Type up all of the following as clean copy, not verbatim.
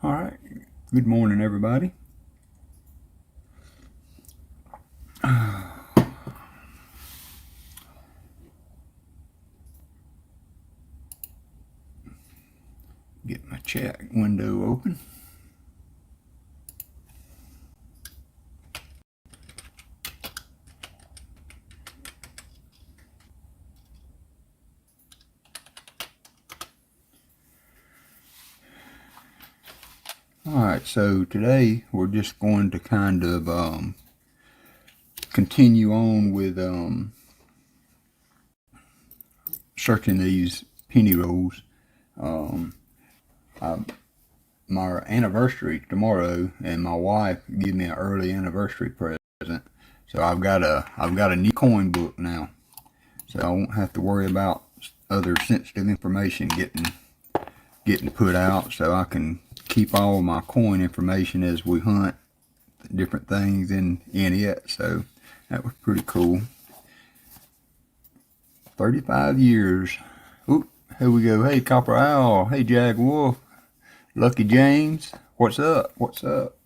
All right. Good morning, everybody. Get my chat window open. All right. So today we're just going to kind of continue on with searching these penny rolls. My anniversary tomorrow, and my wife gave me an early anniversary present. So I've got a new coin book now, so I won't have to worry about other sensitive information getting put out. So I can keep all my coin information as we hunt different things in it. So that was pretty cool. 35 years. Oop, here we go. Hey, Copper Owl. Hey, Jag Wolf. Lucky James. What's up? What's up?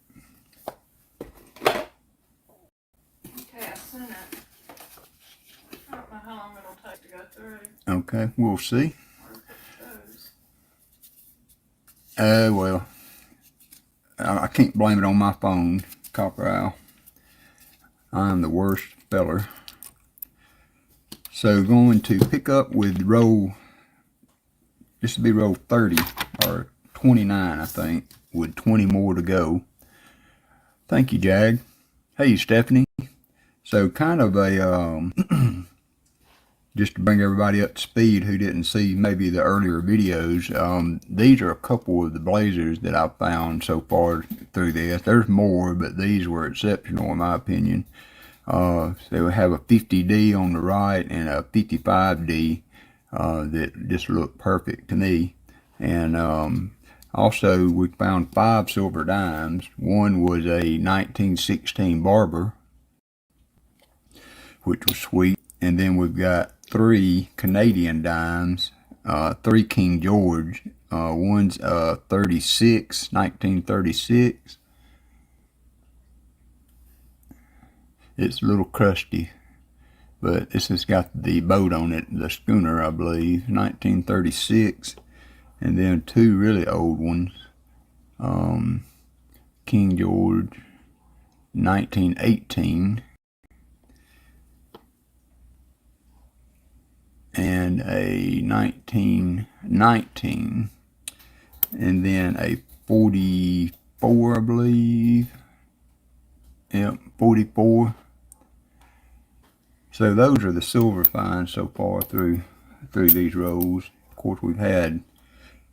Okay, I sent it. I don't know how long it'll take to go through. Okay, we'll see. Or if it shows. Well, I can't blame it on my phone, Copper Owl. I'm the worst speller. So going to pick up with roll, this will be roll 30 or 29, I think, with 20 more to go. Thank you, Jag. Hey, Stephanie. So kind of a, just to bring everybody up to speed who didn't see maybe the earlier videos, these are a couple of the blazers that I've found so far through this. There's more, but these were exceptional in my opinion. So we have a 50D on the right and a 55D that just look perfect to me. And also we found 5 silver dimes. One was a 1916 Barber, which was sweet. And then we've got 3 Canadian dimes, 3 King George. One's 1936. It's a little crusty, but this has got the boat on it, the schooner, I believe, 1936. And then 2 really old ones, King George, 1918, and a 1919, and then a 44, I believe. Yep, 44. So those are the silver finds so far through these rolls. Of course, we've had,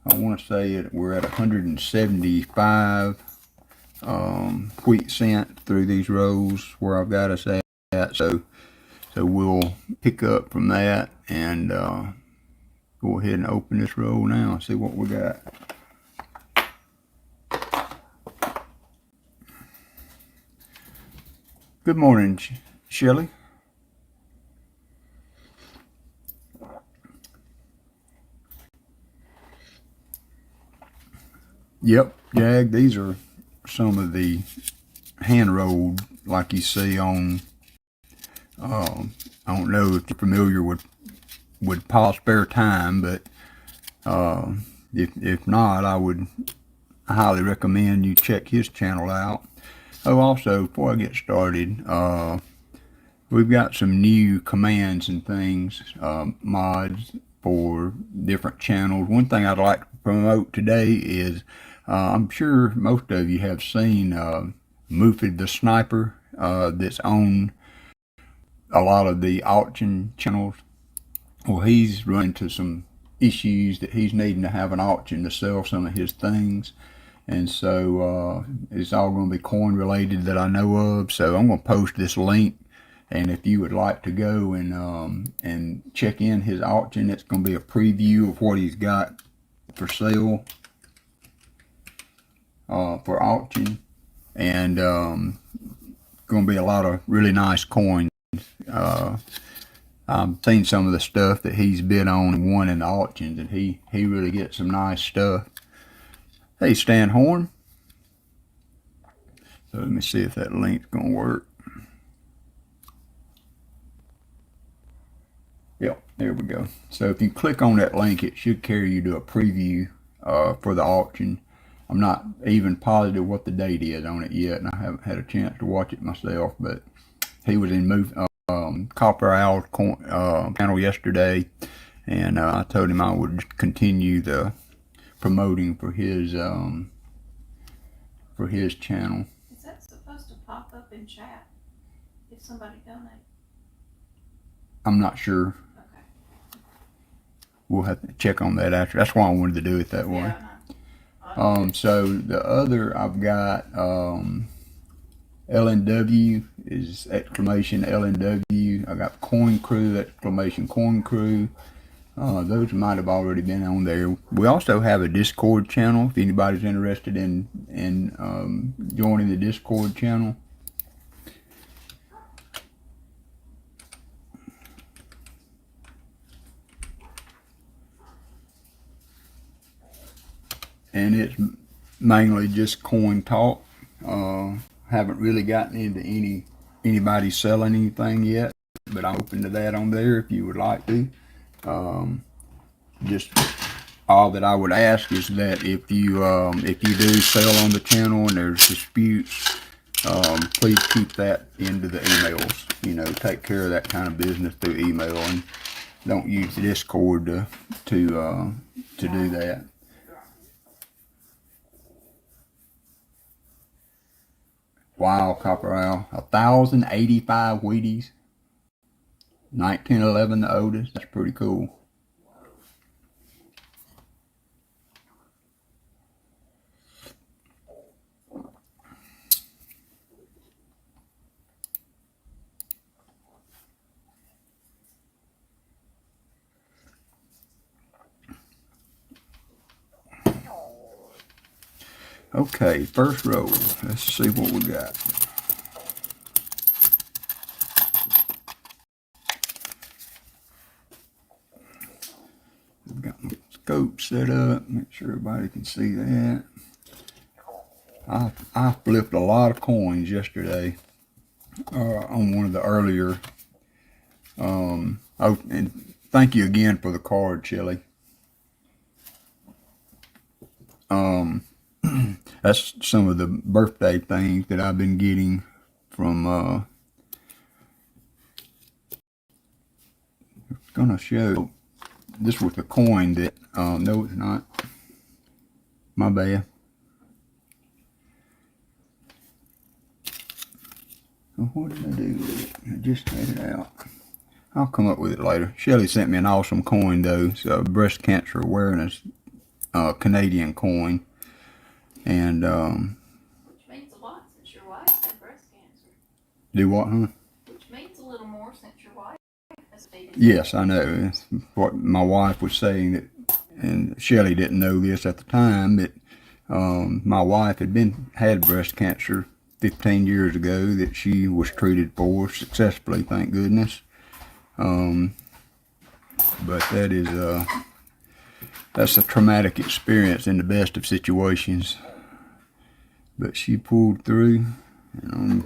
I want to say we're at 175 wheat cent through these rolls where I've got us at. So we'll pick up from that and go ahead and open this roll now and see what we got. Good morning, Shelley. Yep, Jag, these are some of the hand rolled like you see on, I don't know if you're familiar with Paul Spare Time, but if not, I would highly recommend you check his channel out. Oh, also, before I get started, we've got some new commands and things, mods for different channels. One thing I'd like to promote today is, I'm sure most of you have seen Mufid the Sniper that's on a lot of the auction channels. Well, he's run into some issues that he's needing to have an auction to sell some of his things. And so it's all going to be coin related that I know of. So I'm going to post this link. And if you would like to go and check in his auction, it's going to be a preview of what he's got for sale for auction. And going to be a lot of really nice coins. I've seen some of the stuff that he's bid on and won in the auctions, and he really gets some nice stuff. Hey, Stan Horn. So let me see if that link's gonna work. Yep, there we go. So if you click on that link, it should carry you to a preview for the auction. I'm not even positive what the date is on it yet, and I haven't had a chance to watch it myself, but he was in Copper Owl's channel yesterday, and I told him I would continue the promoting for his channel. Is that supposed to pop up in chat if somebody donates? I'm not sure. Okay. We'll have to check on that after. That's why I wanted to do it that way. Yeah, I know. So the other I've got LNW is exclamation LNW. I got Coin Crew exclamation Coin Crew. Those might have already been on there. We also have a Discord channel if anybody's interested in joining the Discord channel. And it's mainly just coin talk. Haven't really gotten into anybody selling anything yet, but I'm open to that on there if you would like to. Just all that I would ask is that if you do sell on the channel and there's disputes, please keep that into the emails. You know, take care of that kind of business through email, and don't use Discord to do that. Wow, Copper Owl, 1,085 Wheaties. 1911, the oldest. That's pretty cool. Okay, first row. Let's see what we got. We've got my scope set up. Make sure everybody can see that. I flipped a lot of coins yesterday on one of the earlier. Oh, and thank you again for the card, Shelly. That's some of the birthday things that I've been getting from gonna show. This was the coin that no, it's not, my bad. Well, what did I do with it? I just had it out. I'll come up with it later. Shelly sent me an awesome coin though. It's a breast cancer awareness Canadian coin. And which means a lot since your wife had breast cancer. Do what, huh? Which means a little more since your wife has stated. Yes, I know. It's what my wife was saying, that, and Shelly didn't know this at the time, that my wife had breast cancer 15 years ago that she was treated for successfully, thank goodness. But that's a traumatic experience in the best of situations. But she pulled through, and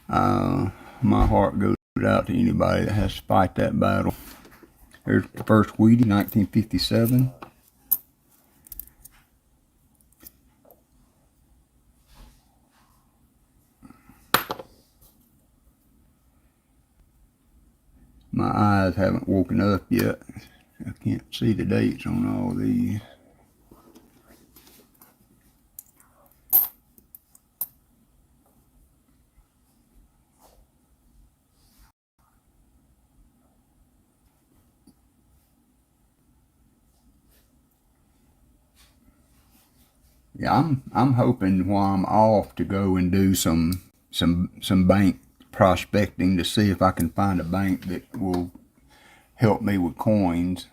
my heart goes out to anybody that has to fight that battle. There's the first Wheatie, 1957. My eyes haven't woken up yet. I can't see the dates on all these. Yeah, I'm hoping while I'm off to go and do some bank prospecting to see if I can find a bank that will help me with coins.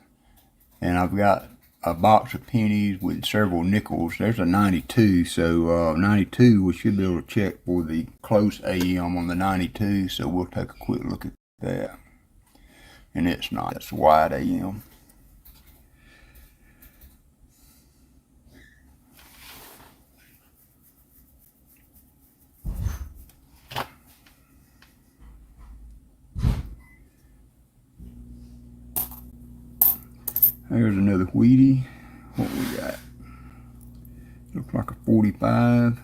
And I've got a box of pennies with several nickels. There's a 92, so 92 we should be able to check for the close AM on the 92. So we'll take a quick look at that. And it's not. That's wide AM. There's another Wheatie. What we got? Looks like a 45.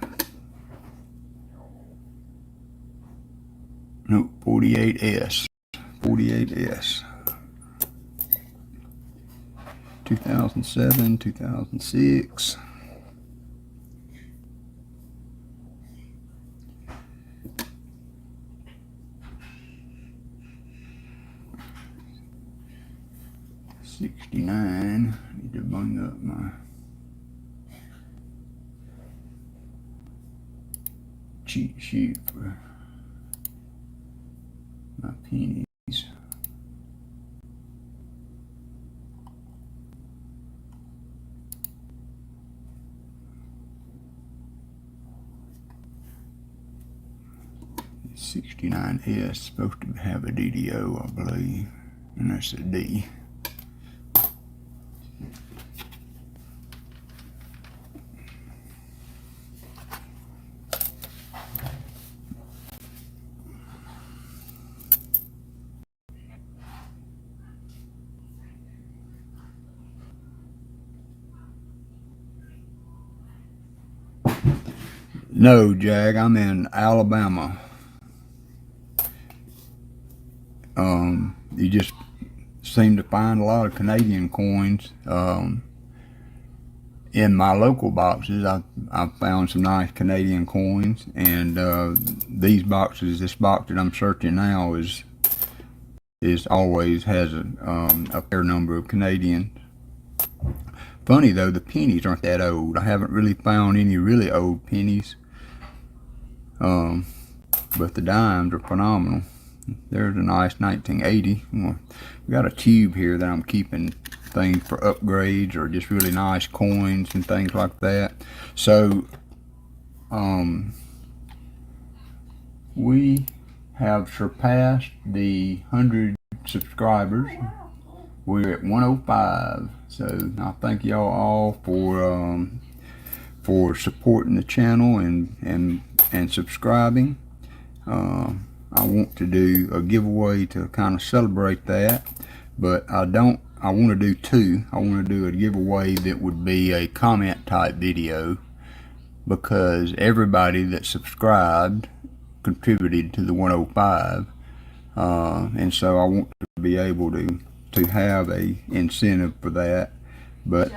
No, 48S. 48S. 2007, 2006. '69. Need to bring up my cheat sheet for my pennies. '69S supposed to have a DDO, I believe, and that's a D. No, Jag, I'm in Alabama. You just seem to find a lot of Canadian coins. In my local boxes, I've found some nice Canadian coins, and these boxes, this box that I'm searching now is always has a fair number of Canadian. Funny though, the pennies aren't that old. I haven't really found any really old pennies, but the dimes are phenomenal. There's a nice 1980. We got a tube here that I'm keeping things for upgrades or just really nice coins and things like that. So we have surpassed the 100 subscribers. We're at 105. So I thank y'all all for supporting the channel and subscribing. I want to do a giveaway to kind of celebrate that, but I want to do two. I want to do a giveaway that would be a comment type video, because everybody that subscribed contributed to the 105, and so I want to be able to have a incentive for that. But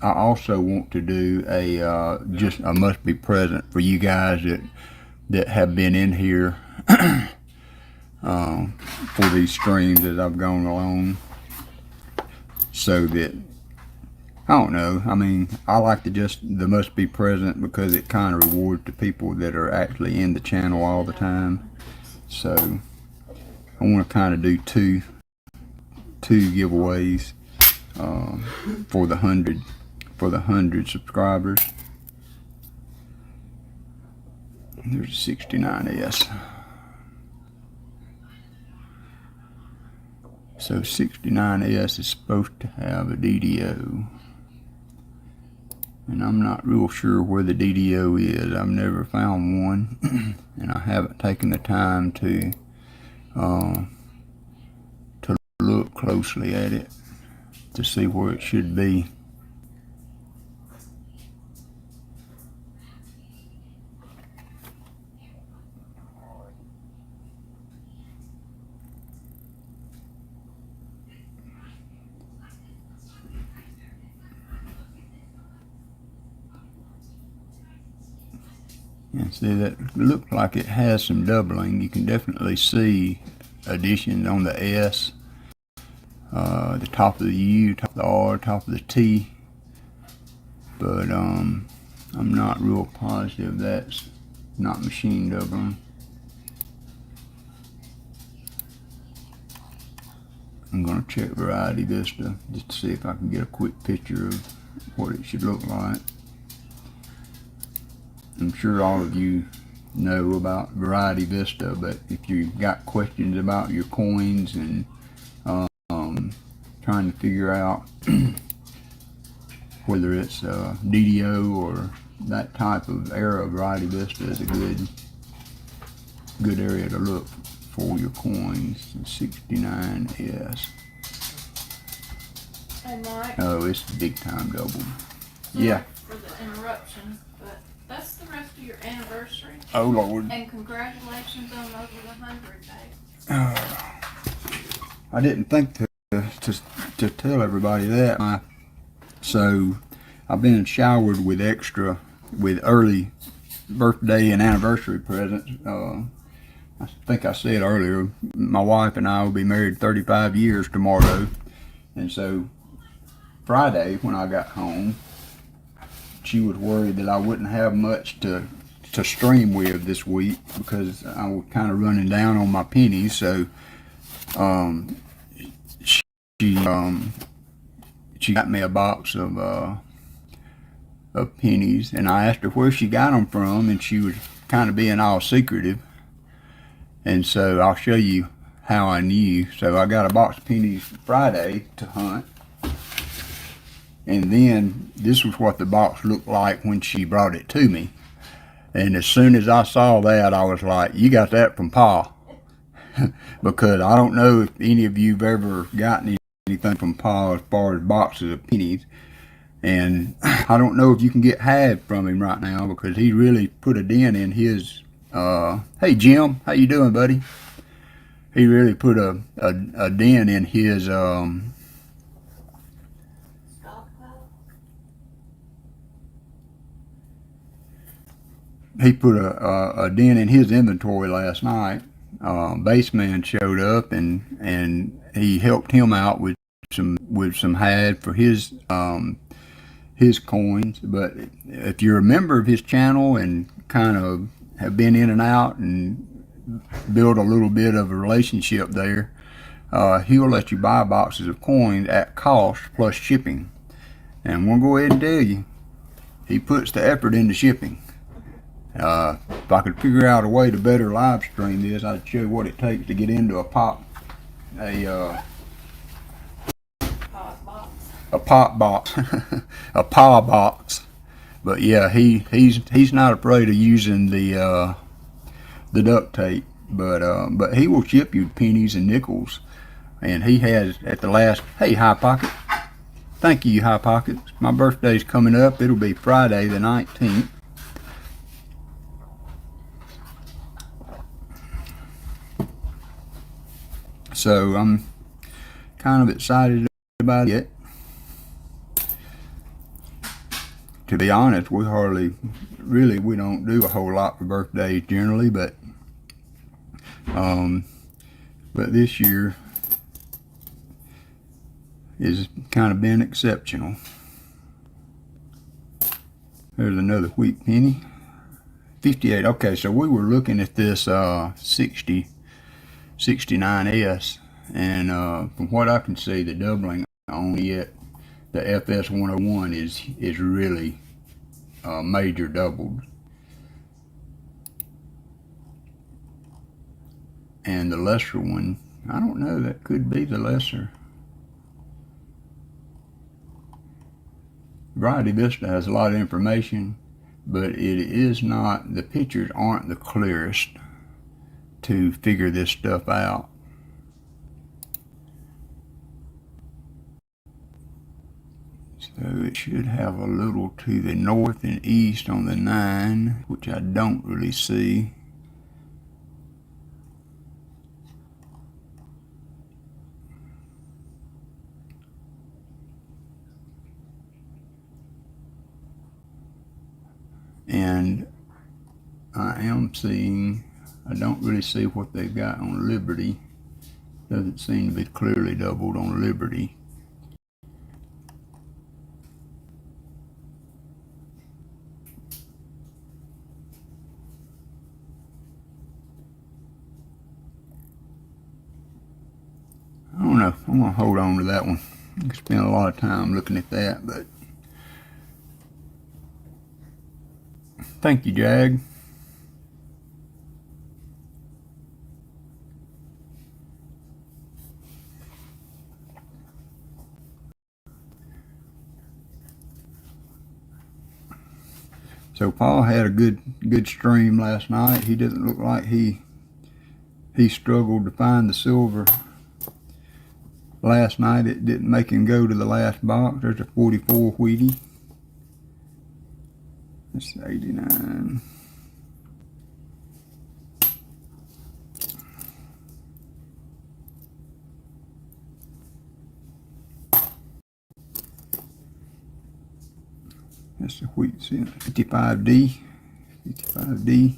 I also want to do a just a must be present for you guys that have been in here for these streams as I've gone along, so that, I don't know, I mean, I like to just the must be present because it kind of rewards the people that are actually in the channel all the time. So I want to kind of do two giveaways for the 100 subscribers. There's a 69S. So 69S is supposed to have a DDO, and I'm not real sure where the DDO is. I've never found one, and I haven't taken the time to look closely at it to see where it should be. And see, that looks like it has some doubling. You can definitely see additions on the S, the top of the U, top of the R, top of the T, but I'm not real positive that's not machine doubling. I'm gonna check Variety Vista just to see if I can get a quick picture of what it should look like. I'm sure all of you know about Variety Vista, but if you got questions about your coins and trying to figure out whether it's DDO or that type of era, Variety Vista is a good area to look for your coins. 69S. Hey, Mike. Oh, it's big time doubled. Sorry Yeah. for the interruption, but that's the rest of your anniversary. Oh, Lord. And congratulations on over the 100, babe. I didn't think to tell everybody that. So I've been showered with early birthday and anniversary presents. I think I said earlier, my wife and I will be married 35 years tomorrow. And so Friday when I got home, she was worried that I wouldn't have much to stream with this week because I was kind of running down on my pennies. So she got me a box of pennies, and I asked her where she got them from, and she was kind of being all secretive. And so I'll show you how I knew. So I got a box of pennies Friday to hunt. And then this was what the box looked like when she brought it to me. And as soon as I saw that, I was like, you got that from Pa. Because I don't know if any of you've ever gotten anything from Pa as far as boxes of pennies. And I don't know if you can get half from him right now because he really put a dent in his, hey Jim, how you doing, buddy? He really put a dent in his, he put a dent in his inventory last night. Baseman showed up and he helped him out with some hide for his coins. But if you're a member of his channel and kind of have been in and out and build a little bit of a relationship there, he'll let you buy boxes of coins at cost plus shipping. And I'm gonna go ahead and tell you, he puts the effort into shipping. If I could figure out a way to better live stream this, I'd show you what it takes to get into a pop box, a paw box. But yeah, he's not afraid of using the duct tape. But he will ship you pennies and nickels, and he has at the last. Hey, High Pocket, thank you, High Pocket. My birthday's coming up. It'll be Friday the 19th. So I'm kind of excited about it. To be honest, we don't do a whole lot for birthdays generally, but this year has kind of been exceptional. There's another wheat penny, 58. Okay, so we were looking at this 69S, and from what I can see, the doubling on it, the FS 101 is really major doubled, and the lesser one, I don't know, that could be the lesser. Variety Vista has a lot of information, but it is not, the pictures aren't the clearest to figure this stuff out. So it should have a little to the north and east on the 9, which I don't really see. And I am seeing, I don't really see what they've got on Liberty. Doesn't seem to be clearly doubled on Liberty. I don't know. I'm gonna hold on to that one. I spent a lot of time looking at that, but thank you, Jag. So Paul had a good stream last night. He doesn't look like he struggled to find the silver last night it didn't make him go to the last box. There's a 44 Wheatie. That's 89. That's the wheat cent. 55D. 55D.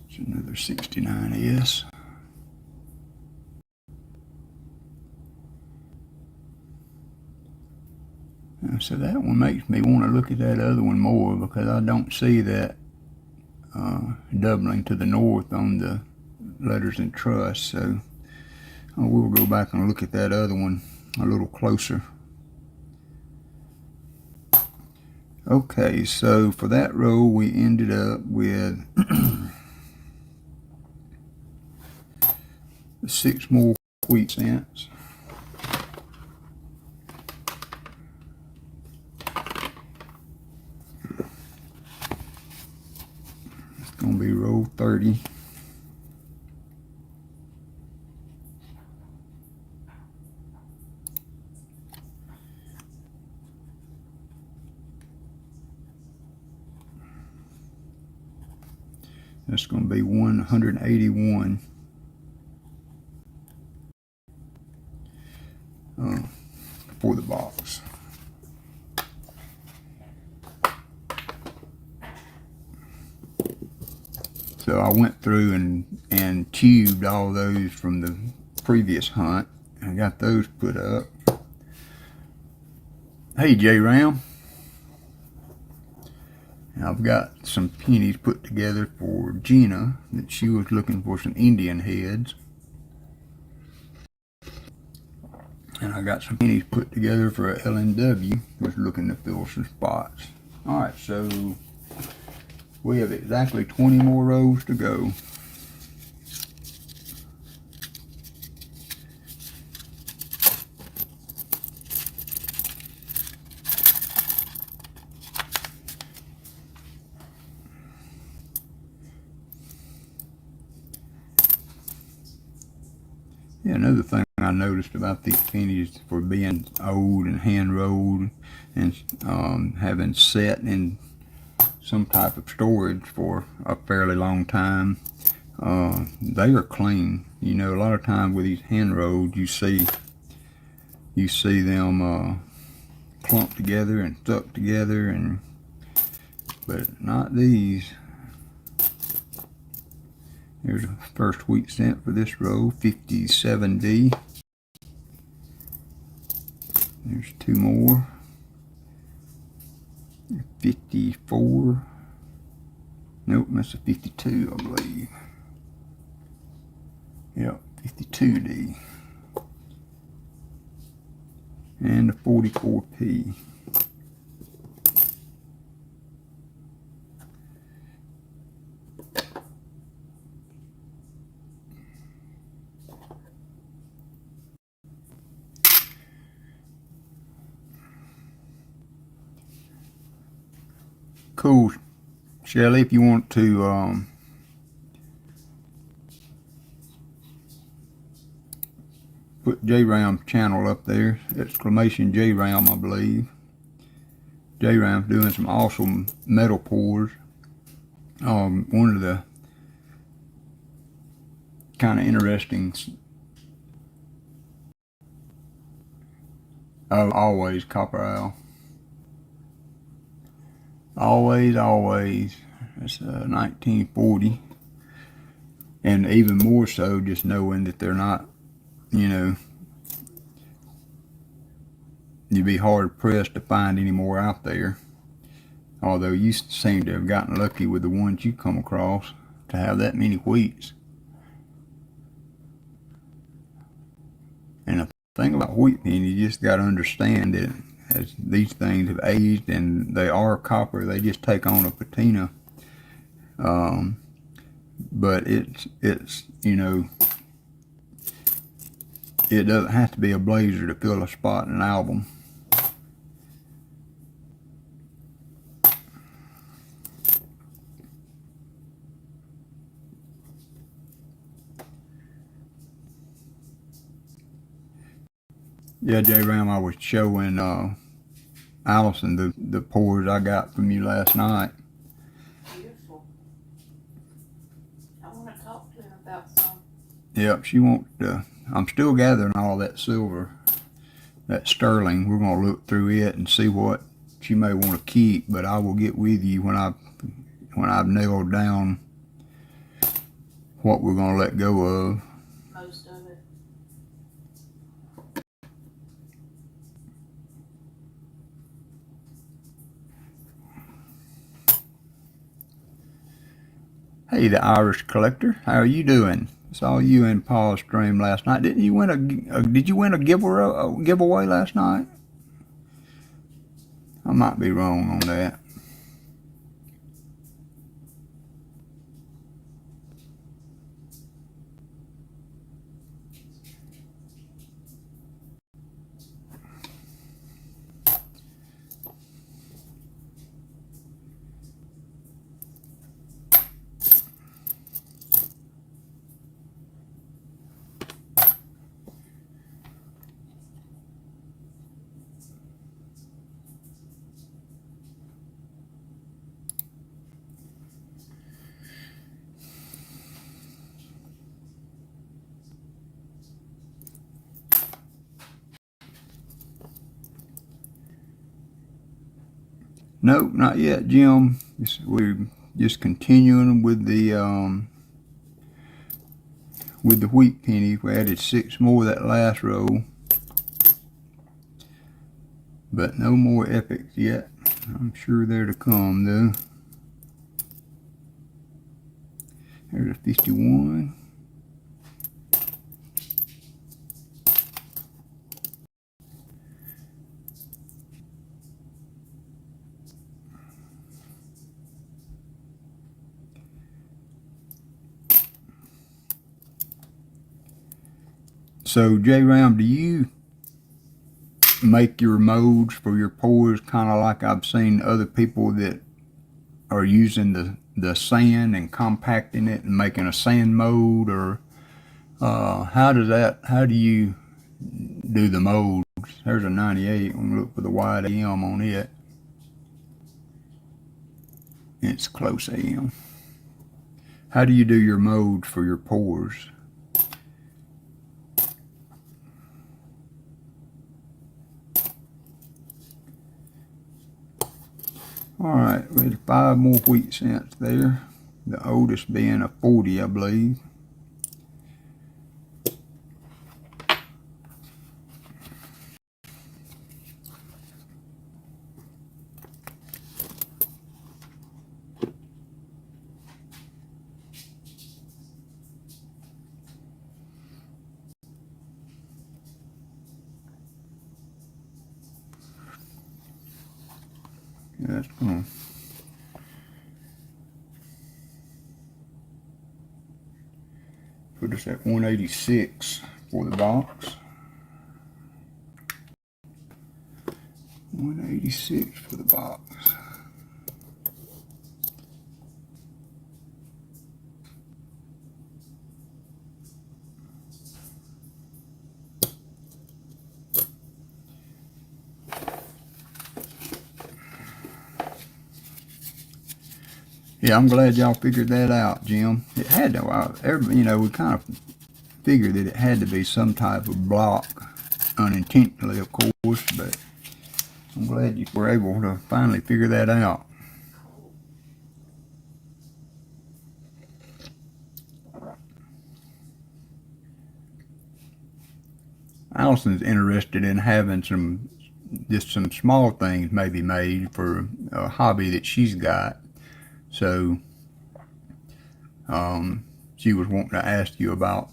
It's another 69S. So that one makes me want to look at that other one more, because I don't see that doubling to the north on the letters in trust. So I will go back and look at that other one a little closer. Okay, so for that row we ended up with 6 more wheat cents. It's going to be row 30. That's going to be 181 for the box. So I went through and tubed all those from the previous hunt. I got those put up. Hey, J-Ram. I've got some pennies put together for Gina, that she was looking for some Indian heads. And I got some pennies put together for a LNW, was looking to fill some spots. Alright, so we have exactly 20 more rows to go. Yeah, another thing I noticed about these pennies, for being old and hand rolled and having sat in some type of storage for a fairly long time, they are clean. You know, a lot of times with these hand rolled, you see them clumped together and stuck together, but not these. Here's the first wheat cent for this row, 57D. There's 2 more. 54. Nope, that's a 52, I believe. Yep, 52D. And a 44P. Cool, Shelly. If you want to put J-Ram channel up there, exclamation J-Ram, I believe. J-Ram's doing some awesome metal pours. One of the kind of interesting, always copper owl. Always. That's 1940. And even more so, just knowing that they're not, you know, you'd be hard pressed to find any more out there. Although you seem to have gotten lucky with the ones you come across to have that many wheats. And the thing about wheat pennies, you just got to understand that as these things have aged and they are copper, they just take on a patina but it's you know, it doesn't have to be a blazer to fill a spot in an album. Yeah, J Ram, I was showing Allison the pours I got from you last night. Beautiful. I want to talk to him about some. Yep, she wants to. I'm still gathering all that silver, that sterling. We're gonna look through it and see what she may want to keep, but I will get with you when I've nailed down what we're gonna let go of. Most of it. Hey, the Irish collector, how are you doing? Saw you in Paul's stream last night. Didn't you win did you win a giveaway last night? I might be wrong on that. Nope, not yet, Jim. We're just continuing with the wheat penny. We added 6 more that last row, but no more epics yet. I'm sure they're to come though. There's a 51. So, J Ram, do you make your modes for your pours kind of like I've seen other people that are using the sand and compacting it and making a sand mode, or how do you do the modes? There's a 98. When we look for the wide AM on it, it's close AM. How do you do your modes for your pours? All right, we had 5 more wheat cents there. The oldest being a 40, I believe. That's going to put us at 186 for the box. 186 for the box. Yeah, I'm glad y'all figured that out, Jim. It had to. You know, we kind of figured that it had to be some type of block, unintentionally, of course, but I'm glad you were able to finally figure that out. Allison's interested in having just some small things maybe made for a hobby that she's got. So she was wanting to ask you about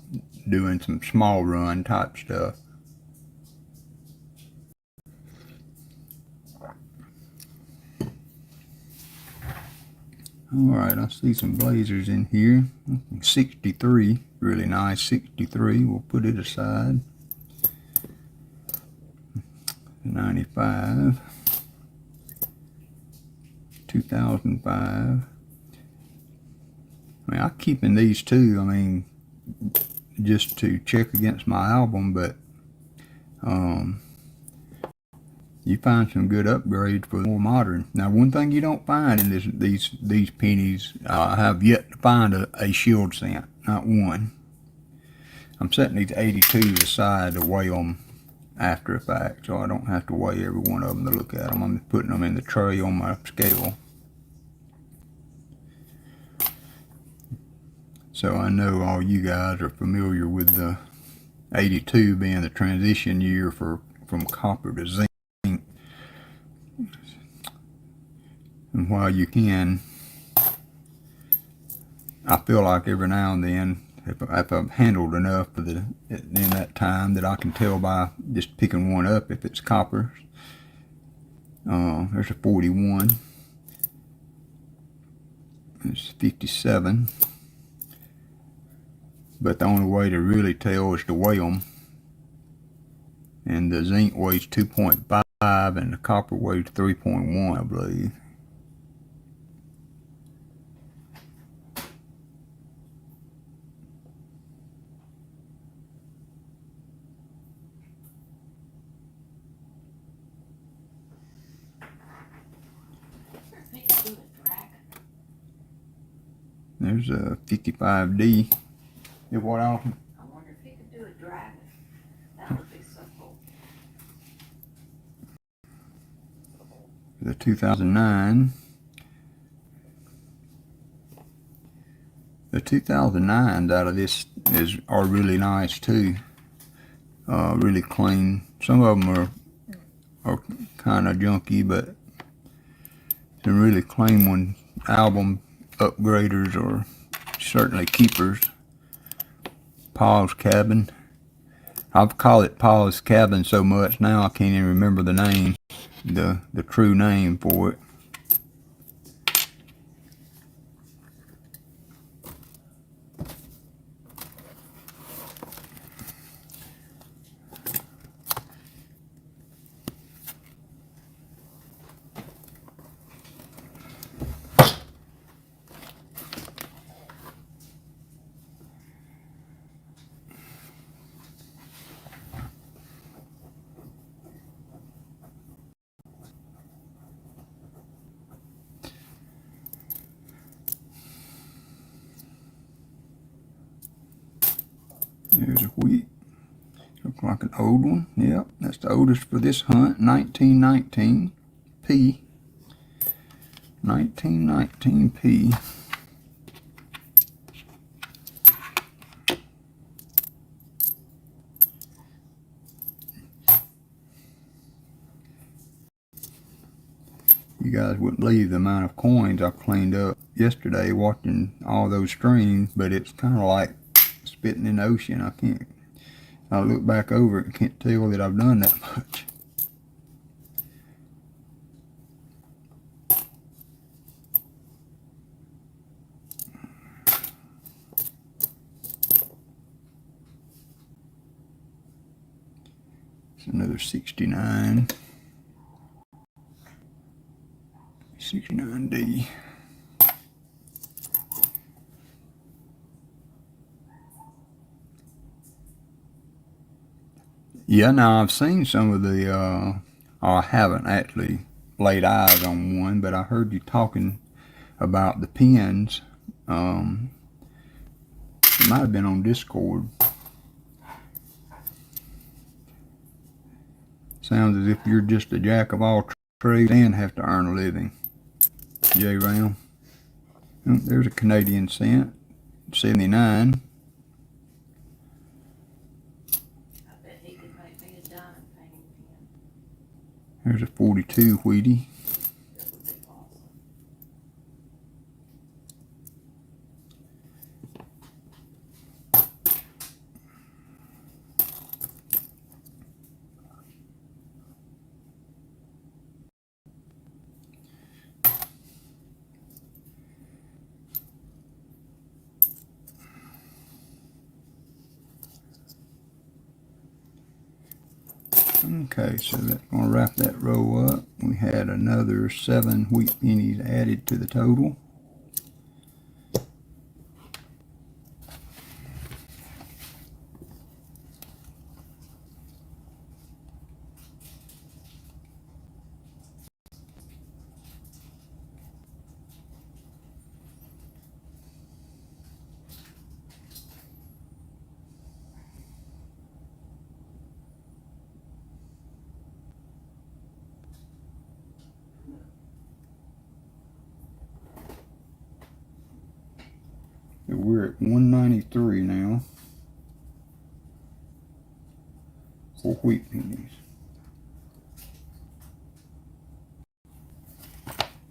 doing some small run type stuff. Alright, I see some blazers in here. 63, really nice 63. We'll put it aside. 95. 2005. I mean, I'm keeping these too. I mean, just to check against my album, but you find some good upgrades for the more modern. Now, one thing you don't find in these pennies, I have yet to find a shield cent, not one. I'm setting these 82s aside to weigh them after the fact, so I don't have to weigh every one of them to look at them. I'm putting them in the tray on my scale. So I know all you guys are familiar with the 82 being the transition year from copper to zinc. And while you can, I feel like every now and then, if I've handled enough in that time, that I can tell by just picking one up if it's copper. There's a 41. There's 57. But the only way to really tell is to weigh them. And the zinc weighs 2.5 and the copper weighs 3.1, I believe. There's a 55D. Yeah, what else? I wonder if he could do a dragon. That would be so cool. The 2009. The 2009s out of this are really nice too. Really clean. Some of them are kind of junky, but some really clean ones. Album upgraders or certainly keepers. Paul's Cabin. I've called it Paul's Cabin so much now I can't even remember the name, the true name for it. There's a wheat. Looks like an old one. Yep, that's the oldest for this hunt. 1919 P. 1919 P. You guys wouldn't believe the amount of coins I cleaned up yesterday watching all those streams, but it's kind of like spitting in the ocean. I look back over it and can't tell that I've done that much. It's another 69. 69D. Yeah, now I've seen some of the, I haven't actually laid eyes on one, but I heard you talking about the pins. It might have been on Discord. Sounds as if you're just a jack of all trades and have to earn a living. J. Ram. Oh, there's a Canadian cent. 79. There's a 42 Wheatie. Okay, so that's gonna wrap that row up. We had another 7 wheat pennies added to the total. So we're at 193 now for wheat pennies.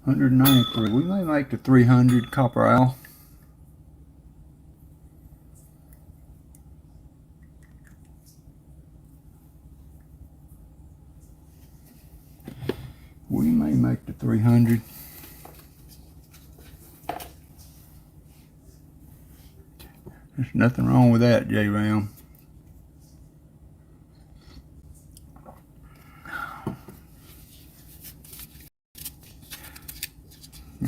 193. We may make the 300 copper owl. We may make the 300. There's nothing wrong with that, J-Ram.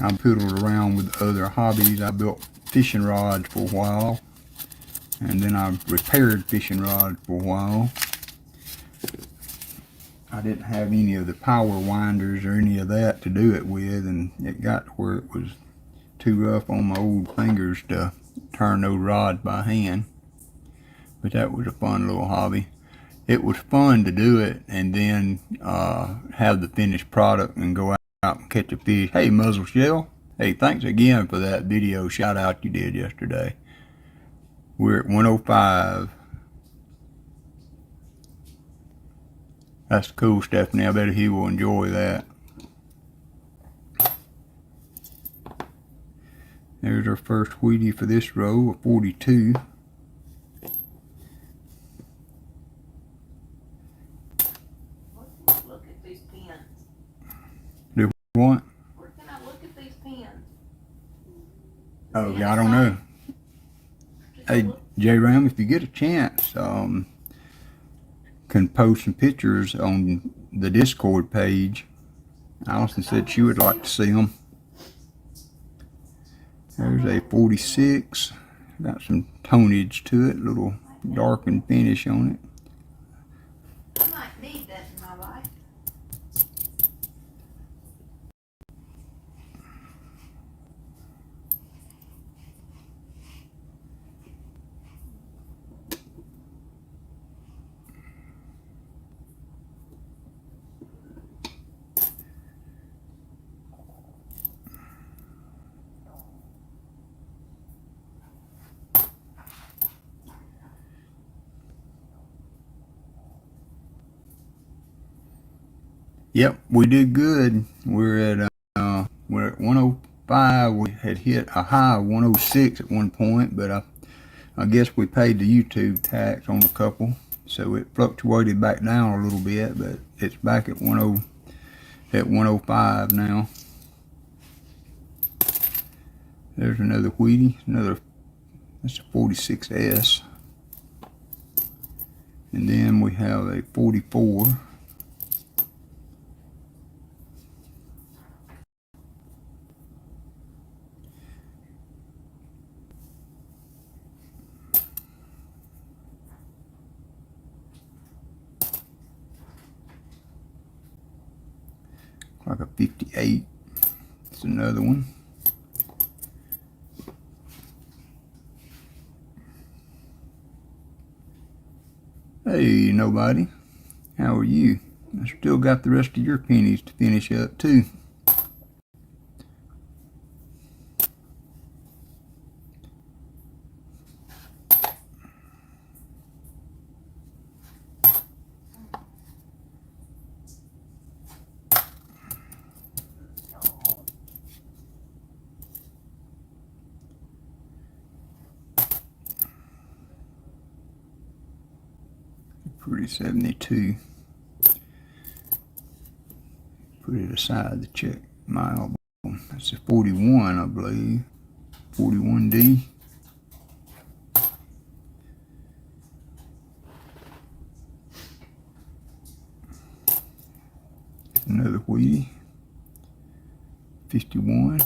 I piddled around with other hobbies. I built fishing rods for a while, and then I repaired fishing rods for a while. I didn't have any of the power winders or any of that to do it with, and it got to where it was too rough on my old fingers to turn those rods by hand. But that was a fun little hobby. It was fun to do it and then have the finished product and go out and catch a fish. Hey, Muzzle Shell. Hey, thanks again for that video shout out you did yesterday. We're at 105. That's cool, Stephanie. I bet he will enjoy that. There's our first wheatie for this row of 42. Look at these pins. Do what? Where can I look at these pins? Oh, yeah, I don't know. Hey, J-Ram, if you get a chance, can post some pictures on the Discord page. Allison said she would like to see them. There's a 46. Got some tonage to it, little darkened finish on it. I might need that in my life. Yep, we did good. We're at 105. We had hit a high of 106 at one point, but I guess we paid the YouTube tax on a couple, so it fluctuated back down a little bit, but it's back at 105 now. There's another wheatie, that's a 46S. And then we have a 44. Like a 58. It's another one. Hey, nobody. How are you? I still got the rest of your pennies to finish up too. Pretty 72. Put it aside to check my album. That's a 41, I believe. 41D. Another Wheatie. 51.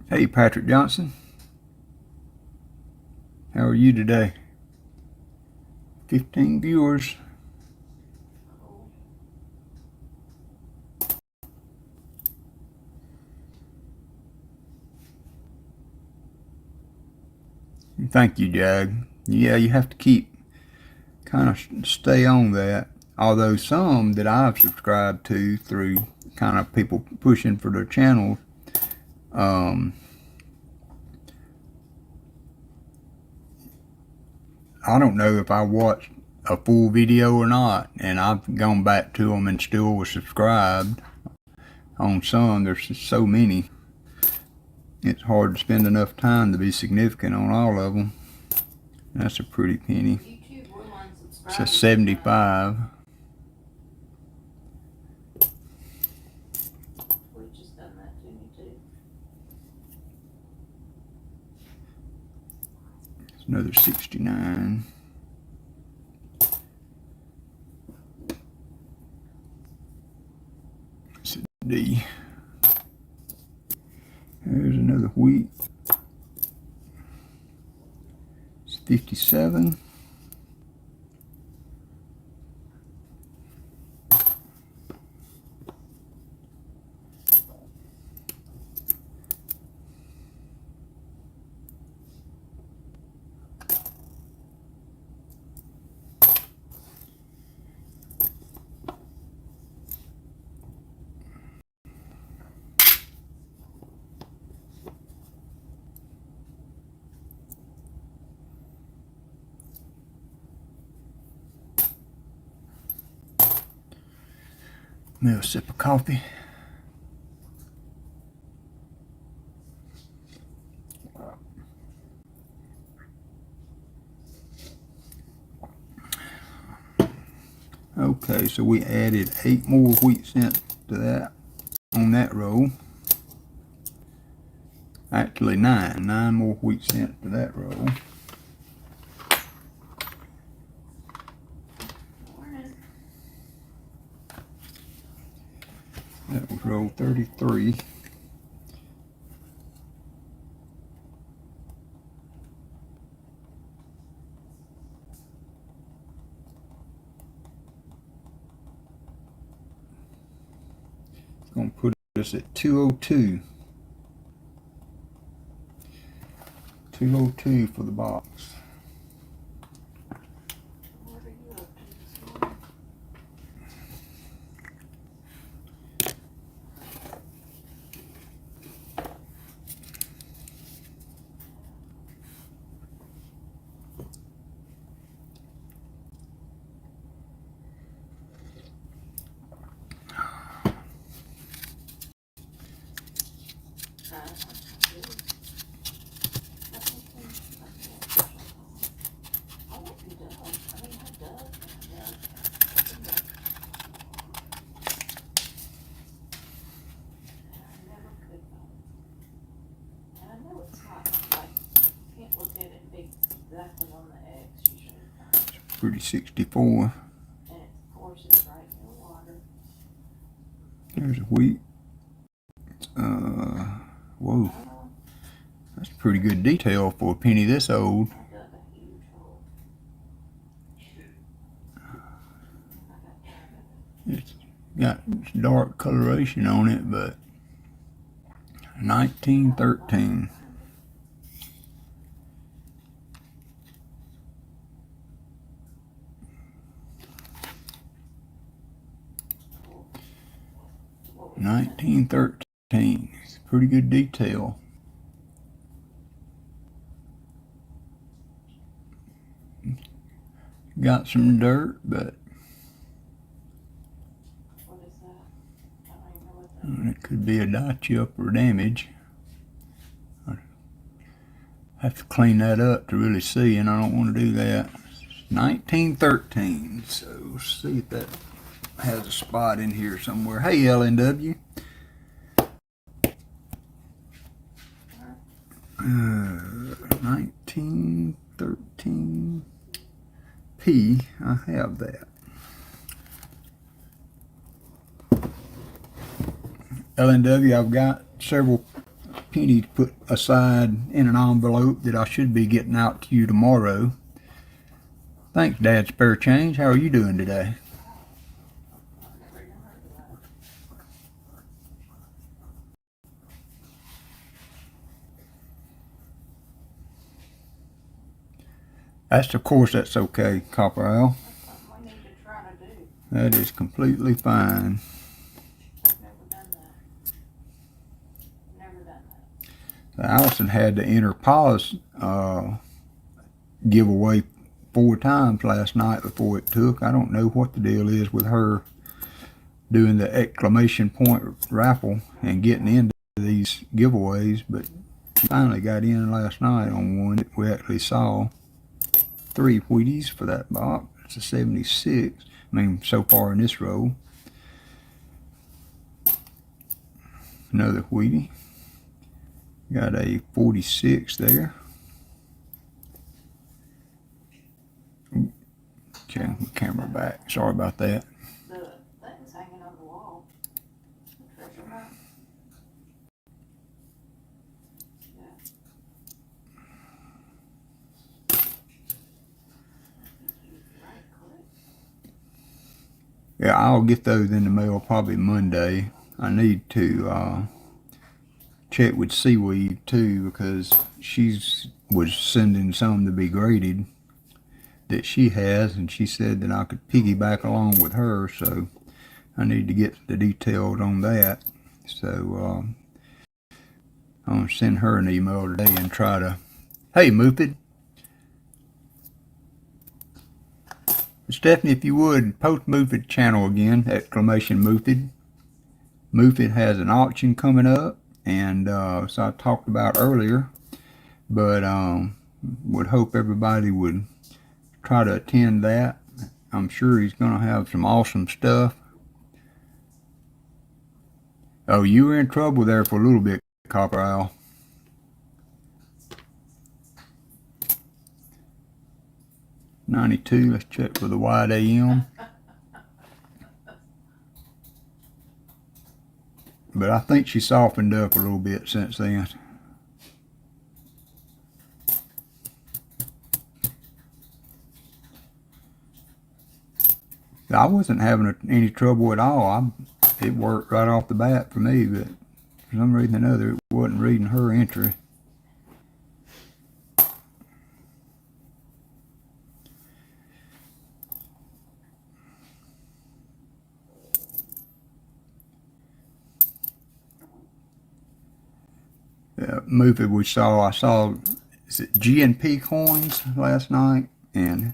Hey, Patrick Johnson. How are you today? 15 viewers. Thank you, Jag. Yeah, you have to keep kind of stay on that. Although some that I've subscribed to through kind of people pushing for their channels, I don't know if I watched a full video or not, and I've gone back to them and still was subscribed. On some, there's just so many. It's hard to spend enough time to be significant on all of them. That's a pretty penny. It's a 75. It's another 69. It's a D. There's another wheat. It's 57. Maybe a sip of coffee. Okay, so we added 8 more wheat cents to that on that row. Actually 9 more wheat cents to that row. That was row 33. It's going to put us at 202. 202 for the box. Pretty 64. There's a wheat. Whoa. That's pretty good detail for a penny this old. It's got dark coloration on it, but 1913. It's pretty good detail. Got some dirt, but it could be a die chip or damage. I have to clean that up to really see, and I don't want to do that. 1913. So let's see if that has a spot in here somewhere. Hey, LNW. 1913 P. I have that. L&W, I've got several pennies put aside in an envelope that I should be getting out to you tomorrow. Thanks, Dad Spare Change. How are you doing today? Of course, that's okay, Copper Al. That's something we need to try to do. That is completely fine. I've never done that. Never done that. Allison had to enter Pa's giveaway 4 times last night before it took. I don't know what the deal is with her doing the exclamation point raffle and getting into these giveaways, but she finally got in last night on one that we actually saw. 3 Wheaties for that box. It's a 76. I mean, so far in this row. Another Wheatie. Got a 46 there. Okay, camera back. Sorry about that. The thing's hanging on the wall. The treasure map. Yeah. Right click. Yeah, I'll get those in the mail probably Monday. I need to check with Seaweed too, because she's was sending some to be graded that she has, and she said that I could piggyback along with her, so I need to get the details on that. So I'm gonna send her an email today and try to, hey Moofid, Stephanie, if you would, post Moofid channel again, exclamation Moofid. Moofid has an auction coming up, and so I talked about earlier, but would hope everybody would try to attend that. I'm sure he's gonna have some awesome stuff. Oh, you were in trouble there for a little bit, Copper Owl. $92, let's check for the wide AM. But I think she softened up a little bit since then. I wasn't having any trouble at all. It worked right off the bat for me, but for some reason or another, it wasn't reading her entry. Movie I saw is it GNP coins last night, and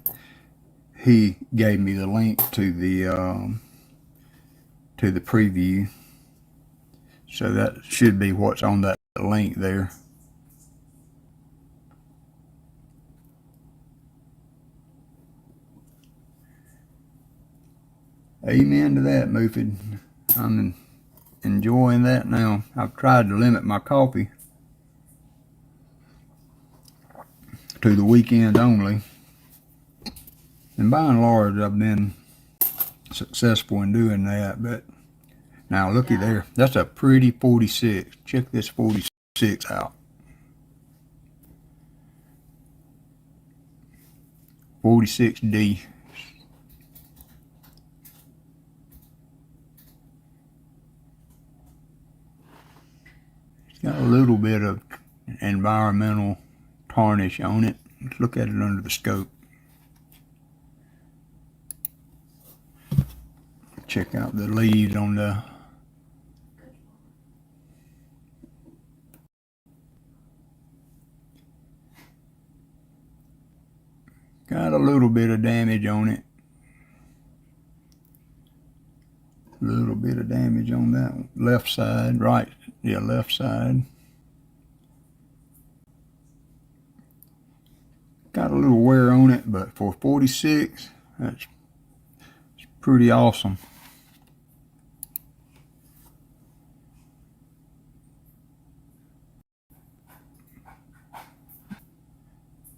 he gave me the link to the preview, so that should be what's on that link there. Amen to that, Moofid. I'm enjoying that now. I've tried to limit my coffee to the weekend only, and by and large I've been successful in doing that. But now looky there, that's a pretty 46. Check this 46 out. 46D. It's got a little bit of environmental tarnish on it. Let's look at it under the scope. Check out the leaves on the got a little bit of damage on it. A little bit of damage on that one. Left side, right, yeah, left side. Got a little wear on it, but for 46, that's pretty awesome.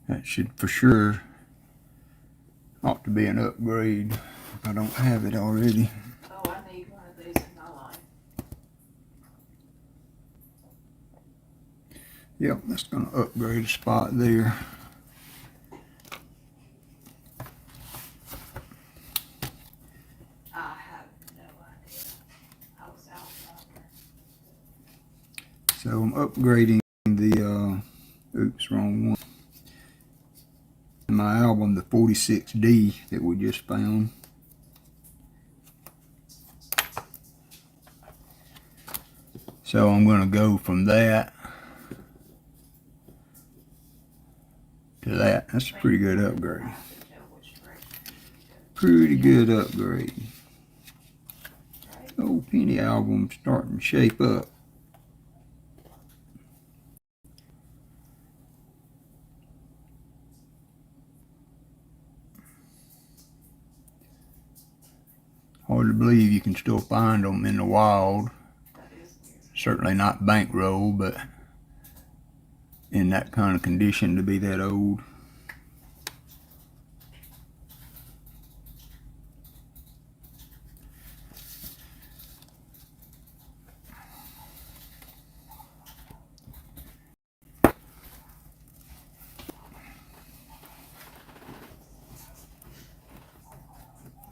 That should for sure ought to be an upgrade if I don't have it already. Oh, I need one of these in my life. Yep, that's gonna upgrade a spot there. I have no idea. I was out yonder. So I'm upgrading the, oops, wrong one. My album, the 46D that we just found. So I'm gonna go from that to that. That's a pretty good upgrade. Pretty good upgrade. Old penny album starting to shape up. Hard to believe you can still find them in the wild. Certainly not bankroll, but in that kind of condition to be that old.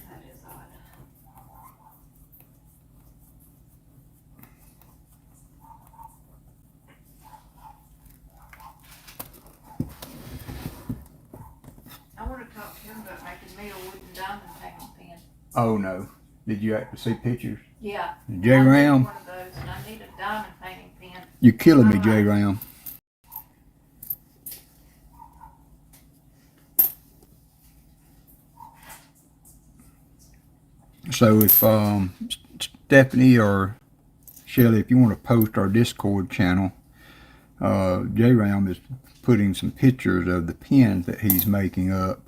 That is odd. I want to talk to him about making me a wooden diamond painting pen. Oh no. Did you actually see pictures? Yeah. J I need Ram, one of those, and I need a diamond painting pen. you're killing me, J Ram. So if Stephanie or Shelly, if you want to post our Discord channel, J Ram is putting some pictures of the pens that he's making up.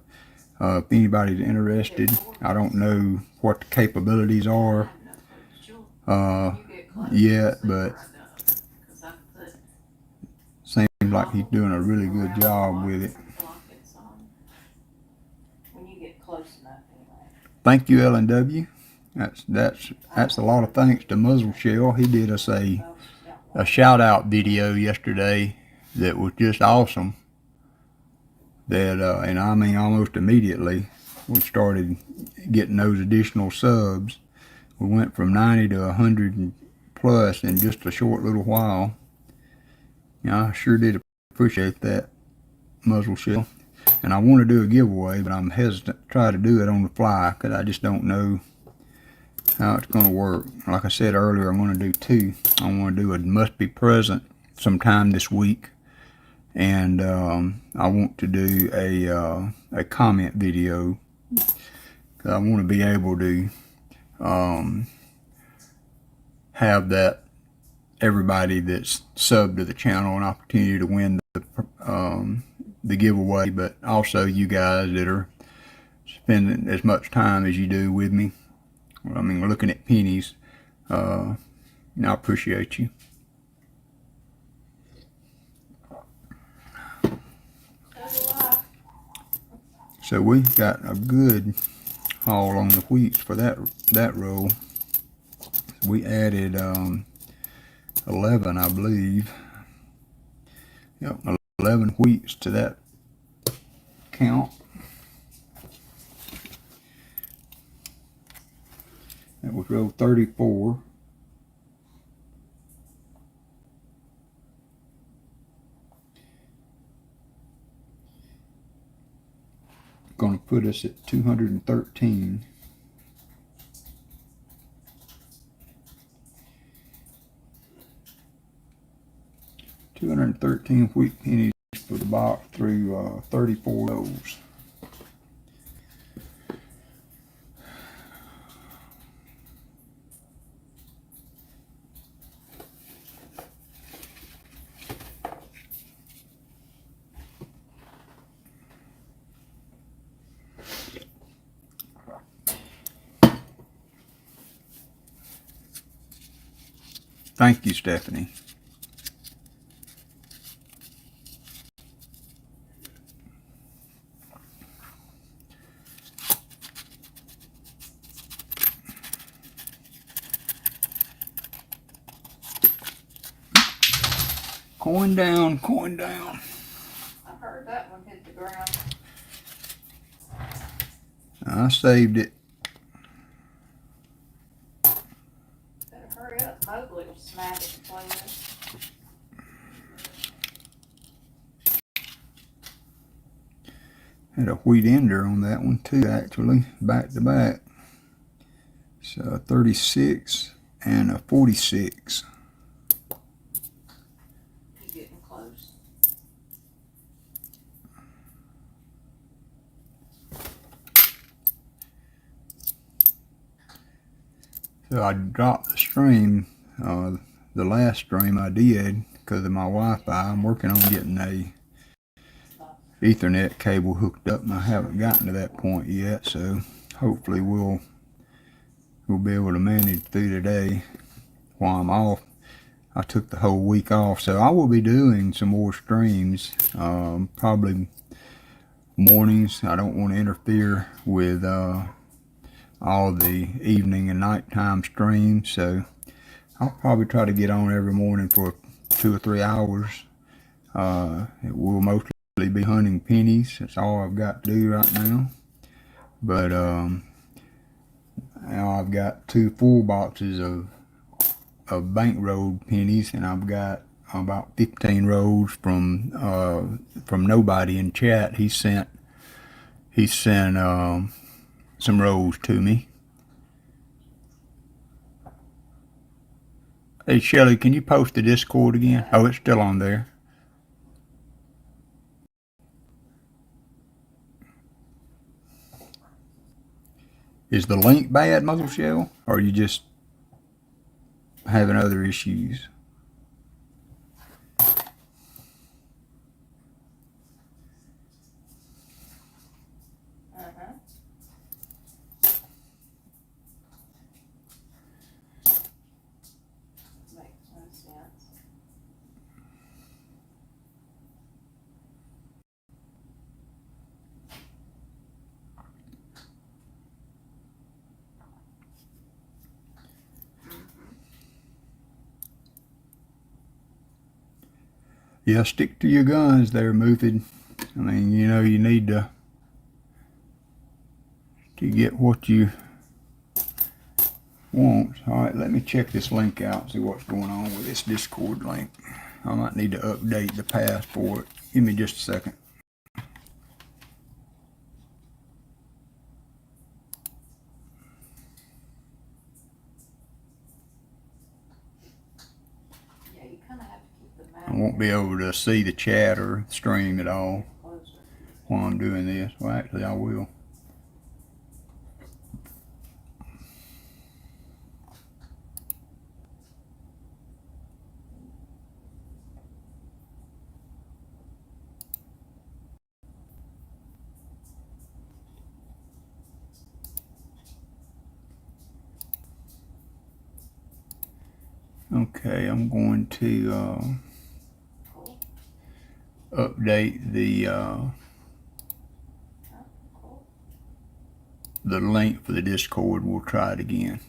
If anybody's interested, I don't know what the capabilities are yet, but seems like he's doing a really good job with it. When you get close enough, anyway. Thank you, L&W. That's a lot of thanks to Muzzle Shell. He did us a shout out video yesterday that was just awesome. That and I mean almost immediately we started getting those additional subs. We went from 90 to 100 plus in just a short little while. Yeah, I sure did appreciate that, Muzzle Shell. And I want to do a giveaway, but I'm hesitant to try to do it on the fly because I just don't know how it's going to work. Like I said earlier, I'm going to do two. I want to do a must be present sometime this week, and I want to do a comment video. I want to be able to have that everybody that's subbed to the channel an opportunity to win the giveaway, but also you guys that are spending as much time as you do with me. I mean, looking at pennies, I appreciate you. So we got a good haul on the wheats for that row. We added 11, I believe. Yep, 11 wheats to that count. That was row 34. Going to put us at 213. $213 wheat pennies for the box through 34 rows. Thank you, Stephanie. Coin down, coin down. I heard that one hit the ground. I saved it. Better hurry up. Mowgli will smack it and play with it. Had a wheat ender on that one too, actually, back to back. So a 36 and a 46. You getting close? So I dropped the stream, the last stream I did because of my Wi-Fi. I'm working on getting a Ethernet cable hooked up, and I haven't gotten to that point yet. So hopefully we'll be able to manage through today while I'm off. I took the whole week off, so I will be doing some more streams, probably mornings. I don't want to interfere with all the evening and nighttime streams, so I'll probably try to get on every morning for 2 or 3 hours. It will mostly be hunting pennies. That's all I've got to do right now. But now I've got 2 full boxes of bankrolled pennies, and I've got about 15 rolls from nobody in chat. He sent some rolls to me. Hey Shelly, can you post the Discord again? Oh, it's still on there. Is the link bad, Muzzle Shell, or are you just having other issues? Makes no sense. Yeah, stick to your guns there, Mufid. I mean, you know, you need to get what you want. All right, let me check this link out, see what's going on with this Discord link. I might need to update the passport. Give me just a second. Yeah, you kind of have to keep the map. I won't be able to see the chat or stream at all Closer. while I'm doing this. Well, actually, I will. Okay, I'm going to Cool. update Cool. the link for the Discord. We'll try it again.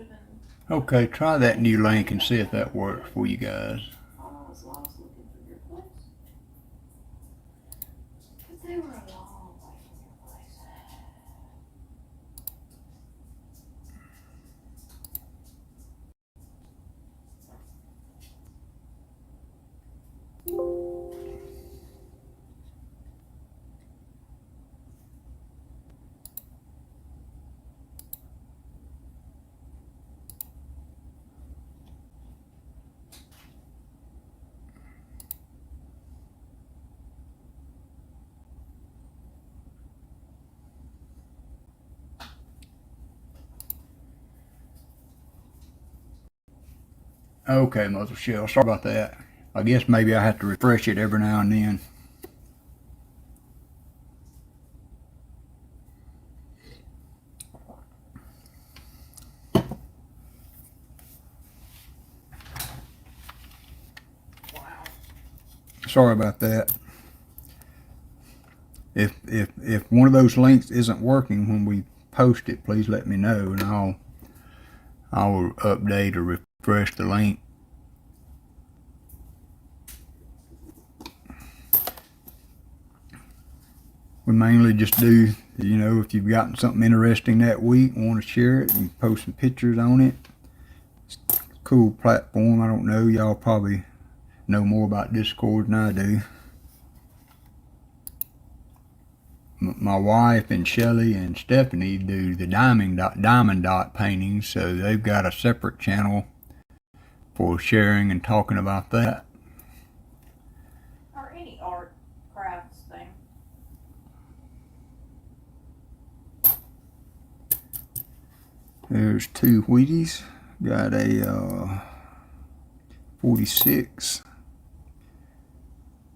folded and. Okay, try that new link and see if that works for you guys. Oh, as long as looking for your place. But they were a long way from your place. Okay, Mother Shell, sorry about that. I guess maybe I have to refresh it every now and then. Wow. Sorry about that. If one of those links isn't working when we post it, please let me know, and I'll update or refresh the link. We mainly just do, you know, if you've gotten something interesting that week, want to share it, you post some pictures on it. It's a cool platform. I don't know, y'all probably know more about Discord than I do. My wife and Shelly and Stephanie do the diamond dot paintings, so they've got a separate channel for sharing and talking about that. Or any art crafts thing. There's two Wheaties. Got a 46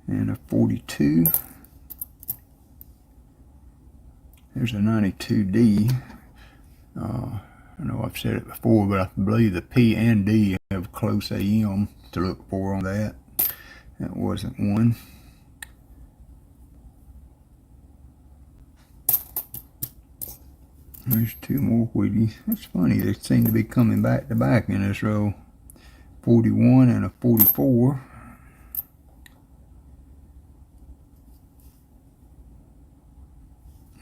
and a 42. There's a 92D. I know I've said it before, but I believe the P and D have close AM to look for on that. That wasn't one. There's two more Wheaties. That's funny, they seem to be coming back to back in this row. 41 and a 44.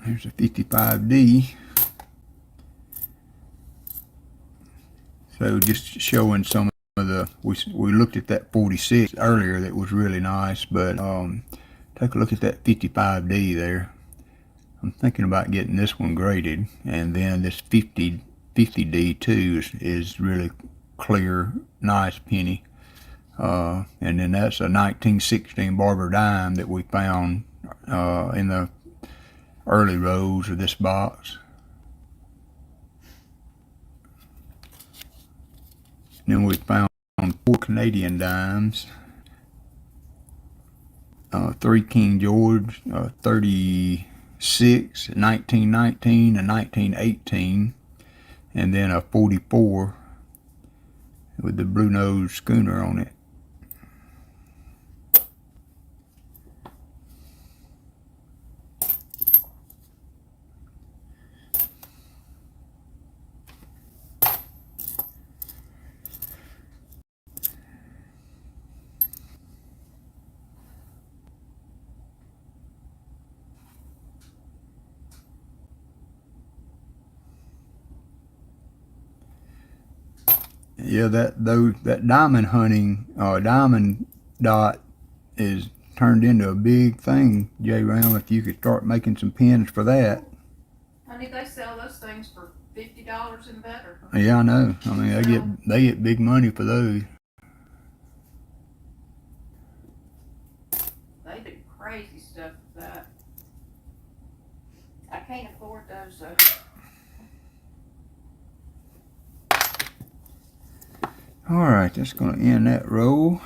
There's a 55D. So just showing some of the, we looked at that 46 earlier that was really nice, but take a look at that 55D there. I'm thinking about getting this one graded, and then this 50D too is really clear, nice penny. And then that's a 1916 Barber dime that we found in the early rows of this box. Then we found 4 Canadian dimes, 3 King George, 36, 1919, and 1918, and then a 44 with the blue nose schooner on it. Yeah, that diamond hunting, diamond dot is turned into a big thing, J. Ram. If you could start making some pins for that. Honey, they sell those things for $50 and better. Yeah, I know. I mean, they get big money for those. They do crazy stuff with that. I can't afford those though. All right, that's going to end that row.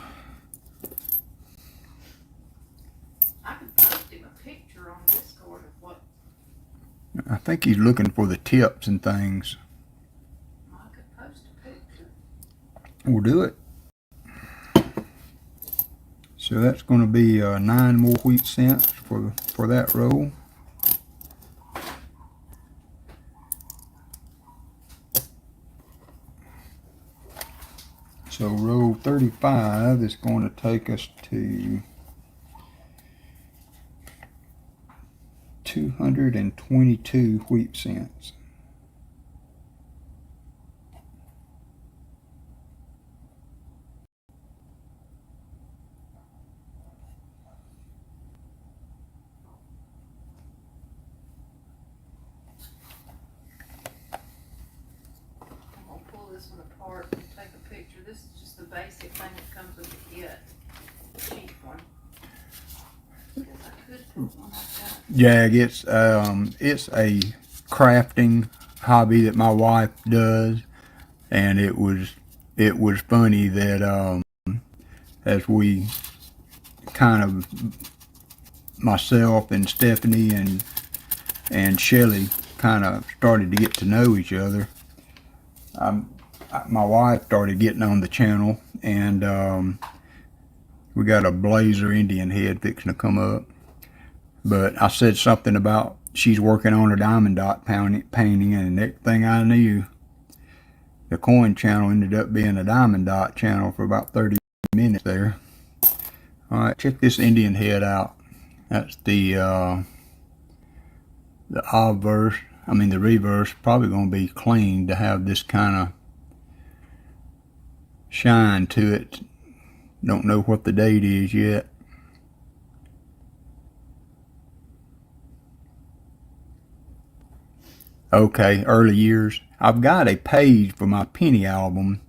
I could post him a picture on Discord of what I think he's looking for the tips and things. I could post a picture. We'll do it. So that's going to be 9 more wheat cents for that row. So row 35 is going to take us to 222 wheat cents. I'm gonna pull this one apart and take a picture. This is just the basic thing that comes with the kit, the cheap one. Guess I could put one like that. Jag, it's a crafting hobby that my wife does, and it was funny that as we kind of, myself and Stephanie and Shelly kind of started to get to know each other. My wife started getting on the channel, and we got a blazer Indian head fixing to come up. But I said something about she's working on a diamond dot painting, and next thing I knew, the coin channel ended up being a diamond dot channel for about 30 minutes there. All right, check this Indian head out. That's the obverse. I mean the reverse. Probably going to be clean to have this kind of shine to it. Don't know what the date is yet. Okay, early years. I've got a page for my penny album.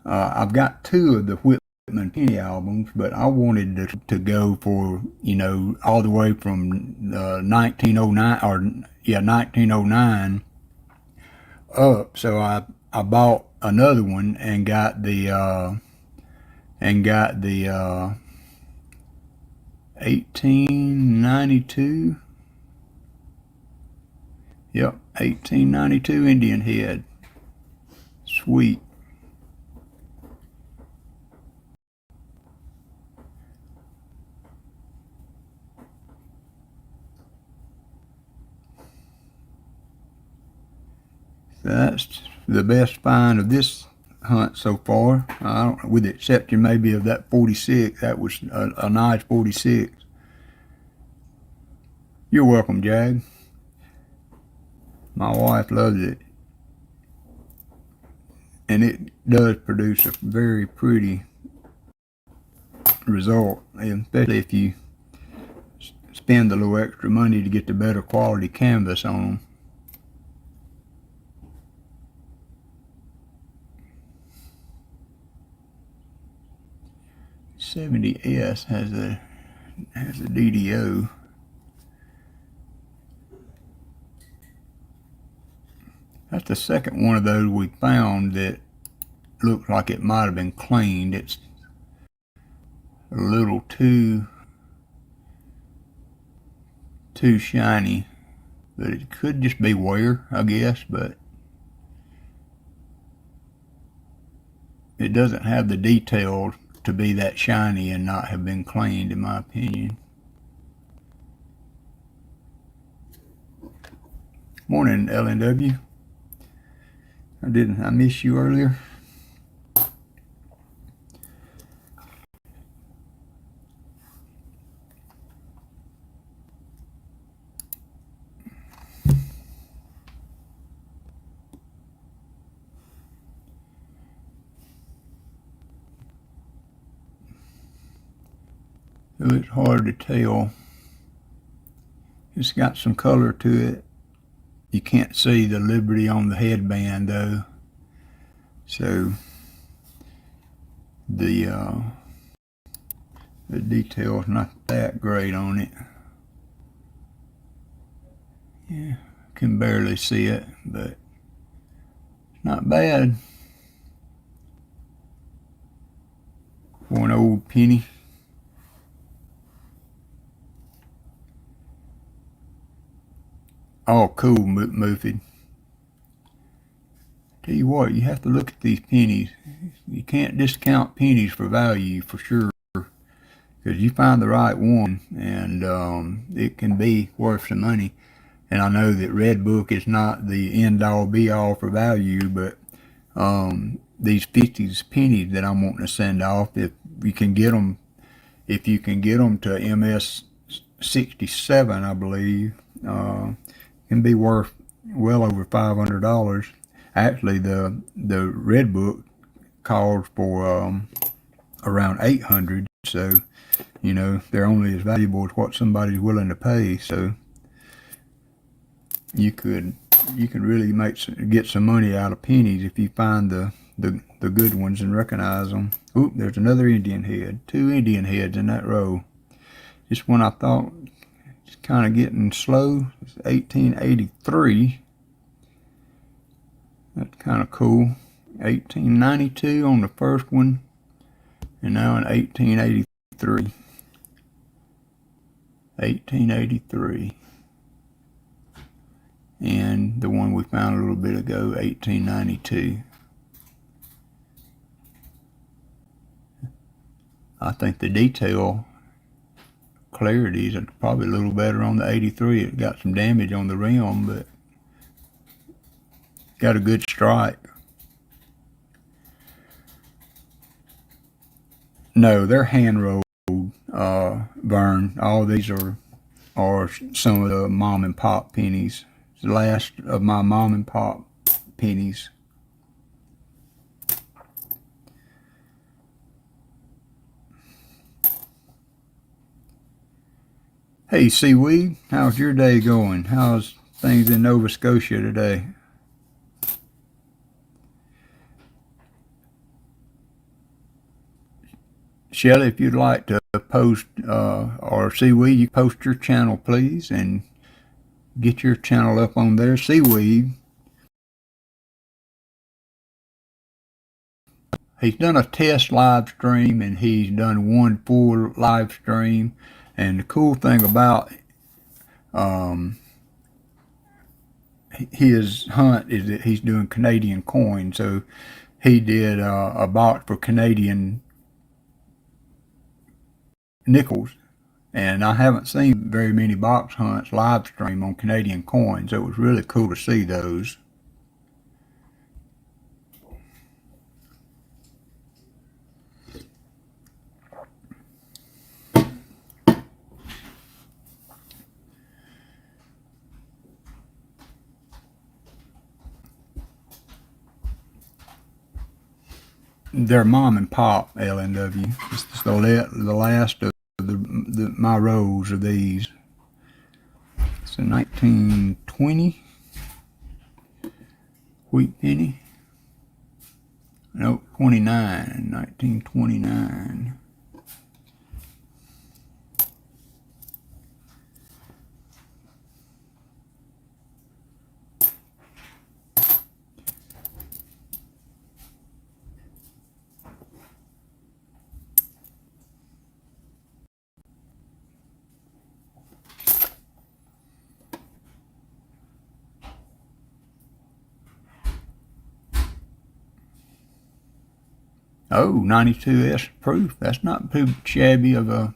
I've got two of the Whitman penny albums, but I wanted to go for, you know, all the way from 1909 or 1909 up. So I bought another one and got the 1892. Yep, 1892 Indian head. Sweet. So that's the best find of this hunt so far. With the exception maybe of that 46. That was a nice 46. You're welcome, Jag. My wife loves it. And it does produce a very pretty result, especially if you spend a little extra money to get the better quality canvas on them. 70S has a DDO. That's the second one of those we found that looks like it might have been cleaned. It's a little too shiny, but it could just be wear, I guess, but it doesn't have the detail to be that shiny and not have been cleaned, in my opinion. Morning, LNW. I miss you earlier? So it's hard to tell. It's got some color to it. You can't see the Liberty on the headband though. So the detail's not that great on it. Yeah, can barely see it, but it's not bad for an old penny. Oh, cool, Moofid. Tell you what, you have to look at these pennies. You can't discount pennies for value, for sure. Because you find the right one, and it can be worth some money. And I know that Red Book is not the end-all, be-all for value, but these 50s pennies that I'm wanting to send off. If you can get them, if you can get them to MS 67, I believe, can be worth well over $500. Actually, the red book calls for around 800. So, you know, they're only as valuable as what somebody's willing to pay. So, you can really get some money out of pennies if you find the good ones and recognize them. Oop, there's another Indian head. 2 Indian heads in that row. This one I thought is kind of getting slow. It's 1883. That's kind of cool. 1892 on the first one, and now in 1883. 1883. And the one we found a little bit ago, 1892. I think the detail clarities are probably a little better on the 83. It got some damage on the rim, but got a good strike. No, they're hand rolled, Vern. All these are some of the mom and pop pennies. It's the last of my mom and pop pennies. Hey, Seaweed, how's your day going? How's things in Nova Scotia today? Shelly, if you'd like to post, or Seaweed, you post your channel, please, and get your channel up on there. Seaweed, he's done a test live stream, and he's done one full live stream. And the cool thing about his hunt is that he's doing Canadian coins. So he did a box for Canadian nickels, and I haven't seen very many box hunts live stream on Canadian coins. So it was really cool to see those. They're mom and pop LNW. It's the last of my rows of these. It's a 1920 wheat penny. Nope, 1929. Oh, 92S proof. That's not too shabby of a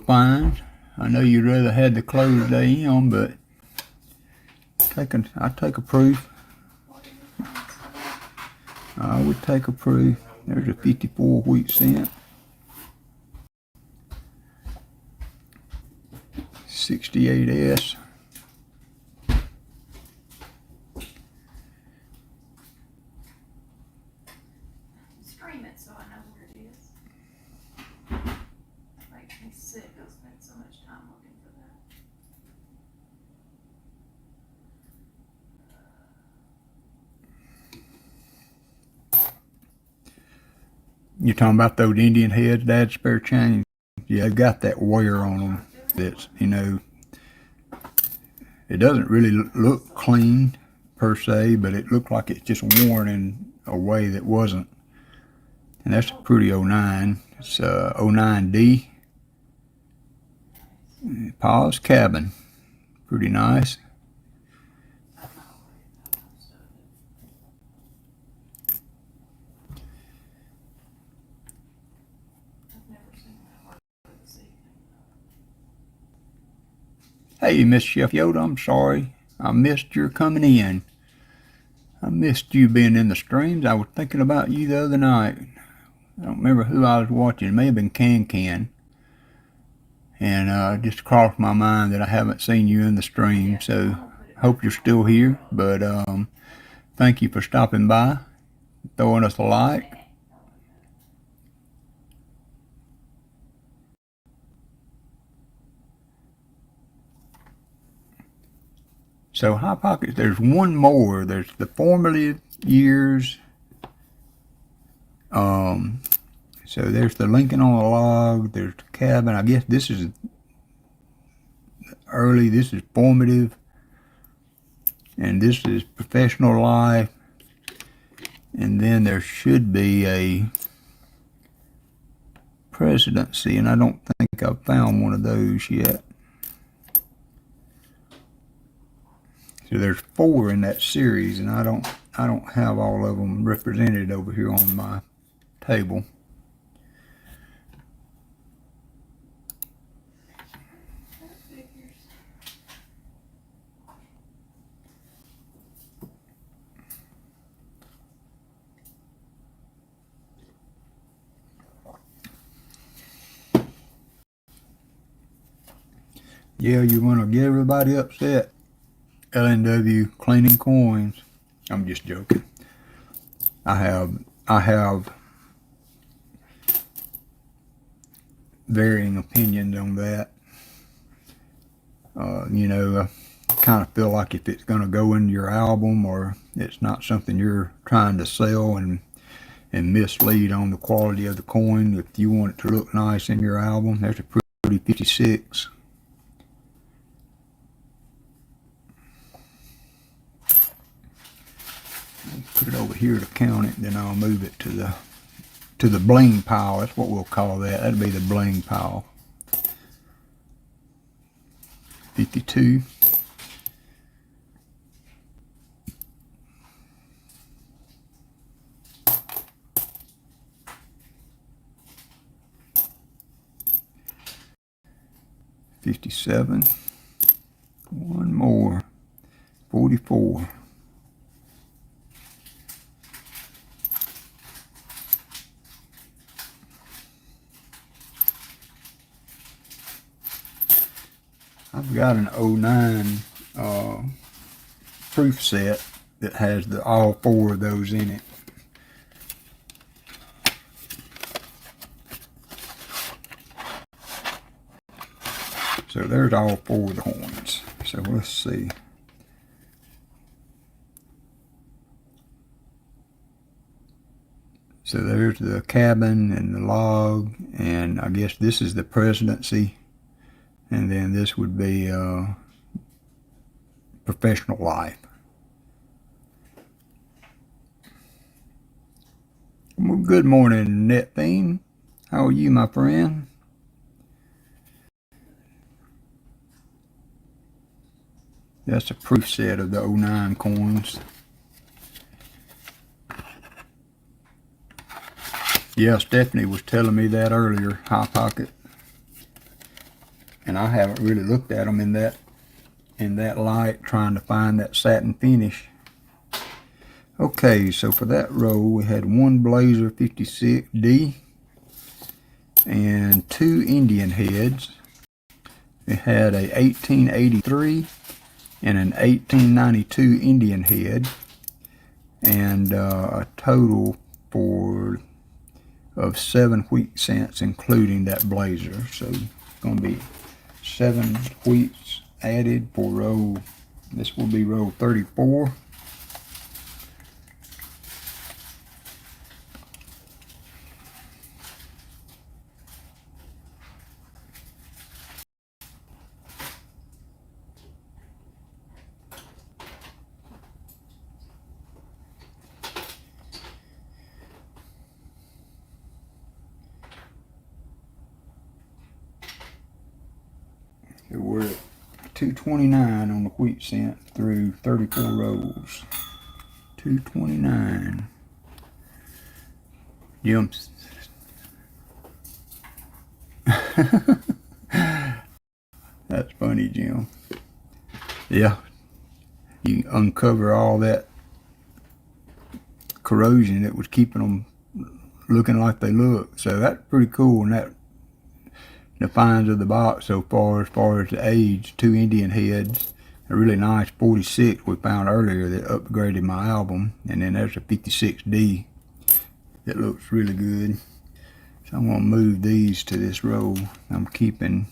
find. I know you'd rather had the closed AM, but I'd take a proof. I would take a proof. There's a 54 wheat cent. 68S. Scream it so I know where it is. Makes me sick. I spent so much time looking for that. You're talking about those Indian heads, Dad, spare change? Yeah, they've got that wear on them that's, you know, it doesn't really look clean per se, but it looked like it's just worn in a way that wasn't. And that's a pretty 09. It's 09D. Pa's Cabin. Pretty nice. Hey, Miss Chef Yoda, I'm sorry. I missed your coming in. I missed you being in the streams. I was thinking about you the other night. I don't remember who I was watching. It may have been Can. And just crossed my mind that I haven't seen you in the stream. So hope you're still here. But thank you for stopping by, throwing us a like. So Hot Pockets, there's one more. There's the formative years. So there's the Lincoln on a log. There's the cabin. I guess this is early. This is formative. And this is professional life. And then there should be a presidency, and I don't think I've found one of those yet. So there's 4 in that series, and I don't have all of them represented over here on my table. Yeah, you want to get everybody upset. LNW cleaning coins. I'm just joking. I have varying opinions on that. I kind of feel like if it's going to go into your album or it's not something you're trying to sell and mislead on the quality of the coin, if you want it to look nice in your album, there's a pretty 56. Put it over here to count it, then I'll move it to the bling pile. That's what we'll call that. That'd be the bling pile. 52. $57. One more. 44. I've got an 09 proof set that has all 4 of those in it. So there's all 4 of the coins. So let's see. So there's the cabin and the log, and I guess this is the presidency. And then this would be professional life. Well, good morning, Net Fiend. How are you, my friend? That's a proof set of the 09 coins. Yeah, Stephanie was telling me that earlier, High Pocket. And I haven't really looked at them in that light, trying to find that satin finish. Okay, so for that row, we had 1 Blazer 56D and 2 Indian heads. We had a 1883 and an 1892 Indian head, and a total of 7 wheat cents, including that Blazer. So it's going to be 7 wheats added for row. This will be row 34. So we're at 229 on the wheat cent through 34 rows. 229. Jumps. That's funny, Jim. Yeah, you uncover all that corrosion that was keeping them looking like they look. So that's pretty cool. And that the finds of the box so far, as the age, 2 Indian heads, a really nice 46 we found earlier that upgraded my album, and then there's a 56D that looks really good. So I'm gonna move these to this row. I'm keeping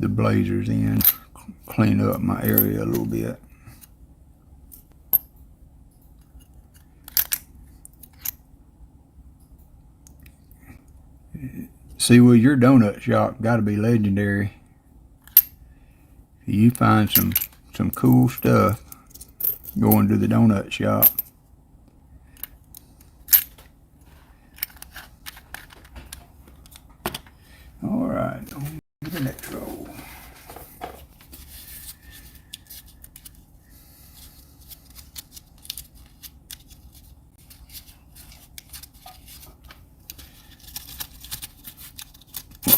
the blazers in, clean up my area a little bit. See, well, your donut shop got to be legendary. You find some cool stuff going to the donut shop. All right, on to the next roll.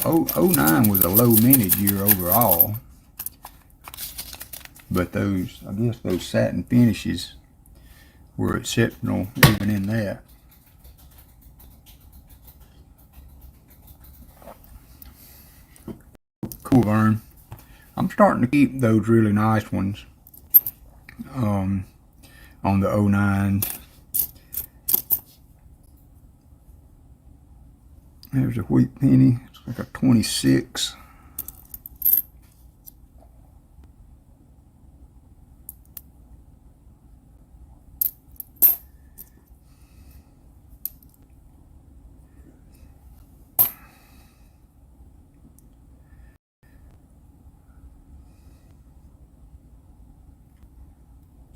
Well, 09 was a low mintage year overall, but those, I guess those satin finishes were exceptional even in that. Cool, Vern. I'm starting to keep those really nice ones on the 09. There's a wheat penny. It's like a 26.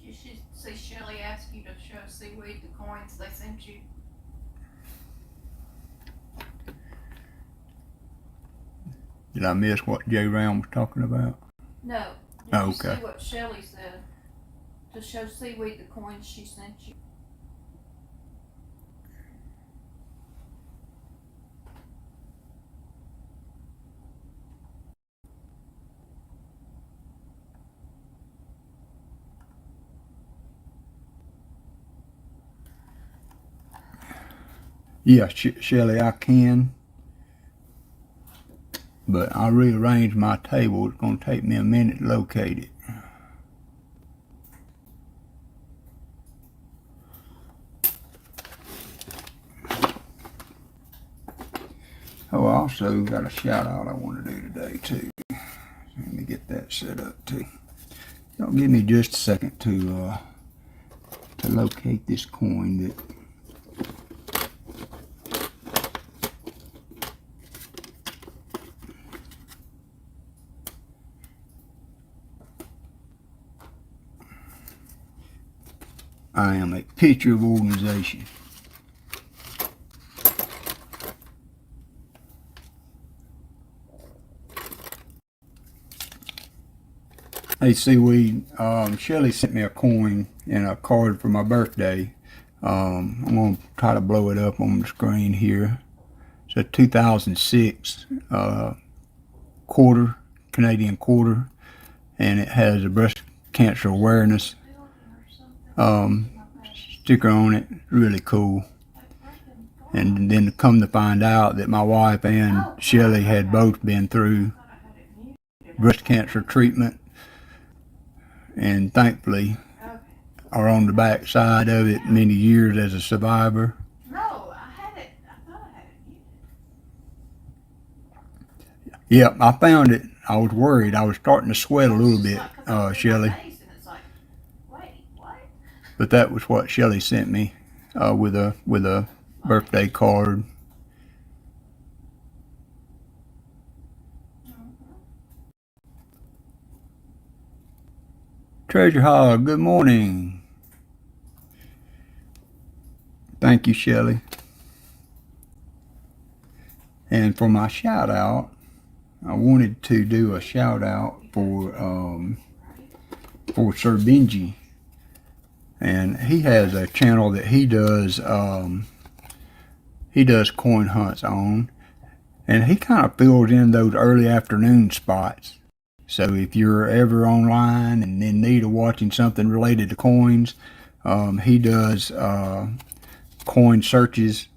You should see Shelley ask you to show Seaweed the coins they sent you. Did I miss what Jay Round was talking about? No. Did Oh, you okay. see what Shelley said? To show Seaweed the coins she sent you. Yeah, Shelly, I can. But I rearranged my table. It's going to take me a minute to locate it. Oh, I also got a shout out I want to do today too. Let me get that set up too. Y'all give me just a second to locate this coin that I am a picture of organization. Hey, Seaweed, Shelly sent me a coin and a card for my birthday. I'm going to try to blow it up on the screen here. It's a 2006 quarter, Canadian quarter, and it has a breast cancer awareness sticker on it. Really cool. And then to come to find out that my wife and Shelly had both been through breast cancer treatment, and thankfully are on the back side of it many years as a survivor. No, I had it. I thought I had it. Yep, I found it. I was worried. I was starting to sweat a little bit, Shelly. But that was what Shelly sent me with a birthday card. Treasure Hog, good morning. Thank you, Shelly. And for my shout out, I wanted to do a shout out for Sir Benji. And he has a channel that he does coin hunts on, and he kind of fills in those early afternoon spots. So if you're ever online and in need of watching something related to coins, He does coin searches,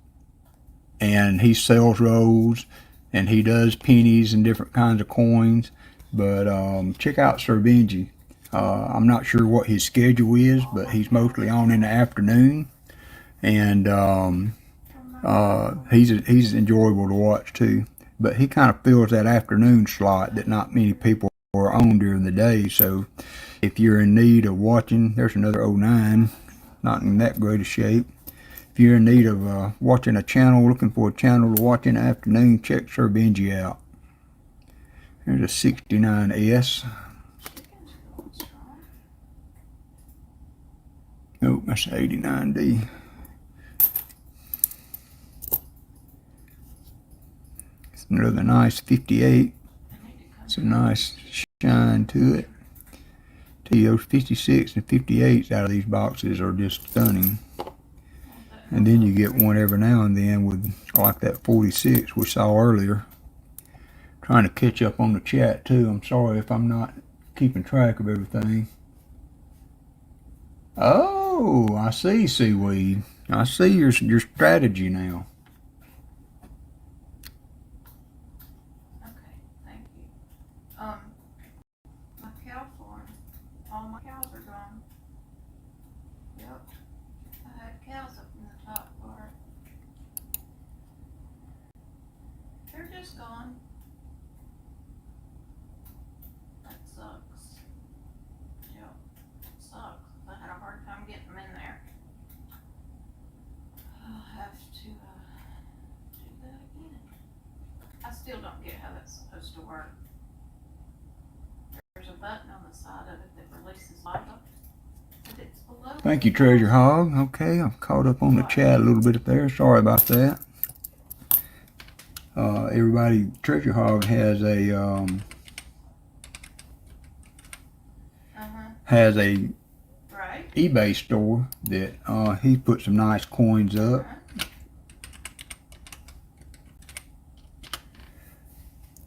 and he sells rolls, and he does pennies and different kinds of coins. But check out Sir Benji. I'm not sure what his schedule is, but he's mostly on in the afternoon, and he's enjoyable to watch too. But he kind of fills that afternoon slot that not many people are on during the day. So if you're in need of watching, there's another '09, not in that great a shape. If you're in need of watching a channel, looking for a channel to watch in the afternoon, check Sir Benji out. There's a 69S. Nope, that's 89D. It's another nice 58. It's a nice shine to it. Those 56 and 58s out of these boxes are just stunning. And then you get one every now and then with like that 46 we saw earlier. Trying to catch up on the chat too. I'm sorry if I'm not keeping track of everything. Oh, I see, Seaweed. I see your strategy now. Okay, thank you. My cow farm, all my cows are gone. Yep, I had cows up in the top part. They're just gone. That sucks. Yep, it sucks. I had a hard time getting them in there. I'll have to do that again. I still don't get how that's supposed to work. There's a button on the side of it that releases lava, but it's below. Thank you, Treasure Hog. Okay, I'm caught up on the chat a little bit up there. Sorry about that. Everybody, Treasure Hog has a right. eBay store that he put some nice coins up.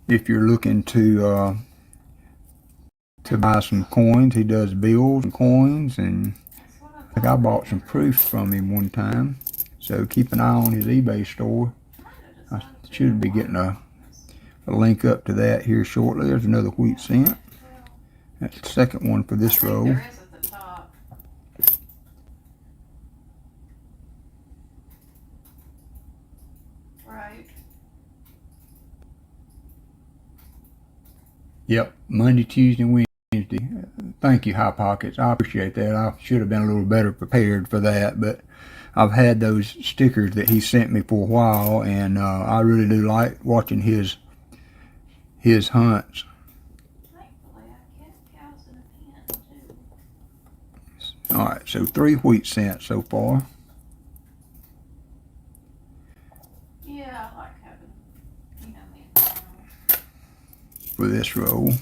If you're looking to buy some coins, he does bills and coins, and I think I bought some proofs from him one time. So keep an eye on his eBay store. I should be getting a link up to that here shortly. There's another wheat cent. That's the second one for this roll. There is at the top. Right. Yep, Monday, Tuesday, Wednesday. Thank you, High Pockets. I appreciate that. I should have been a little better prepared for that, but I've had those stickers that he sent me for a while, and I really do like watching his hunts. Thankfully, I kept cows in a pen too. All right, so 3 wheat cents so far. Yeah, I like having, me and animals. For this roll.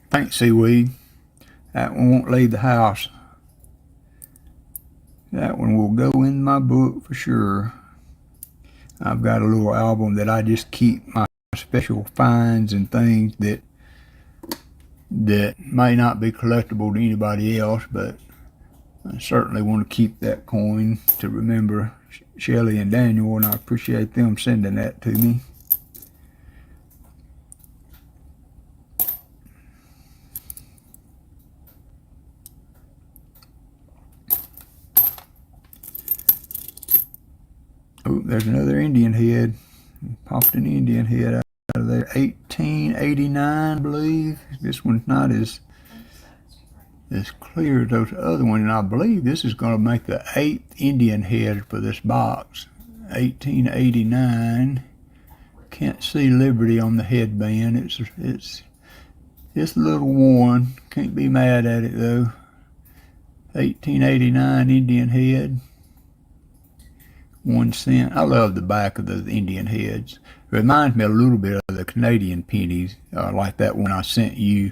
Thanks, Seaweed. That one won't leave the house. That one will go in my book for sure. I've got a little album that I just keep my special finds and things that may not be collectible to anybody else, but I certainly want to keep that coin to remember Shelly and Daniel, and I appreciate them sending that to me. Oh, there's another Indian head. Popped an Indian head out of there. 1889, I believe. This one's not as clear as those other ones, and I believe this is going to make the 8th Indian head for this box. 1889. Can't see Liberty on the headband. It's a little worn. Can't be mad at it though. 1889 Indian head. 1 cent. I love the back of the Indian heads. It reminds me a little bit of the Canadian pennies, like that one I sent you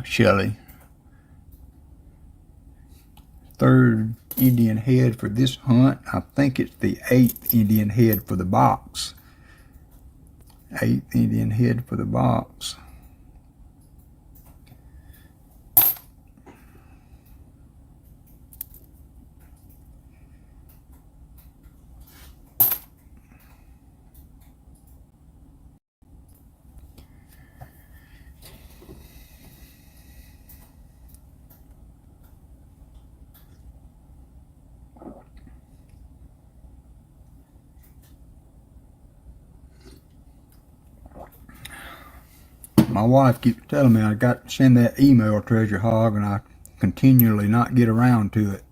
Shelley. Third Indian head for this hunt. I think it's the 8th Indian head for the box. 8th Indian head for the box. My wife keeps telling me I got to send that email, Treasure Hog, and I continually not get around to it.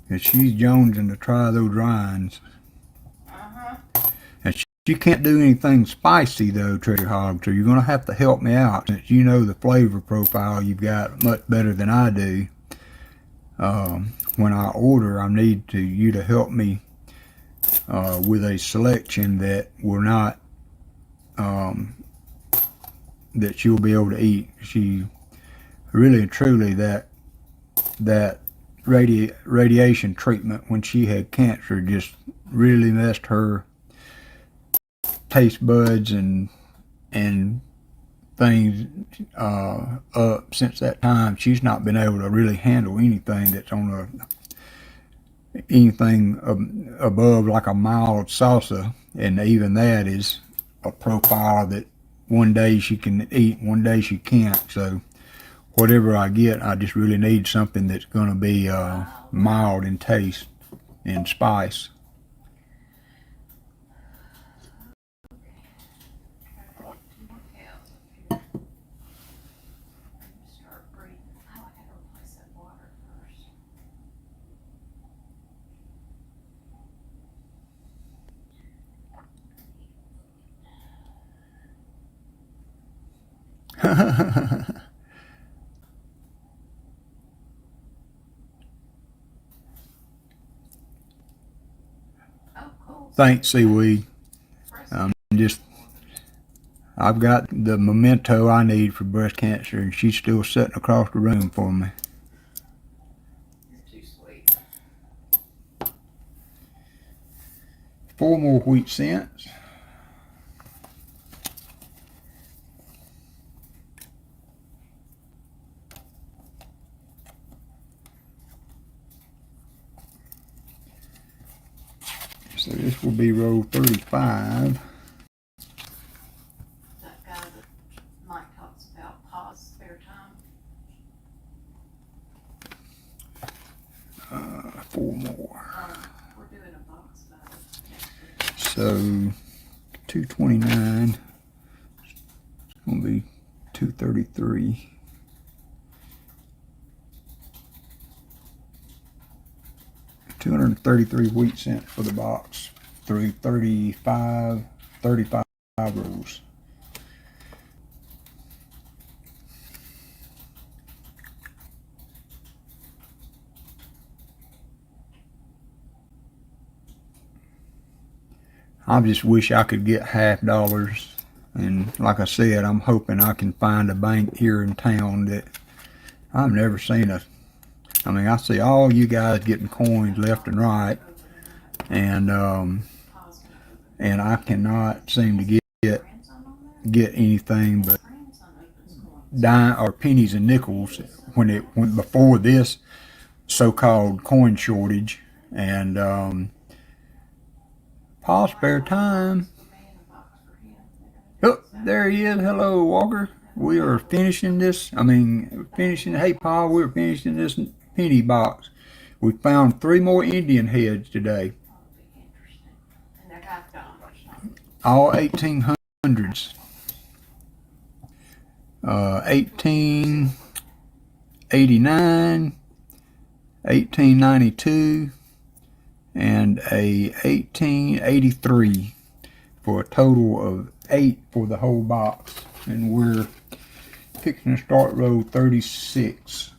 And she's jonesing to try those rinds. And she can't do anything spicy though, Treasure Hog, so you're going to have to help me out since you know the flavor profile you've got much better than I do. When I order, I need you to help me with a selection that will not that you'll be able to eat. She really and truly that radiation treatment when she had cancer just really messed her taste buds and things up. Since that time, she's not been able to really handle anything that's on anything above like a mild salsa, and even that is a profile that one day she can eat, one day she can't. So whatever I get, I just really need something that's going to be mild in taste and spice. Thanks, Seaweed. I've got the memento I need for breast cancer, and she's still sitting across the room for me. You're too sweet. 4 more wheat cents. So this will be row 35. That guy that Mike talks about, pause, spare time. 4 more. We're doing a box battle. So 229. It's going to be 233. $233 wheat cents for the box through 35 rows. I just wish I could get $50, and like I said, I'm hoping I can find a bank here in town that I've never seen I mean, I see all you guys getting coins left and right, and I cannot seem to get anything but dime or pennies and nickels when it went before this so-called coin shortage. And Paul, spare time. Oh, there he is. Hello, Walker. We are finishing this. Hey, Paul, we're finishing this penny box. We found 3 more Indian heads today. All 1800s. 1889, 1892, and a 1883 for a total of 8 for the whole box. And we're fixing to start row 36.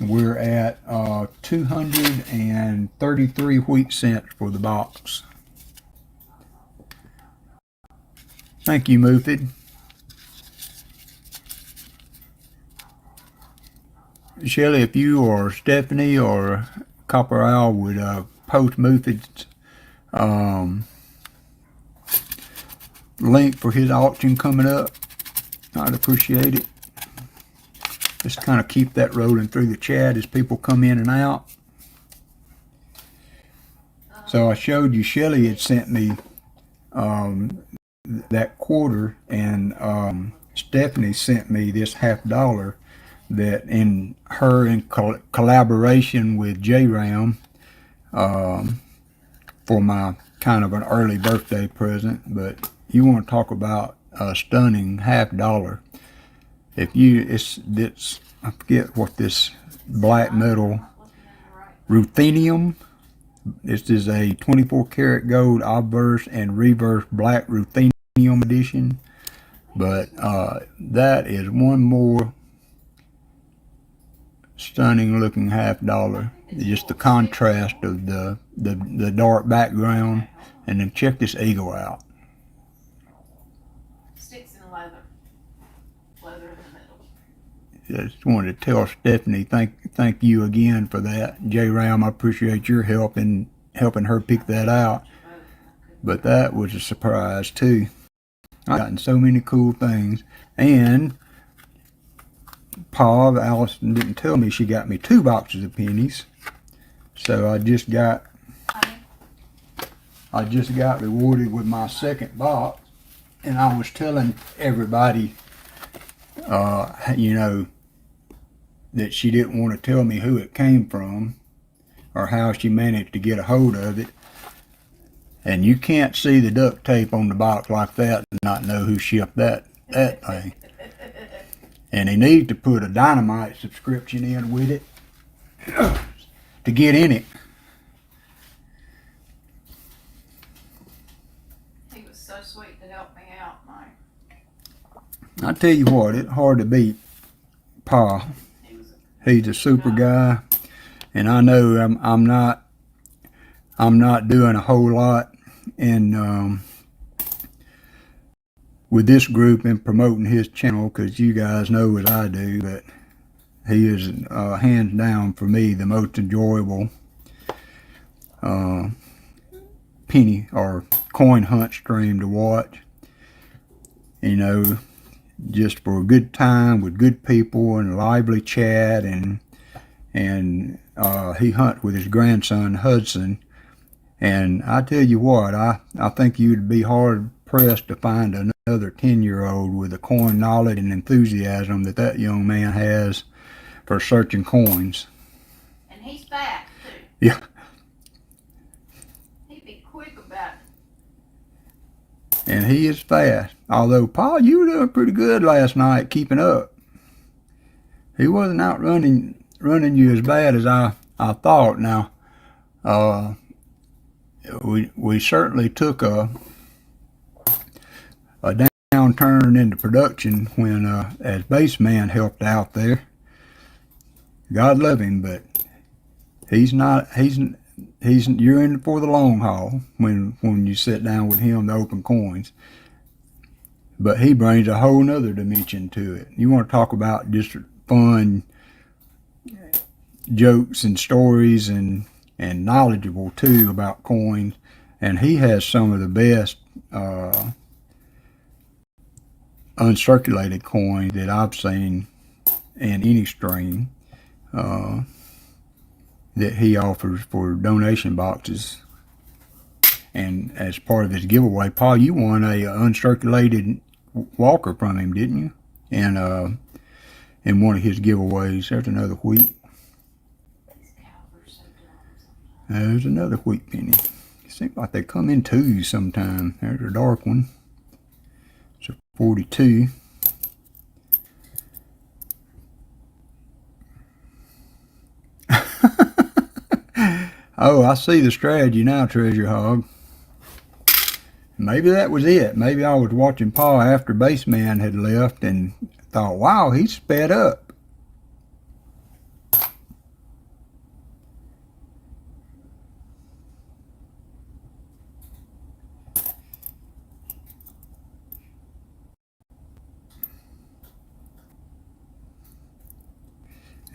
We're at 233 wheat cents for the box. Thank you, Mufid. Shelley, if you or Stephanie or Copper Owl would post Mufid's um, link for his auction coming up, I'd appreciate it. Just kind of keep that rolling through the chat as people come in and out. So I showed you Shelley had sent me that quarter, and Stephanie sent me this $50 that in collaboration with J-Ram for my kind of an early birthday present. But you want to talk about a stunning $50. If you, it's I forget what this black metal ruthenium. This is a 24 karat gold obverse and reverse black ruthenium edition. But that is one more stunning looking $50. Just the contrast of the dark background, and then check this eagle out. Sticks in leather in the middle. Just wanted to tell Stephanie thank you again for that. J-Ram, I appreciate your help in helping her pick that out. But that was a surprise too. I've gotten so many cool things. And Pa, Allison didn't tell me she got me 2 boxes of pennies. So I just got rewarded with my second box. And I was telling everybody, you know, that she didn't want to tell me who it came from or how she managed to get a hold of it. And you can't see the duct tape on the box like that and not know who shipped that thing. And they need to put a Dynamite subscription in with it to get in it. He was so sweet to help me out, Mike. I tell you what, it's hard to beat Pa. He's a super guy, and I know I'm not doing a whole lot in with this group and promoting his channel, because you guys know as I do that he is hands down for me the most enjoyable penny or coin hunt stream to watch. You know, just for a good time with good people and a lively chat, and he hunts with his grandson Hudson. And I tell you what, I think you'd be hard pressed to find another 10-year-old with the coin knowledge and enthusiasm that young man has for searching coins. And he's fast too. Yeah. He'd be quick about it. And he is fast. Although, Pa, you were doing pretty good last night keeping up. He wasn't out running you as bad as I thought. Now, we certainly took a downturn into production when as Baseman helped out there. God love him, but you're in for the long haul when you sit down with him to open coins. But he brings a whole nother dimension to it. You want to talk about just fun jokes and stories and knowledgeable too about coins. And he has some of the best uncirculated coins that I've seen in any stream that he offers for donation boxes. And as part of his giveaway, Paul, you won a uncirculated Walker from him, didn't you? And in one of his giveaways. There's another wheat. There's another wheat penny. It seems like they come in twos sometime. There's a dark one. It's a 42. Oh, I see the strategy now, Treasure Hog. Maybe that was it. Maybe I was watching Pa after Baseman had left and thought, wow, he's sped up.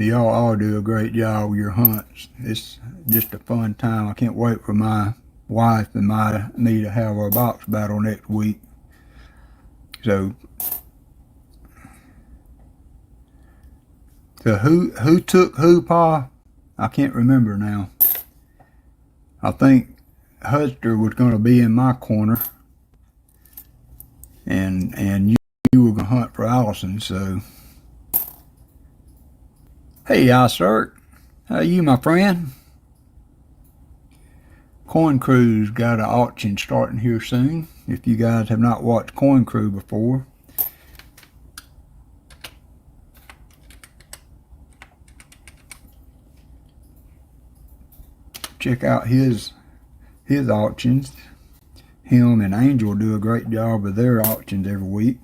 y'all all do a great job with your hunts. It's just a fun time. I can't wait for my wife and me to have our box battle next week. So who took who, Pa? I can't remember now. I think Hudster was going to be in my corner, and you were going to hunt for Allison. So, hey, Isert, how you, my friend? Coin Crew's got an auction starting here soon. If you guys have not watched Coin Crew before, check out his auctions. Him and Angel do a great job of their auctions every week.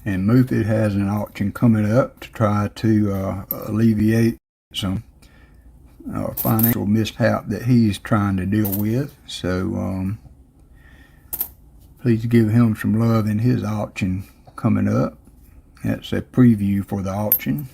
And Mufid has an auction coming up to try to alleviate some financial mishap that he's trying to deal with. So please give him some love in his auction coming up. That's a preview for the auction.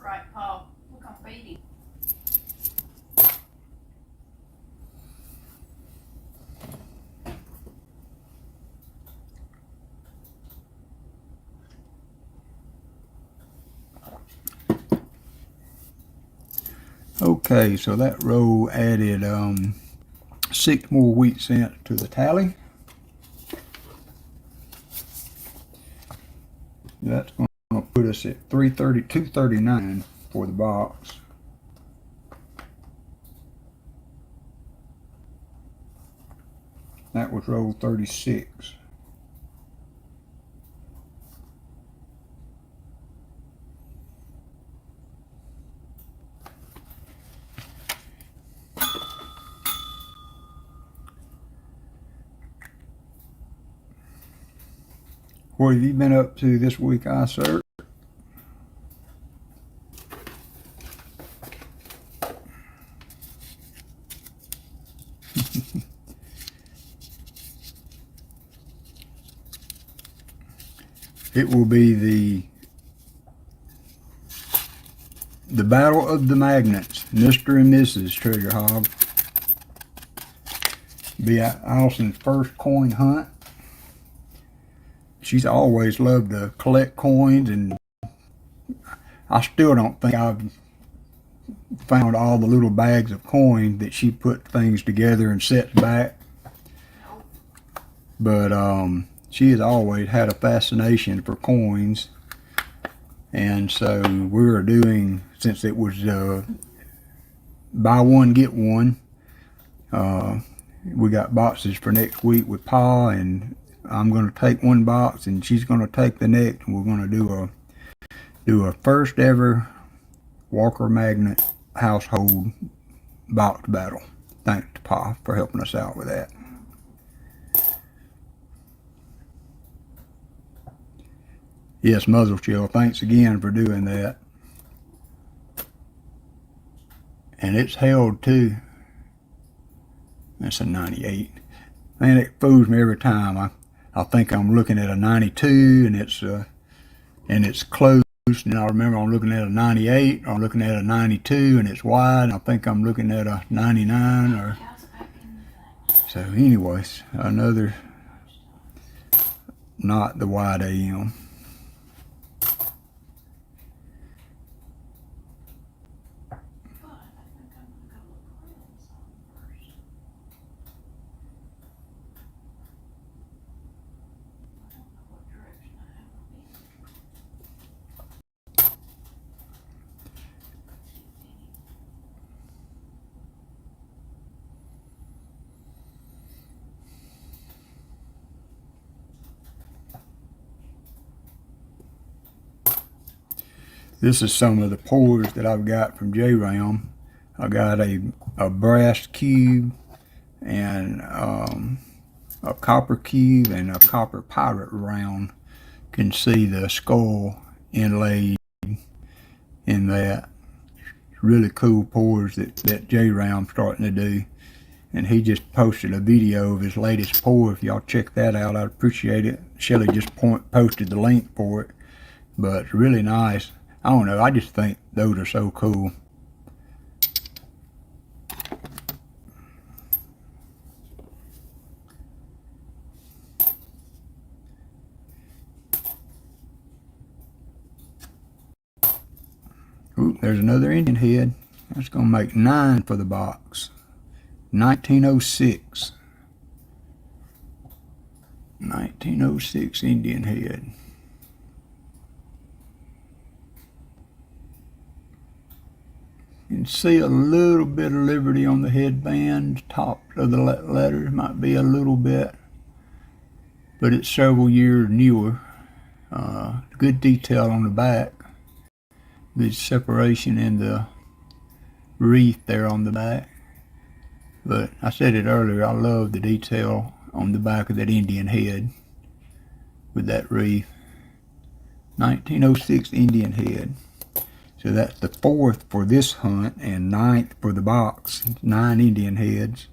Right, Paul. Look on feeding. Okay, so that row added 6 more wheat cents to the tally. That's going to put us at 239 for the box. That was row 36. What have you been up to this week, Isert? It will be the battle of the magnets, Mr. and Mrs. Treasure Hog. Be Allison's first coin hunt. She's always loved to collect coins, and I still don't think I've found all the little bags of coin that she put things together and sets back. But she has always had a fascination for coins, and so we were doing, since it was buy one get one, we got boxes for next week with Pa, and I'm going to take one box and she's going to take the next, and we're going to do a first ever Walker Magnet household box battle. Thanks to Pa for helping us out with that. Yes, Muzzle Shell, thanks again for doing that. And it's held too. That's a 98. Man, it fools me every time. I think I'm looking at a 92 and it's close. And I remember I'm looking at a 98, or I'm looking at a 92 and it's wide. I think I'm looking at a 99 or so. Anyways, another not the wide AM. This is some of the pours that I've got from J-Ram. I got a brass cube and a copper cube and a copper pirate round. Can see the skull inlaid in that. Really cool pours that J-Ram's starting to do. And he just posted a video of his latest pour. If y'all check that out, I'd appreciate it. Shelly just posted the link for it. But it's really nice. I don't know, I just think those are so cool. Ooh, there's another Indian head. That's gonna make 9 for the box. 1906. 1906 Indian head. You can see a little bit of Liberty on the headband. Top of the letters might be a little bit, but it's several years newer. Good detail on the back. Good separation in the wreath there on the back. But I said it earlier, I love the detail on the back of that Indian head with that wreath. 1906 Indian head. So that's the 4th for this hunt and 9th for the box. 9 Indian heads.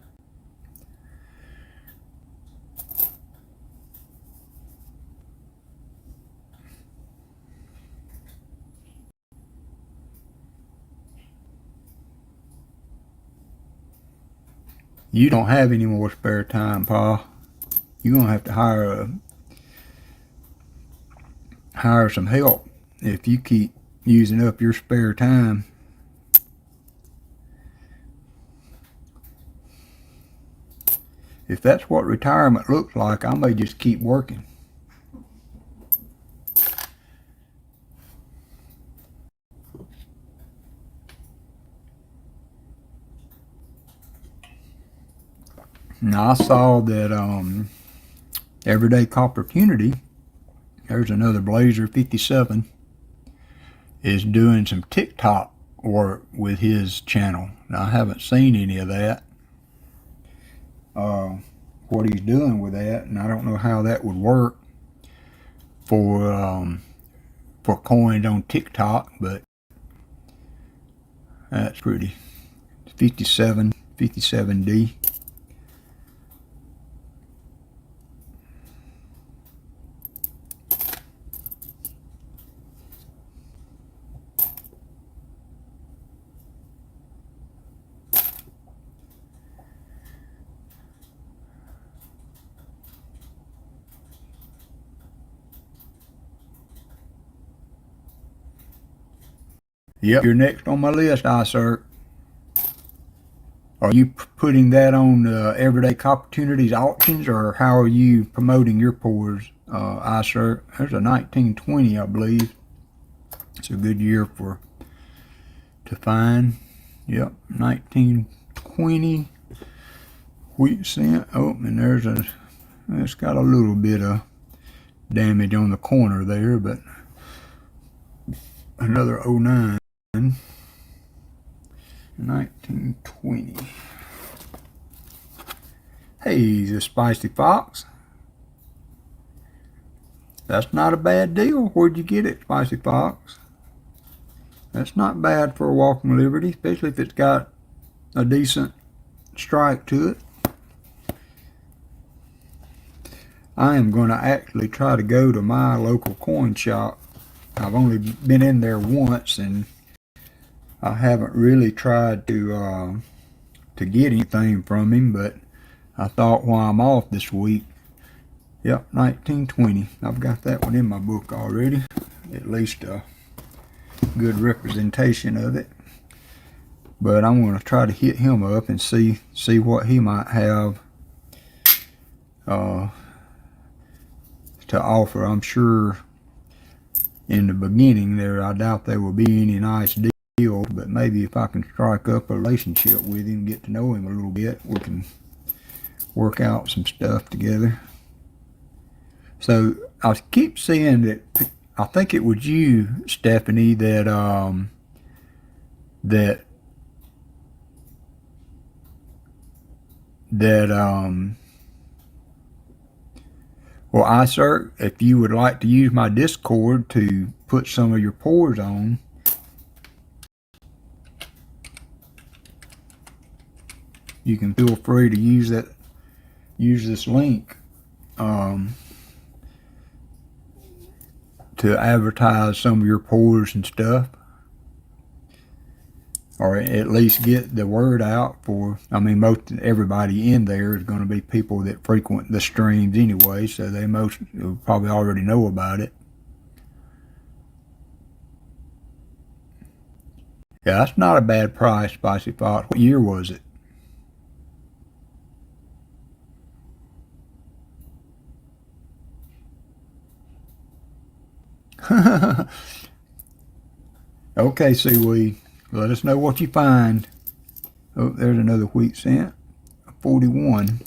You don't have any more spare time, Pa. You're gonna have to hire some help if you keep using up your spare time. If that's what retirement looks like, I may just keep working. Now I saw that Everyday Opportunity, there's another Blazer 57, is doing some TikTok work with his channel. Now I haven't seen any of that, what he's doing with that, and I don't know how that would work for coins on TikTok, but that's pretty. 57D. Yep, you're next on my list, iSir. Are you putting that on Everyday Opportunities auctions, or how are you promoting your pours, iSir? There's a 1920, I believe. It's a good year to find. Yep, 1920 wheat cent. Oh, and it's got a little bit of damage on the corner there, but another 09. 1920. Hey, the Spicy Fox. That's not a bad deal. Where'd you get it, Spicy Fox? That's not bad for a Walking Liberty, especially if it's got a decent strike to it. I am going to actually try to go to my local coin shop. I've only been in there once, and I haven't really tried to get anything from him, but I thought while I'm off this week. Yep, 1920. I've got that one in my book already. At least a good representation of it. But I'm going to try to hit him up and see what he might have to offer. I'm sure in the beginning there, I doubt there will be any nice deal, but maybe if I can strike up a relationship with him, get to know him a little bit, we can work out some stuff together. So I keep seeing that I think it was you, Stephanie, that that well, I sir, if you would like to use my Discord to put some of your pours on, you can feel free to use this link to advertise some of your pours and stuff, or at least get the word out for. I mean, most everybody in there is going to be people that frequent the streams anyway, so they most probably already know about it. Yeah, that's not a bad price, Spicy Fox. What year was it? Okay, seaweed. Let us know what you find. Oh, there's another wheat cent. 41.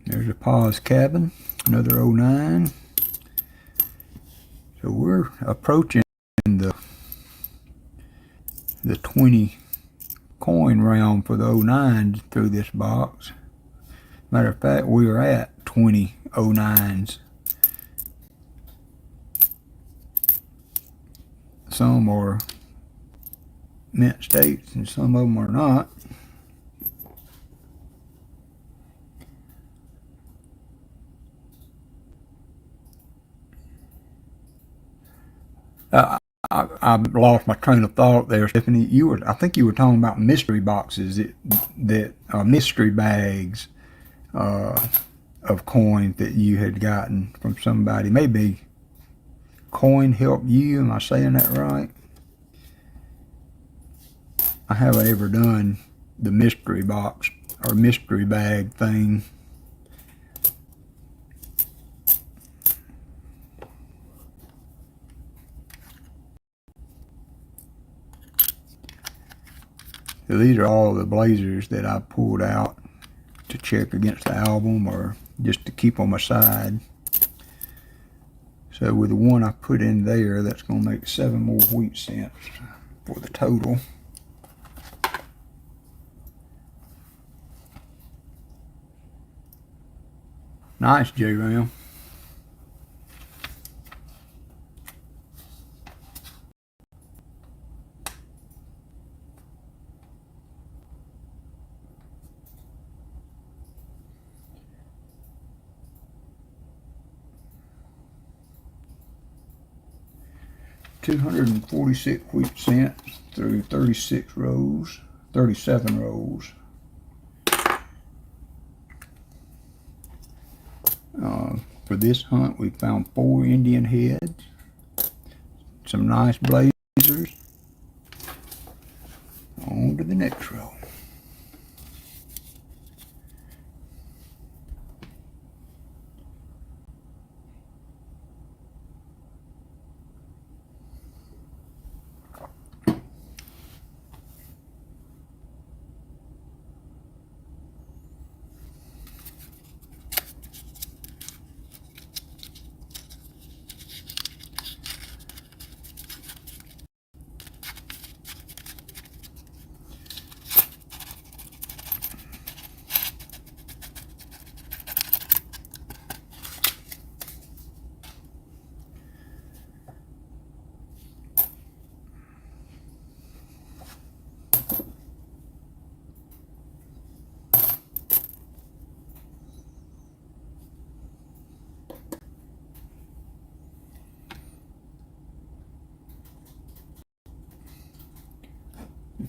There's a Pa's Cabin. Another 09. So we're approaching the 20 coin round for the 09s through this box. Matter of fact, we are at 20 09s. Some are mint states and some of them are not. I lost my train of thought there, Stephanie. I think you were talking about mystery boxes that mystery bags of coins that you had gotten from somebody. Maybe Coin Help You. Am I saying that right? I haven't ever done the mystery box or mystery bag thing. So these are all the blazers that I pulled out to check against the album or just to keep on my side. So with the one I put in there, that's going to make 7 more wheat cents for the total. Nice, J-Ram. $246 wheat cents through 36 rows, 37 rows. For this hunt, we found 4 Indian heads, some nice blazers. On to the next row.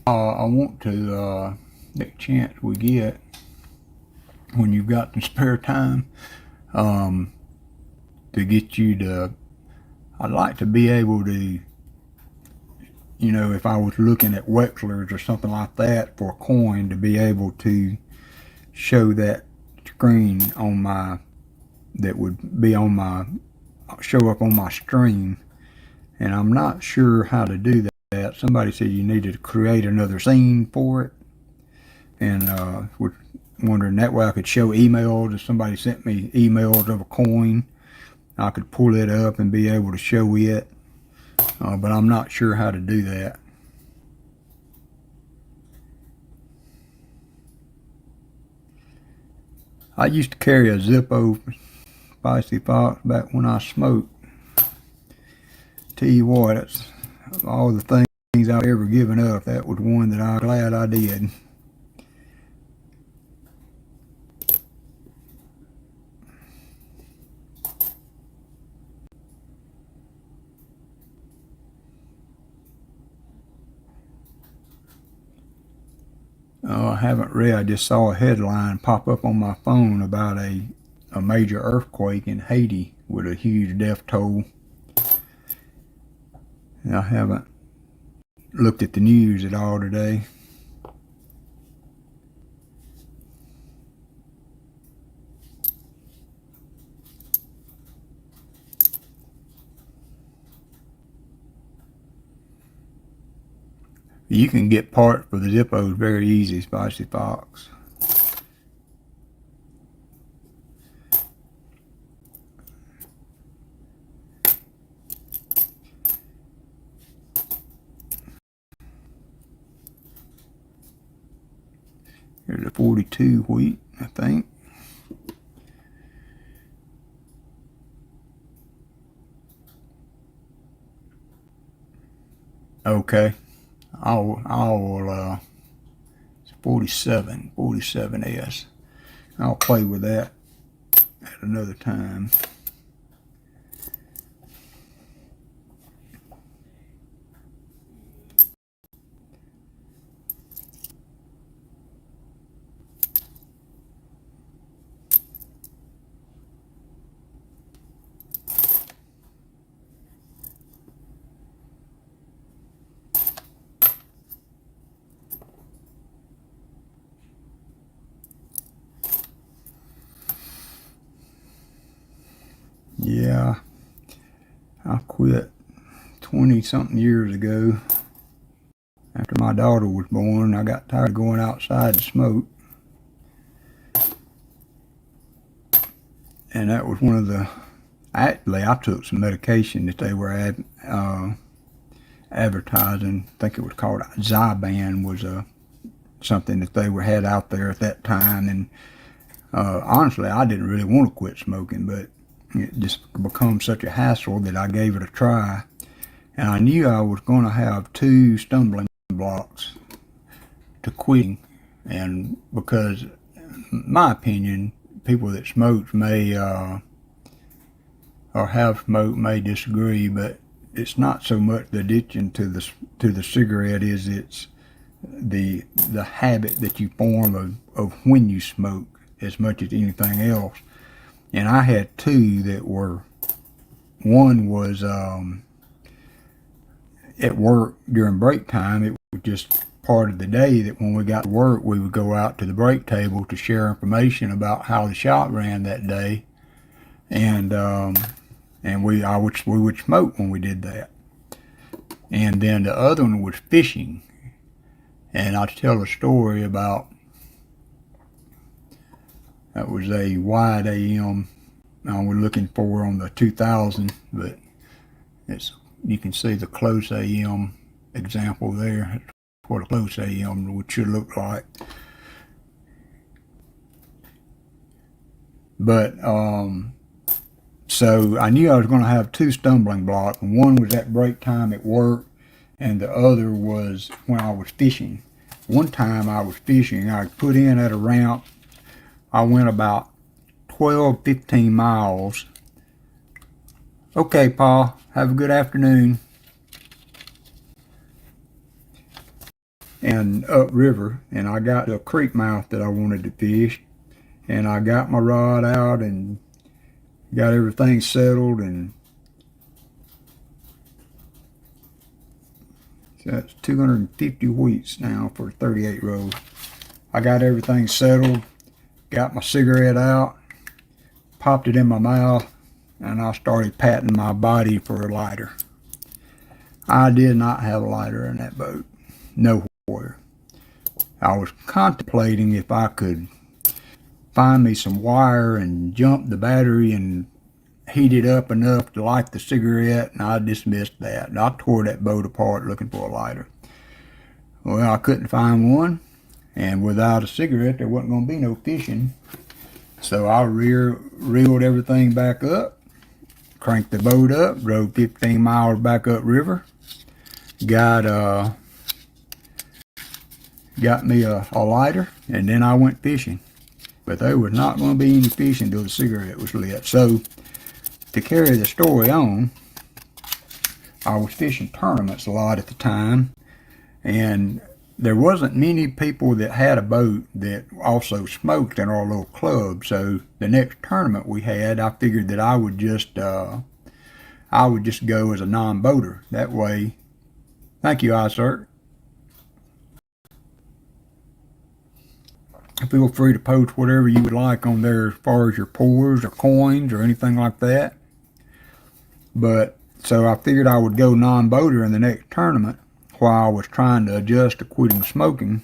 I want to, next chance we get, when you've got some spare time, to get you to, I'd like to be able to, you know, if I was looking at Wexlers or something like that for a coin, to be able to show that screen on my, that would be on my, show up on my stream. And I'm not sure how to do that. Somebody said you needed to create another scene for it, and we're wondering that way I could show emails if somebody sent me emails of a coin, I could pull it up and be able to show it, but I'm not sure how to do that. I used to carry a Zippo Spicy Fox back when I smoked. Tell you what, it's all the things I've ever given up. That was one that I'm glad I did. I haven't read. I just saw a headline pop up on my phone about a major earthquake in Haiti with a huge death toll. And I haven't looked at the news at all today. You can get parts for the Zippos very easy, Spicy Fox. Here's a 42 wheat, I think. Okay, I'll 47S. I'll play with that at another time. Yeah, I quit 20-something years ago. After my daughter was born, I got tired of going outside to smoke. And that was one of the... Actually, I took some medication that they were advertising. I think it was called Zyban, was something that they had out there at that time. And honestly, I didn't really want to quit smoking, but it just become such a hassle that I gave it a try. And I knew I was going to have 2 stumbling blocks to quitting. And because, in my opinion, people that smoke may, or have smoked may disagree, but it's not so much the addiction to the cigarette as it's the habit that you form of when you smoke as much as anything else. And I had 2 that were, one was at work during break time. It was just part of the day that when we got to work, we would go out to the break table to share information about how the shop ran that day. And we would smoke when we did that. And then the other one was fishing. And I'll tell a story about, that was a wide AM we're looking for on the 2000, but you can see the close AM example there. That's what a close AM should look like. But so I knew I was going to have 2 stumbling blocks. One was at break time at work, and the other was when I was fishing. One time I was fishing, I put in at a ramp. I went about 12, 15 miles. Okay, Pa, have a good afternoon. And upriver, and I got to a creek mouth that I wanted to fish, and I got my rod out and got everything settled, and so that's 250 wheats now for a 38 roll. I got everything settled, got my cigarette out, popped it in my mouth, and I started patting my body for a lighter. I did not have a lighter in that boat, nowhere. I was contemplating if I could find me some wire and jump the battery and heated up enough to light the cigarette, and I dismissed that. I tore that boat apart looking for a lighter. Well, I couldn't find one, and without a cigarette, there wasn't going to be no fishing. So I reeled everything back up, cranked the boat up, drove 15 miles back up river, got me a lighter, and then I went fishing. But there was not going to be any fishing until the cigarette was lit. So to carry the story on, I was fishing tournaments a lot at the time, and there wasn't many people that had a boat that also smoked in our little club. So the next tournament we had, I figured that I would just go as a non-boater. That way, thank you, sir. Feel free to post whatever you would like on there as far as your pours or coins or anything like that. But so I figured I would go non-boater in the next tournament while I was trying to adjust to quitting smoking,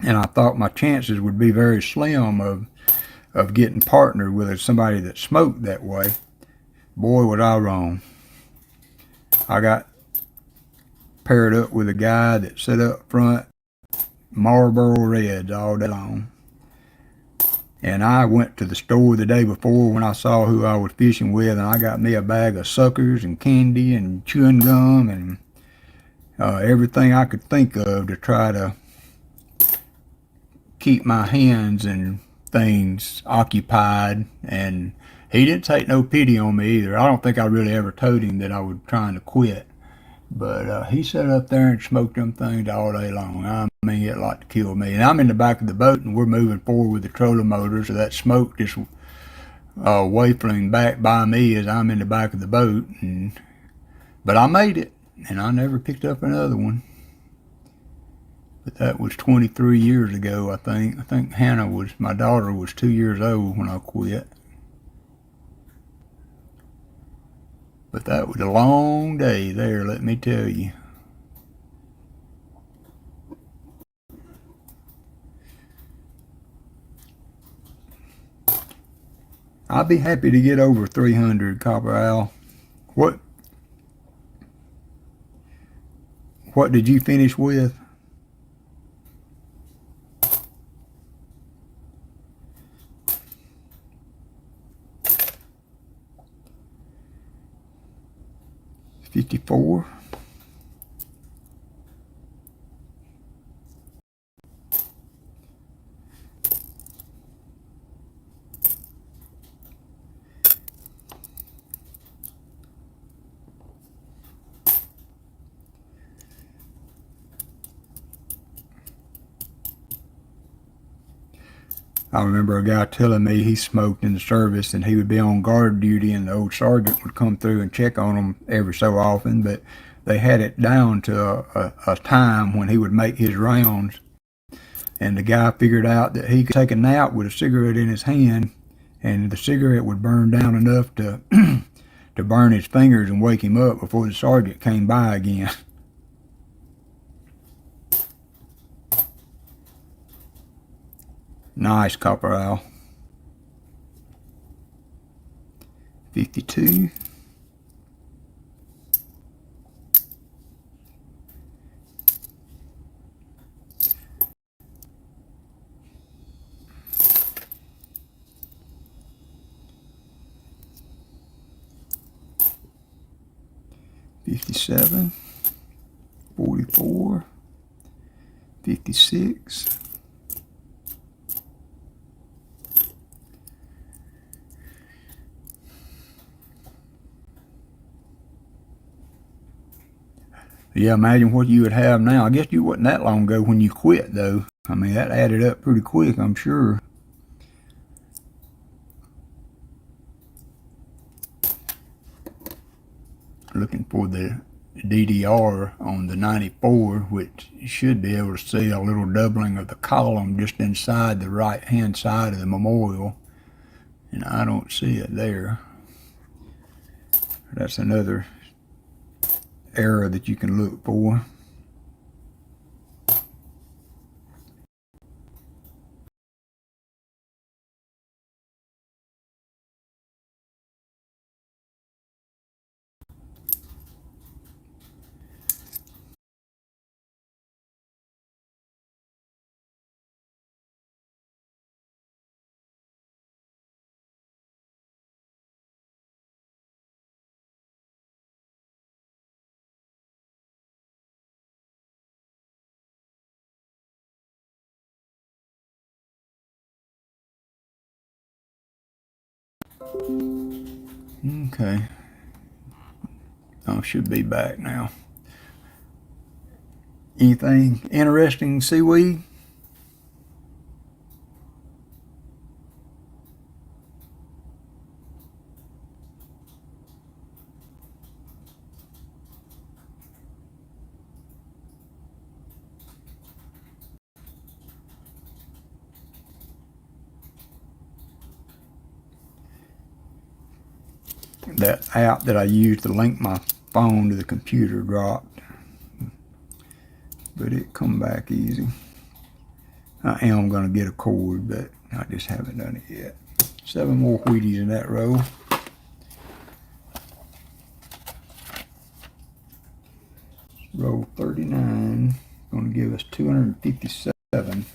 and I thought my chances would be very slim of getting partnered with somebody that smoked that way. Boy, was I wrong. I got paired up with a guy that sat up front, Marlboro Reds all day long. And I went to the store the day before when I saw who I was fishing with, and I got me a bag of suckers and candy and chewing gum and everything I could think of to try to keep my hands and things occupied. And he didn't take no pity on me either. I don't think I really ever told him that I was trying to quit. But he sat up there and smoked them things all day long. I mean, it like to kill me. And I'm in the back of the boat, and we're moving forward with the trolling motor, so that smoke just waffling back by me as I'm in the back of the boat. But I made it, and I never picked up another one. But that was 23 years ago, I think. I think my daughter was 2 years old when I quit. But that was a long day there, let me tell you. I'd be happy to get over 300, Copper Al. What did you finish with? $54. I remember a guy telling me he smoked in the service, and he would be on guard duty, and the old sergeant would come through and check on him every so often, but they had it down to a time when he would make his rounds, and the guy figured out that he could take a nap with a cigarette in his hand, and the cigarette would burn down enough to to burn his fingers and wake him up before the sergeant came by again. Nice, Copper Owl. 52. $57, $44, $56, yeah, imagine what you would have now. I guess you wasn't that long ago when you quit, though. I mean, that added up pretty quick, I'm sure. Looking for the DDR on the 94, which should be able to see a little doubling of the column just inside the right-hand side of the memorial. And I don't see it there. That's another error that you can look for. Okay. Oh, should be back now. Anything interesting, seaweed? That app that I use to link my phone to the computer dropped, but it come back easy. I am gonna get a cord, but I just haven't done it yet. 7 more Wheaties in that row. Row 39, gonna give us 257.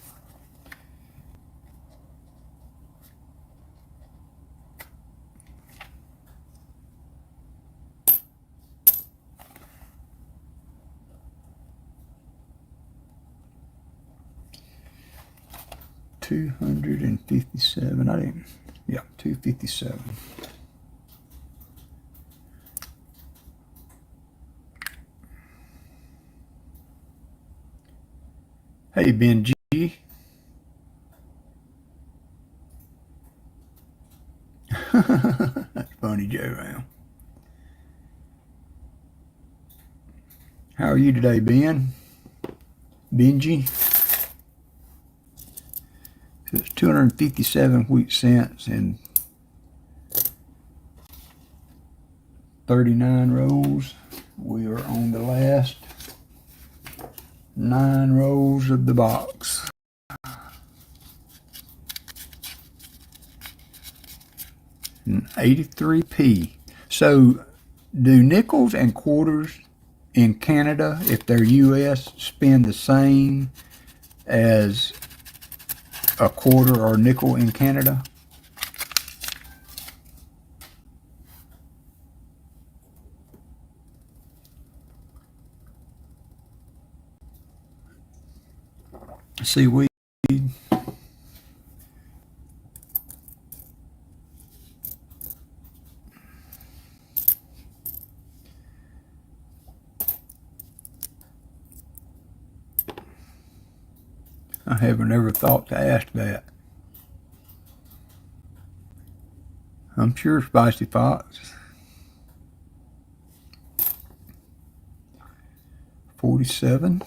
$257. I didn't. Yeah, 257. Hey, Benji. That's funny, Joe Ram. How are you today, Ben? Benji? So it's 257 wheat cents and 39 rows. We are on the last 9 rows of the box. And 83p. So do nickels and quarters in Canada, if they're US, spend the same as a quarter or nickel in Canada? Seaweed. I haven't ever thought to ask that. I'm sure Spicy Fox. 47.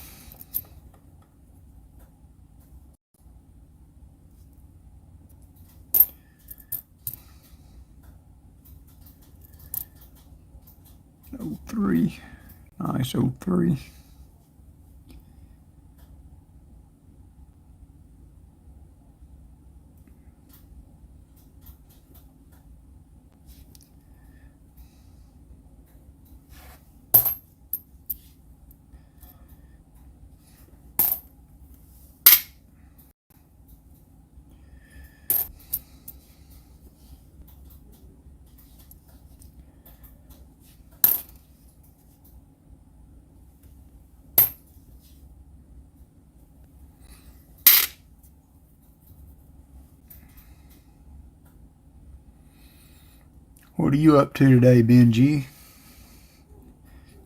Oh, 03. Nice 03. What are you up to today, Benji?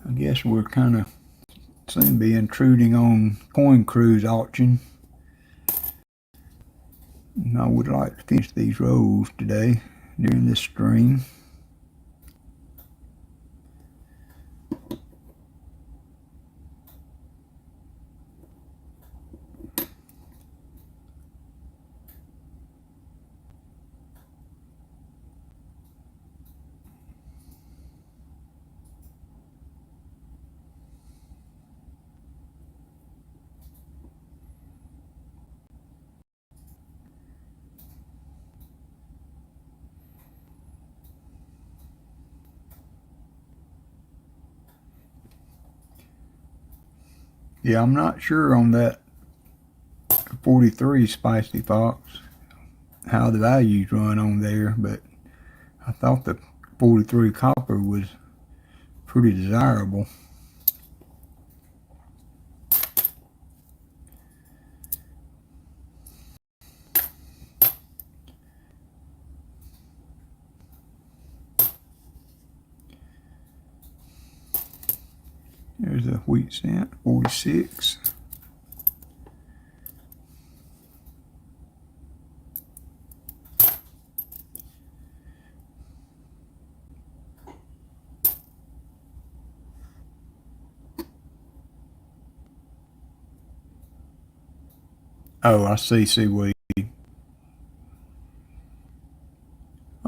I guess we're kind of soon be intruding on Coin Cruise auction. And I would like to finish these rows today during this stream. Yeah, I'm not sure on that 43 Spicy Fox, how the values run on there, but I thought the 43 copper was pretty desirable. There's the wheat cent, 46. Oh, I see seaweed.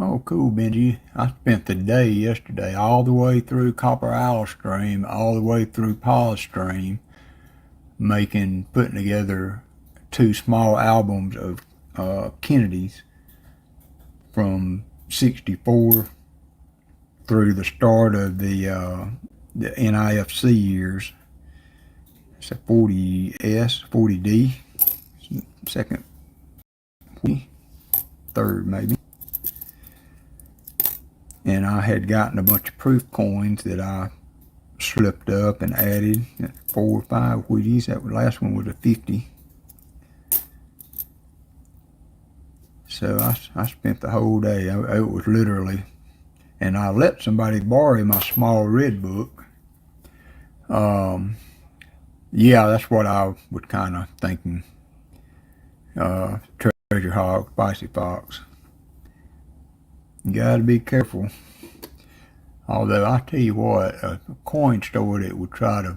Oh, cool, Benji. I spent the day yesterday all the way through Copper Owl Stream, all the way through Paul Stream, putting together 2 small albums of Kennedy's from 64 through the start of the NIFC years. It's a 40S, 40D, second, third maybe. And I had gotten a bunch of proof coins that I slipped up and added 4 or 5 Wheaties. That last one was a 50. So I spent the whole day. It was literally, and I let somebody borrow my small red book. Yeah, that's what I was kind of thinking. Treasure hog, spicy fox. You gotta be careful. Although I tell you what, a coin store that would try to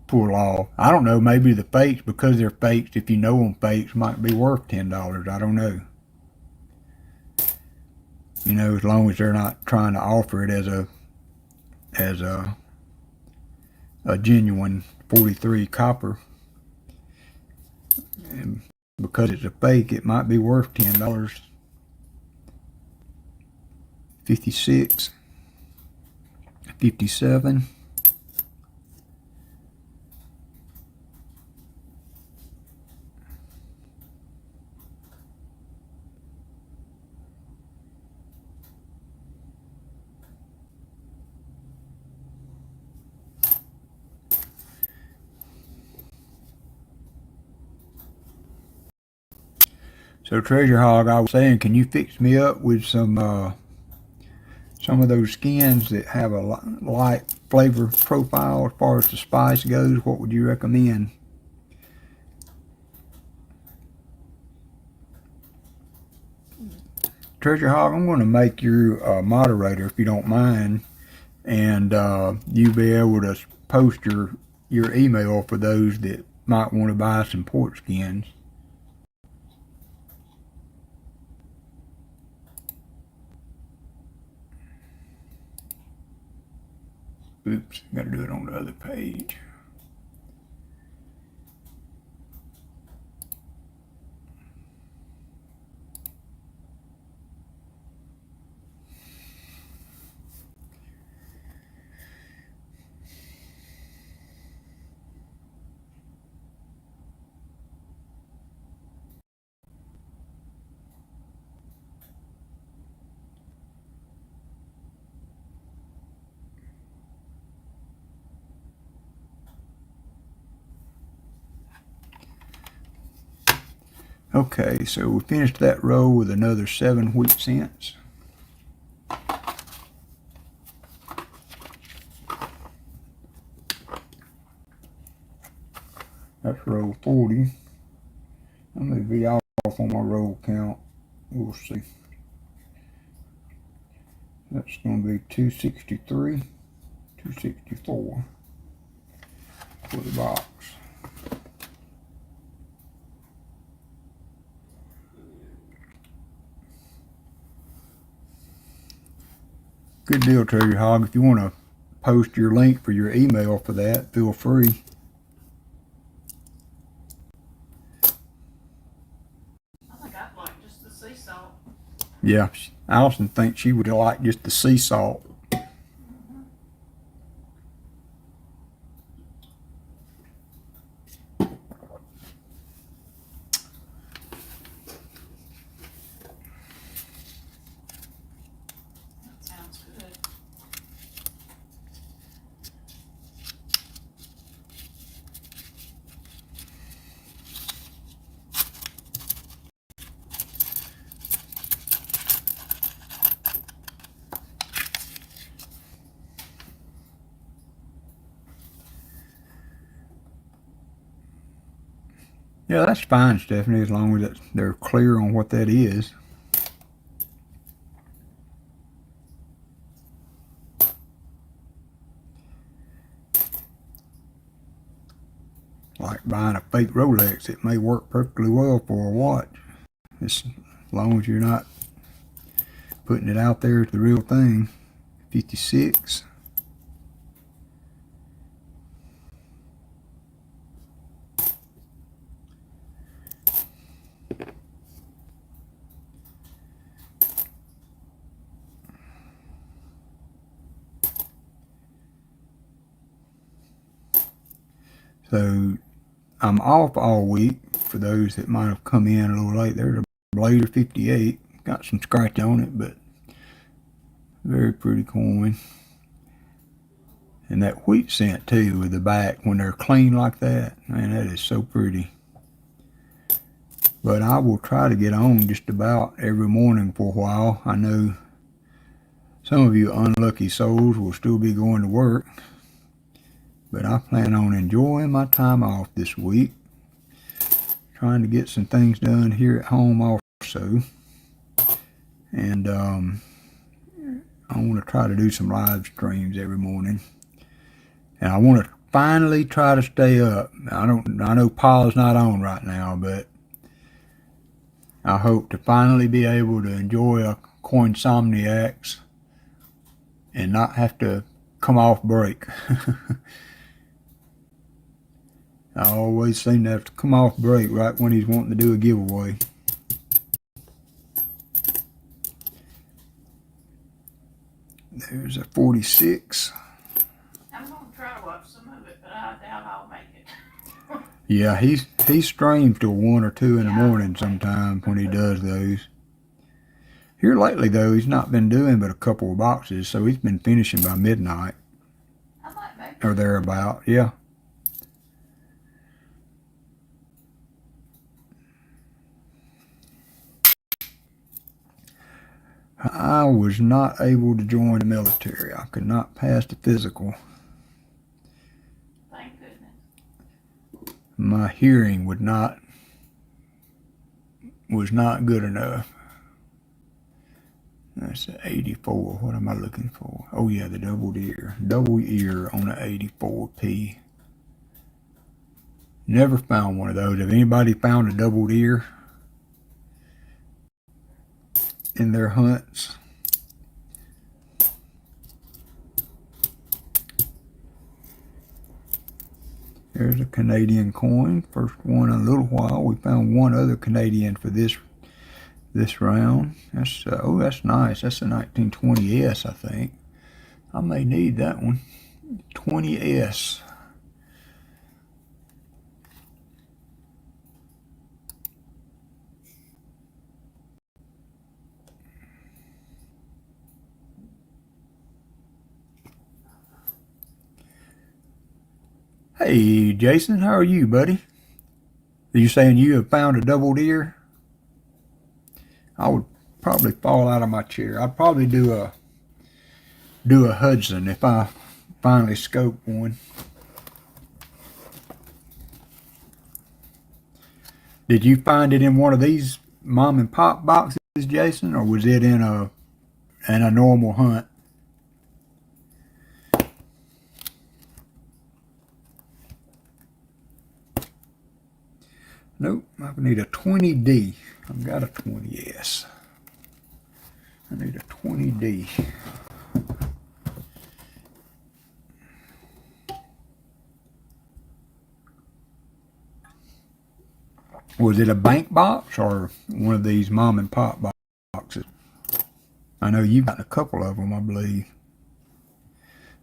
pull off, I don't know, maybe the fakes, because they're fakes, if you know them fakes, might be worth $10. I don't know. You know, as long as they're not trying to offer it as a genuine 43 copper. And because it's a fake, it might be worth $10. 56, 57. So Treasure Hog, I was saying, can you fix me up with some of those skins that have a light flavor profile as far as the spice goes? What would you recommend? Treasure Hog, I'm going to make you a moderator if you don't mind, and you'll be able to post your email for those that might want to buy some port skins. Oops, got to do it on the other page. Okay, so we finished that row with another 7 wheat cents. That's row 40. I'm going to be off on my roll count. We'll see. That's going to be 263, 264 for the box. Good deal, Treasure Hog. If you want to post your link for your email for that, feel free. I think I'd like just the sea salt. Yeah, Allison thinks she would like just the sea salt. That sounds good. Yeah, that's fine, Stephanie, as long as they're clear on what that is. Like buying a fake Rolex, it may work perfectly well for a watch. As long as you're not putting it out there as the real thing. 56. So I'm off all week for those that might have come in a little late. There's a Blader 58. Got some scratch on it, but very pretty coin. And that wheat cent too with the back when they're clean like that. Man, that is so pretty. But I will try to get on just about every morning for a while. I know some of you unlucky souls will still be going to work. But I plan on enjoying my time off this week. Trying to get some things done here at home also. And I want to try to do some live streams every morning. And I want to finally try to stay up. I know Paul's not on right now, but I hope to finally be able to enjoy a Coinsomniacs and not have to come off break. I always seem to have to come off break right when he's wanting to do a giveaway. There's a 46. I'm gonna try to watch some of it, but I doubt I'll make it. Yeah, he streams till 1 or 2 in the morning sometimes when he does those. Here lately though, he's not been doing but a couple of boxes, so he's been finishing by midnight. I might make it. Or thereabout, yeah. I was not able to join the military. I could not pass the physical. Thank goodness. My hearing was not good enough. That's an 84. What am I looking for? Oh yeah, the double ear. Double ear on an 84P. Never found one of those. Have anybody found a double ear in their hunts? There's a Canadian coin. First one in a little while. We found one other Canadian for this round. That's that's nice. That's a 1920S, I think. I may need that one. 20S. Hey, Jason, how are you, buddy? Are you saying you have found a double ear? I would probably fall out of my chair. I'd probably do a Hudson if I finally scope one. Did you find it in one of these mom and pop boxes, Jason, or was it in a normal hunt? Nope, I need a 20D. I've got a 20S. I need a 20D. Was it a bank box or one of these mom and pop boxes? I know you've got a couple of them, I believe.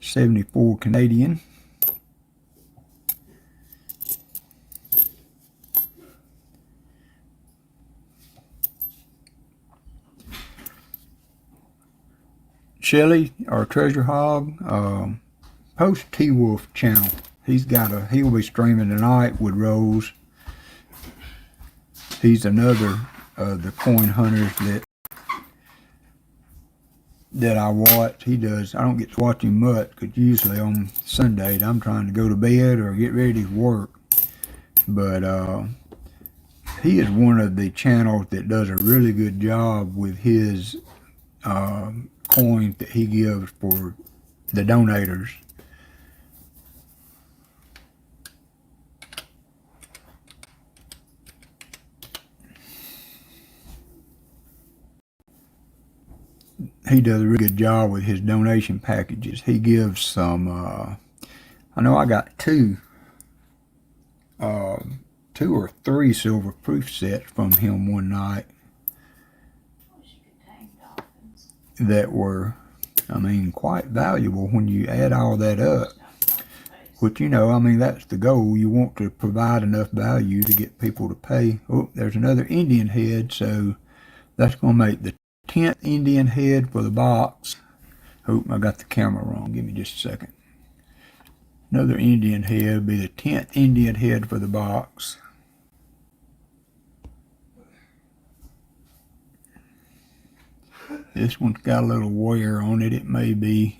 74 Canadian. Shelly or Treasure Hog, post T-Wolf channel. He'll be streaming tonight with Rose. He's another of the coin hunters that I watch. He does. I don't get to watch him much because usually on Sundays I'm trying to go to bed or get ready to work. But he is one of the channels that does a really good job with his coins that he gives for the donators. He does a really good job with his donation packages. He gives some, I know I got two or three silver proof sets from him one night that were, I mean, quite valuable when you add all that up. Which, you know, I mean, that's the goal. You want to provide enough value to get people to pay. Oh, there's another Indian head, so that's going to make the 10th Indian head for the box. Oh, I got the camera wrong. Give me just a second. Another Indian head would be the 10th Indian head for the box. This one's got a little wear on it. It may be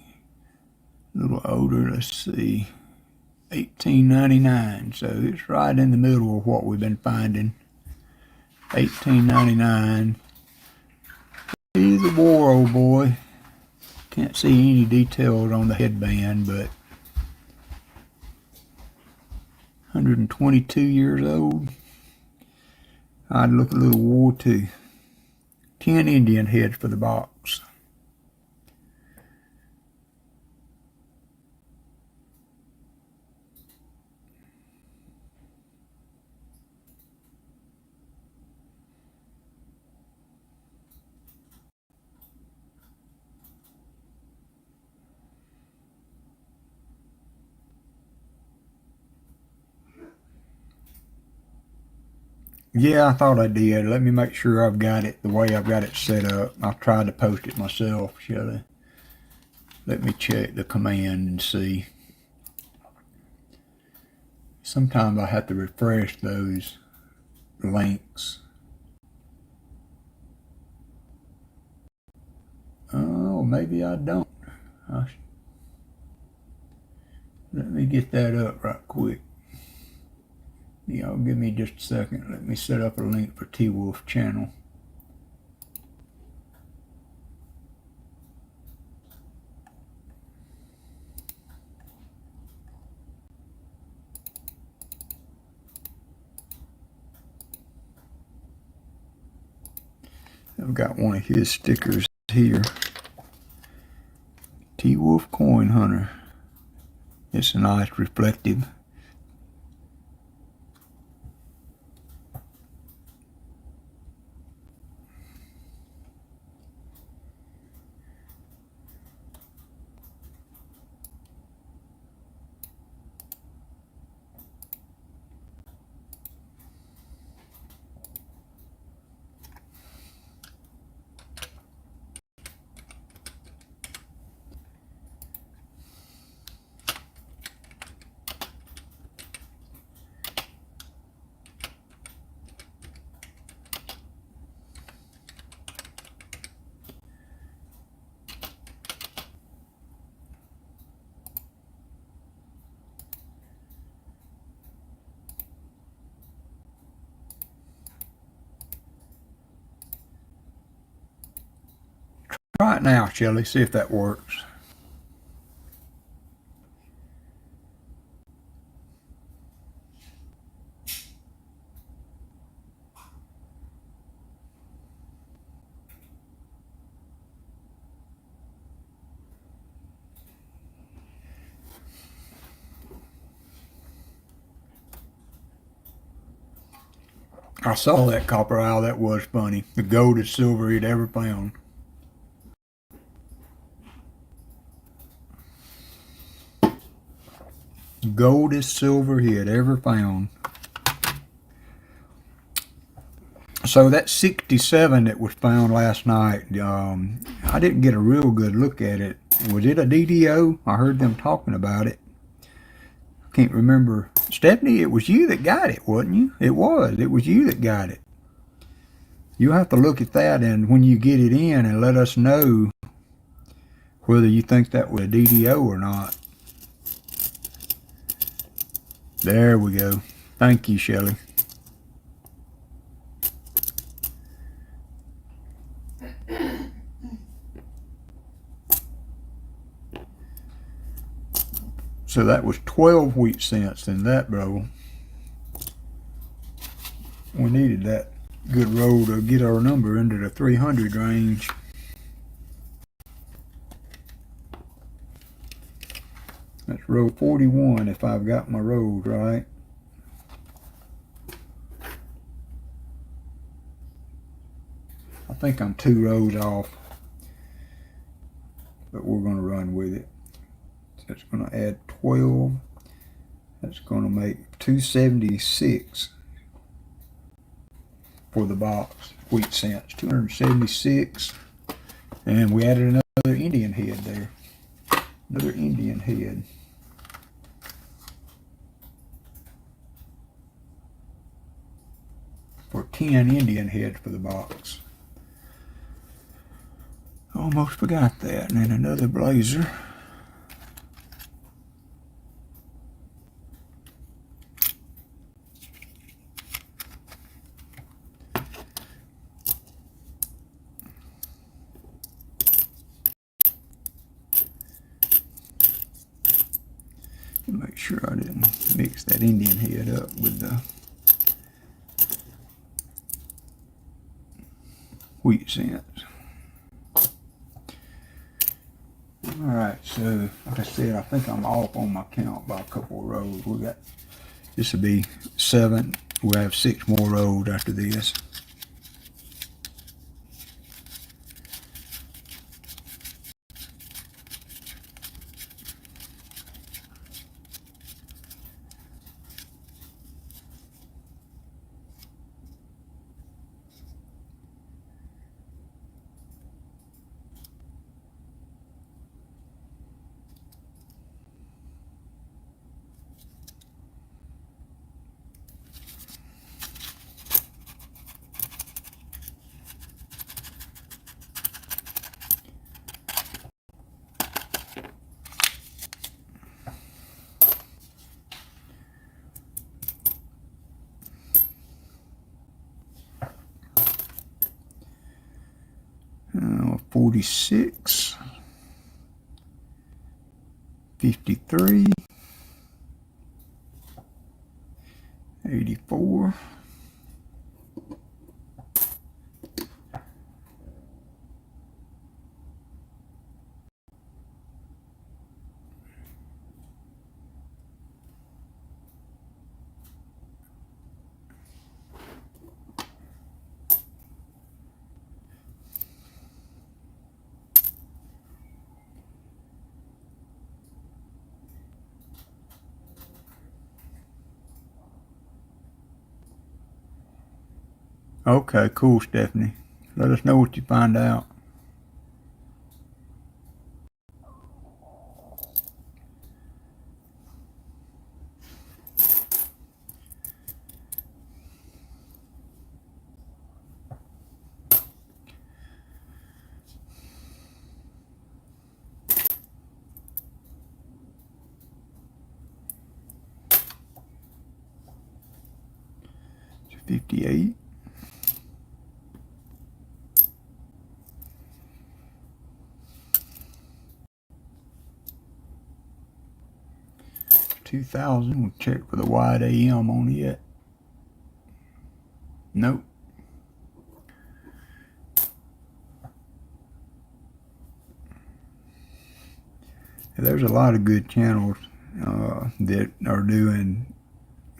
a little older. Let's see. 1899. So it's right in the middle of what we've been finding. 1899. He's a war, old boy. Can't see any details on the headband, but 122 years old. I'd look a little war too. 10 Indian heads for the box. Yeah, I thought I did. Let me make sure I've got it the way I've got it set up. I've tried to post it myself, Shelley. Let me check the command and see. Sometimes I have to refresh those links. Oh, maybe I don't. Let me get that up right quick. Y'all give me just a second. Let me set up a link for T-Wolf channel. I've got one of his stickers here. T-Wolf Coin Hunter. It's a nice reflective. Try it now, Shelley. See if that works. I saw that copper owl. That was funny. The goldest silver he'd ever found. Goldest silver he had ever found. So that 67 that was found last night, I didn't get a real good look at it. Was it a DDO? I heard them talking about it. I can't remember. Stephanie, it was you that got it, wasn't you? It was. It was you that got it. You'll have to look at that, and when you get it in, and let us know whether you think that was a DDO or not. There we go. Thank you, Shelley. So that was 12 wheat cents in that roll. We needed that good roll to get our number into the 300 range. That's row 41 if I've got my rows right. I think I'm 2 rows off, but we're going to run with it. That's going to add 12. That's going to make 276 for the box, wheat cents, 276. And we added another Indian head there. Another Indian head. For 10 Indian heads for the box. Almost forgot that. And then another blazer. Make sure I didn't mix that Indian head up with the wheat cents. Alright, so like I said, I think I'm off on my count by a couple of rows. We got, this will be 7. We'll have 6 more rows after this. Uh, 46, 53, 84, Okay, cool, Stephanie. Let us know what you find out. It's 58. 2000. We'll check for the wide AM on it. Nope. There's a lot of good channels that are doing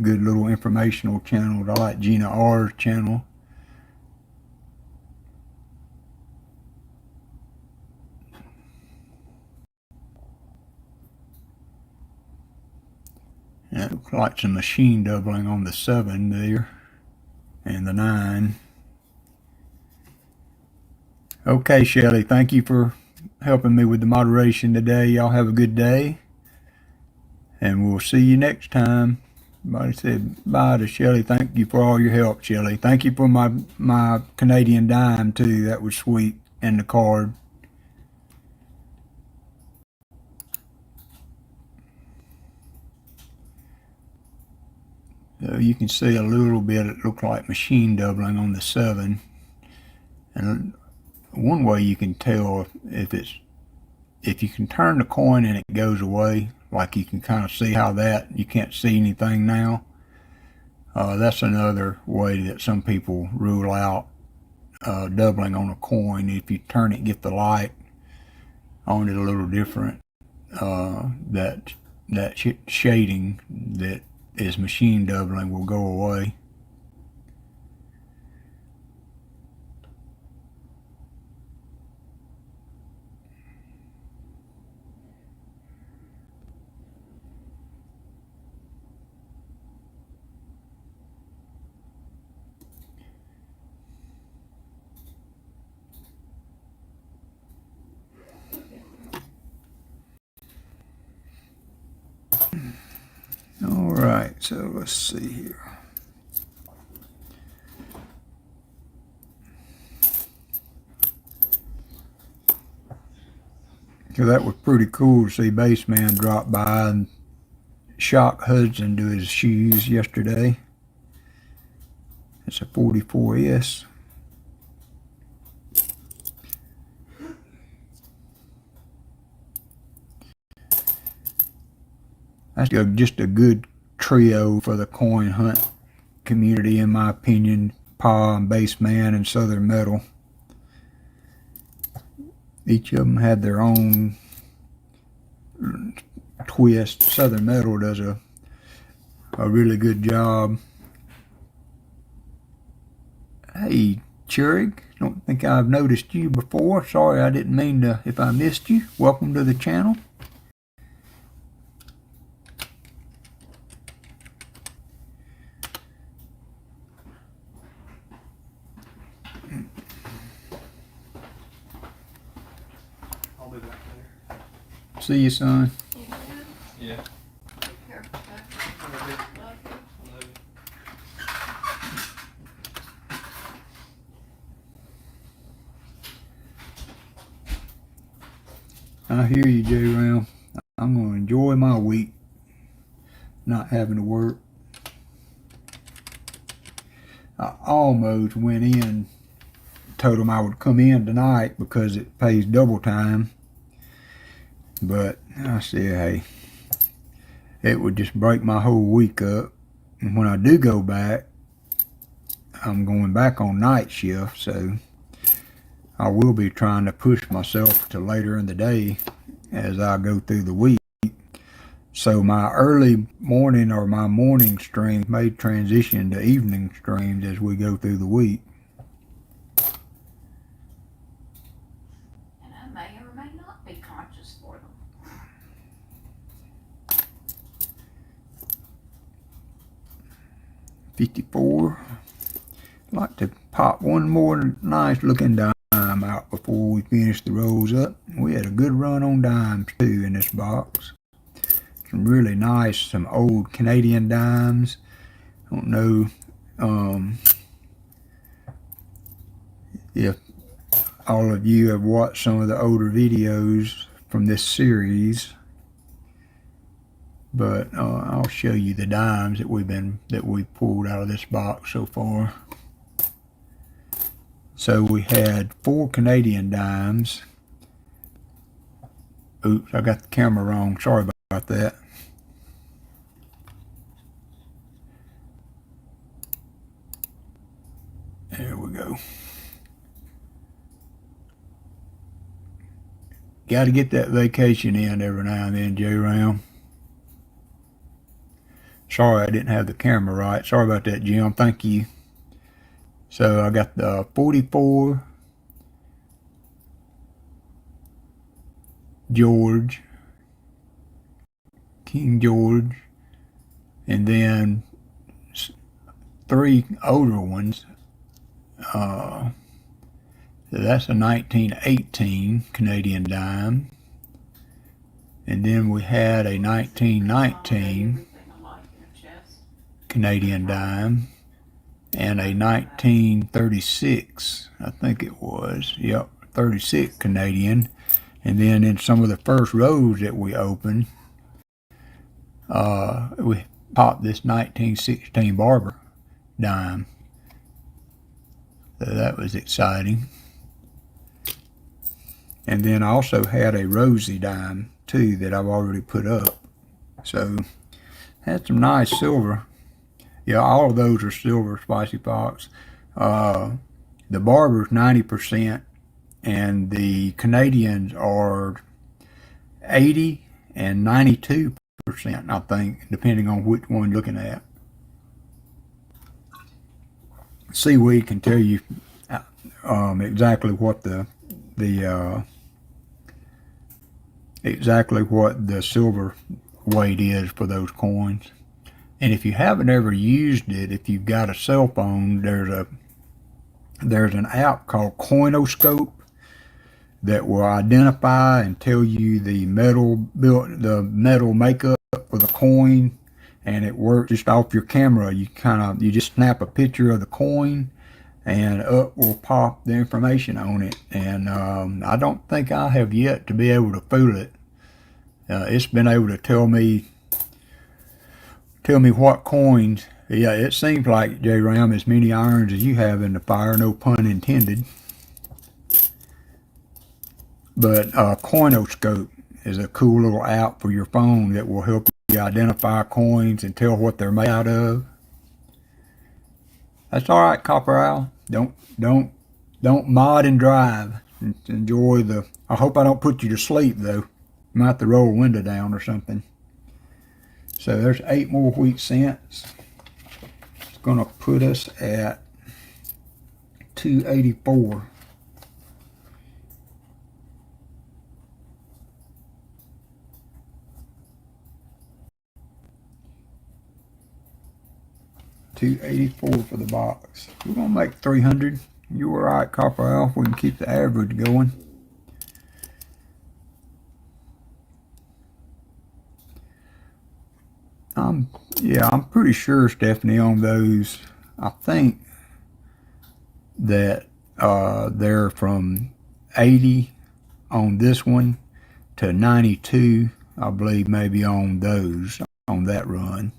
good little informational channels. I like Gina R's channel. And it looks like some machine doubling on the 7 there and the 9. Okay, Shelly, thank you for helping me with the moderation today. Y'all have a good day, and we'll see you next time. Everybody said bye to Shelly. Thank you for all your help, Shelly. Thank you for my Canadian dime, too. That was sweet, and the card. So you can see a little bit, it looked like machine doubling on the 7. And one way you can tell if you can turn the coin and it goes away, like you can kind of see how that, you can't see anything now. That's another way that some people rule out doubling on a coin. If you turn it, get the light on it a little different, that shading that is machine doubling will go away. All right, so let's see here. So that was pretty cool to see Baseman drop by and shock Hudson to his shoes yesterday. It's a 44S. That's just a good trio for the coin hunt community, in my opinion. Pa and Baseman and Southern Metal. Each of them had their own twist. Southern Metal does a really good job. Hey, Churig, don't think I've noticed you before. Sorry, I didn't mean to if I missed you. Welcome to the channel. I'll be back later. See you, son. You good? Yeah. Take care. Okay. Love you. Love you. Love you. I hear you, J-Ram. I'm going to enjoy my week not having to work. I almost went in, told them I would come in tonight because it pays double time. But I said, hey, it would just break my whole week up. And when I do go back, I'm going back on night shift, so I will be trying to push myself to later in the day as I go through the week. So my early morning or my morning streams may transition to evening streams as we go through the week. And I may or may not be conscious for them. 54. I'd like to pop one more nice looking dime out before we finish the rolls up. We had a good run on dimes too in this box. Some really nice, some old Canadian dimes. I don't know if all of you have watched some of the older videos from this series, but I'll show you the dimes that we've pulled out of this box so far. So we had 4 Canadian dimes. Oops, I got the camera wrong. Sorry about that. There we go. Got to get that vacation in every now and then, J-Ram. Sorry I didn't have the camera right. Sorry about that, Jim. Thank you. So I got the 44 George, King George, and then 3 older ones. So that's a 1918 Canadian dime. And then we had a 1919 Canadian dime. And a 1936, I think it was, yep, 36 Canadian. And then in some of the first rows that we opened, we popped this 1916 Barber dime. So that was exciting. And then I also had a Rosie dime too that I've already put up. So had some nice silver. Yeah, all of those are silver Spicy Fox. The Barber's 90%, and the Canadians are 80 and 92%, I think, depending on which one you're looking at. Seaweed can tell you exactly what the exactly what the silver weight is for those coins. And if you haven't ever used it, if you've got a cell phone, there's an app called Coinoscope that will identify and tell you the metal makeup for the coin, and it works just off your camera. You just snap a picture of the coin, and up will pop the information on it. And I don't think I have yet to be able to fool it. It's been able to tell me what coins. Yeah, it seems like, J. Ram, as many irons as you have in the fire, no pun intended. But Coinoscope is a cool little app for your phone that will help you identify coins and tell what they're made out of. That's all right, Copper Owl. Don't mod and drive. Enjoy the. I hope I don't put you to sleep though. You might have to roll a window down or something. So there's 8 more wheat cents. It's gonna put us at 284. $284 for the box. We're gonna make 300. You were right, Copper Owl. We can keep the average going. I'm pretty sure, Stephanie, on those. I think that they're from 80 on this one to 92, I believe, maybe on those, on that run.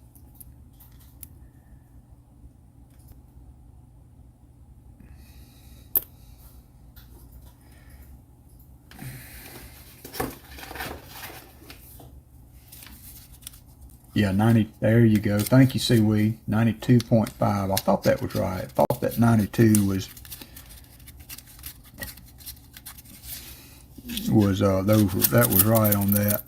Yeah, 90, there you go. Thank you, Seaweed. 92.5. I thought that was right. I thought that 92 was that was right on that.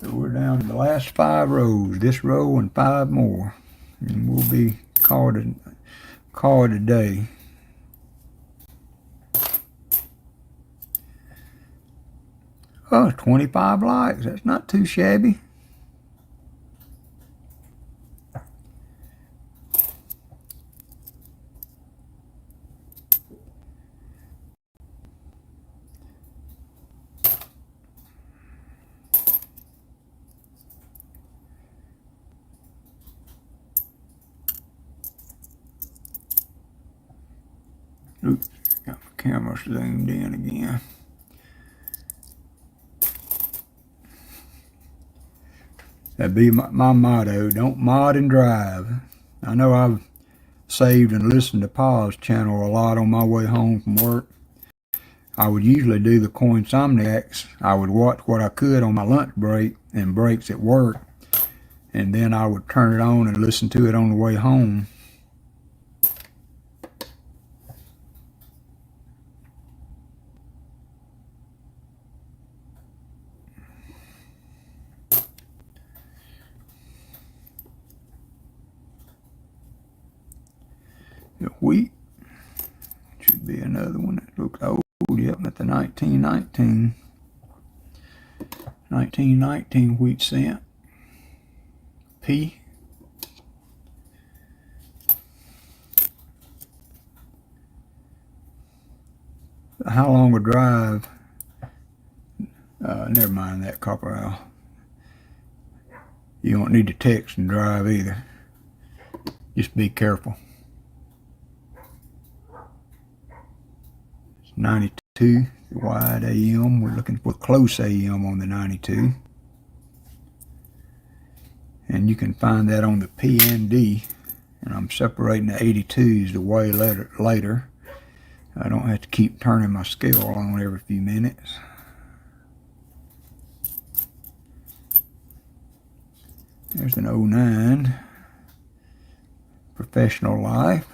So we're down to the last 5 rows. This row and 5 more. And we'll be called a day. Oh, 25 likes. That's not too shabby. Oops, got my camera zoomed in again. That'd be my motto. Don't mod and drive. I know I've saved and listened to Pa's channel a lot on my way home from work. I would usually do the Coinsomniacs. I would watch what I could on my lunch break and breaks at work, and then I would turn it on and listen to it on the way home. The wheat should be another one that looks old. Yep, at the 1919 wheat cent. P. How long a drive? Never mind that, Copper Owl. You don't need to text and drive either. Just be careful. 92, wide AM. We're looking for close AM on the 92. And you can find that on the PND. And I'm separating the 82s the way later. I don't have to keep turning my scale on every few minutes. There's an 09 Professional Life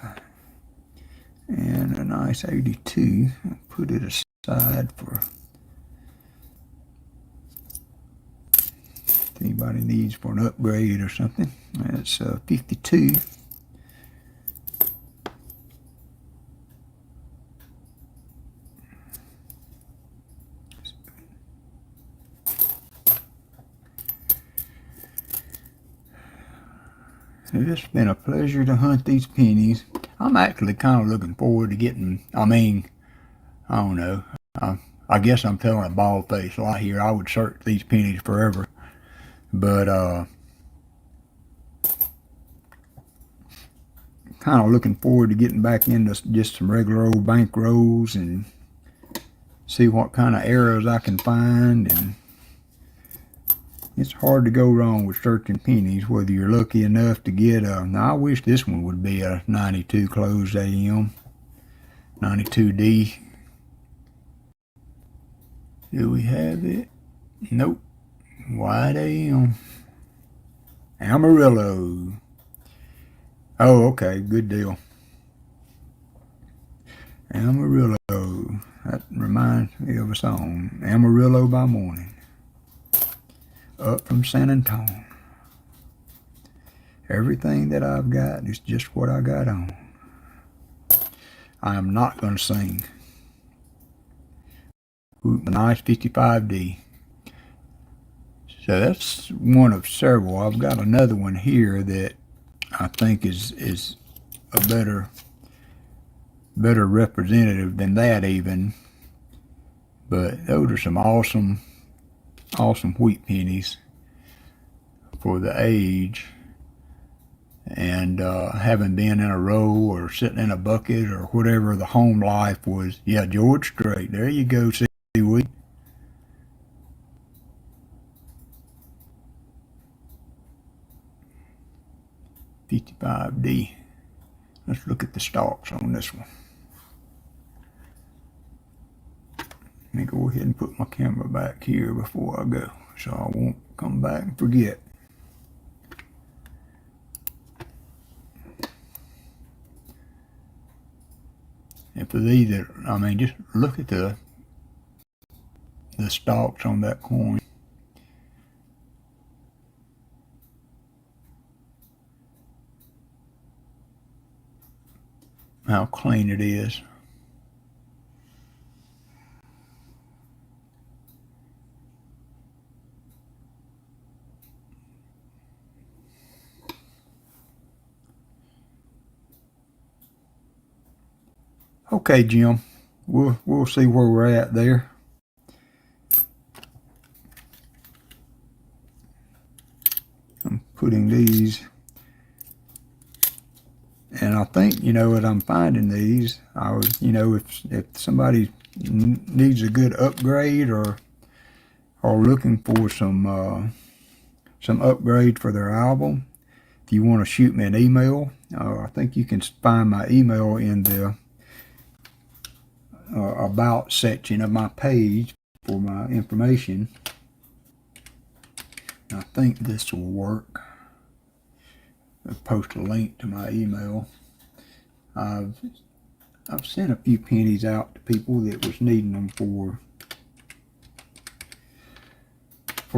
and a nice 82. I'll put it aside for if anybody needs for an upgrade or something. That's 52. It's been a pleasure to hunt these pennies. I'm actually kind of looking forward to getting, I don't know. I guess I'm telling a bald-faced lie here. I would search these pennies forever. But, kind of looking forward to getting back into just some regular old bank rolls and see what kind of errors I can find. And it's hard to go wrong with searching pennies, whether you're lucky enough to get a, now I wish this one would be a 92 closed AM, 92D. Do we have it? Nope. White AM. Amarillo. Oh, okay, good deal. Amarillo. That reminds me of a song. Amarillo by morning. Up from San Antonio. Everything that I've got is just what I got on. I am not going to sing. Ooh, nice 55D. So that's one of several. I've got another one here that I think is a better representative than that even. But those are some awesome wheat pennies for the age. And having been in a row or sitting in a bucket or whatever the home life was. Yeah, George Strait. There you go, seaweed. $55D. Let's look at the stalks on this one. Let me go ahead and put my camera back here before I go, so I won't come back and forget. And for these that, just look at the stalks on that coin. How clean it is. Okay, Jim. We'll see where we're at there. I'm putting these, and I think as I'm finding these, I would if somebody needs a good upgrade or looking for some upgrade for their album, if you want to shoot me an email, I think you can find my email in the about section of my page for my information. I think this will work. I'll post a link to my email. I've sent a few pennies out to people that was needing them for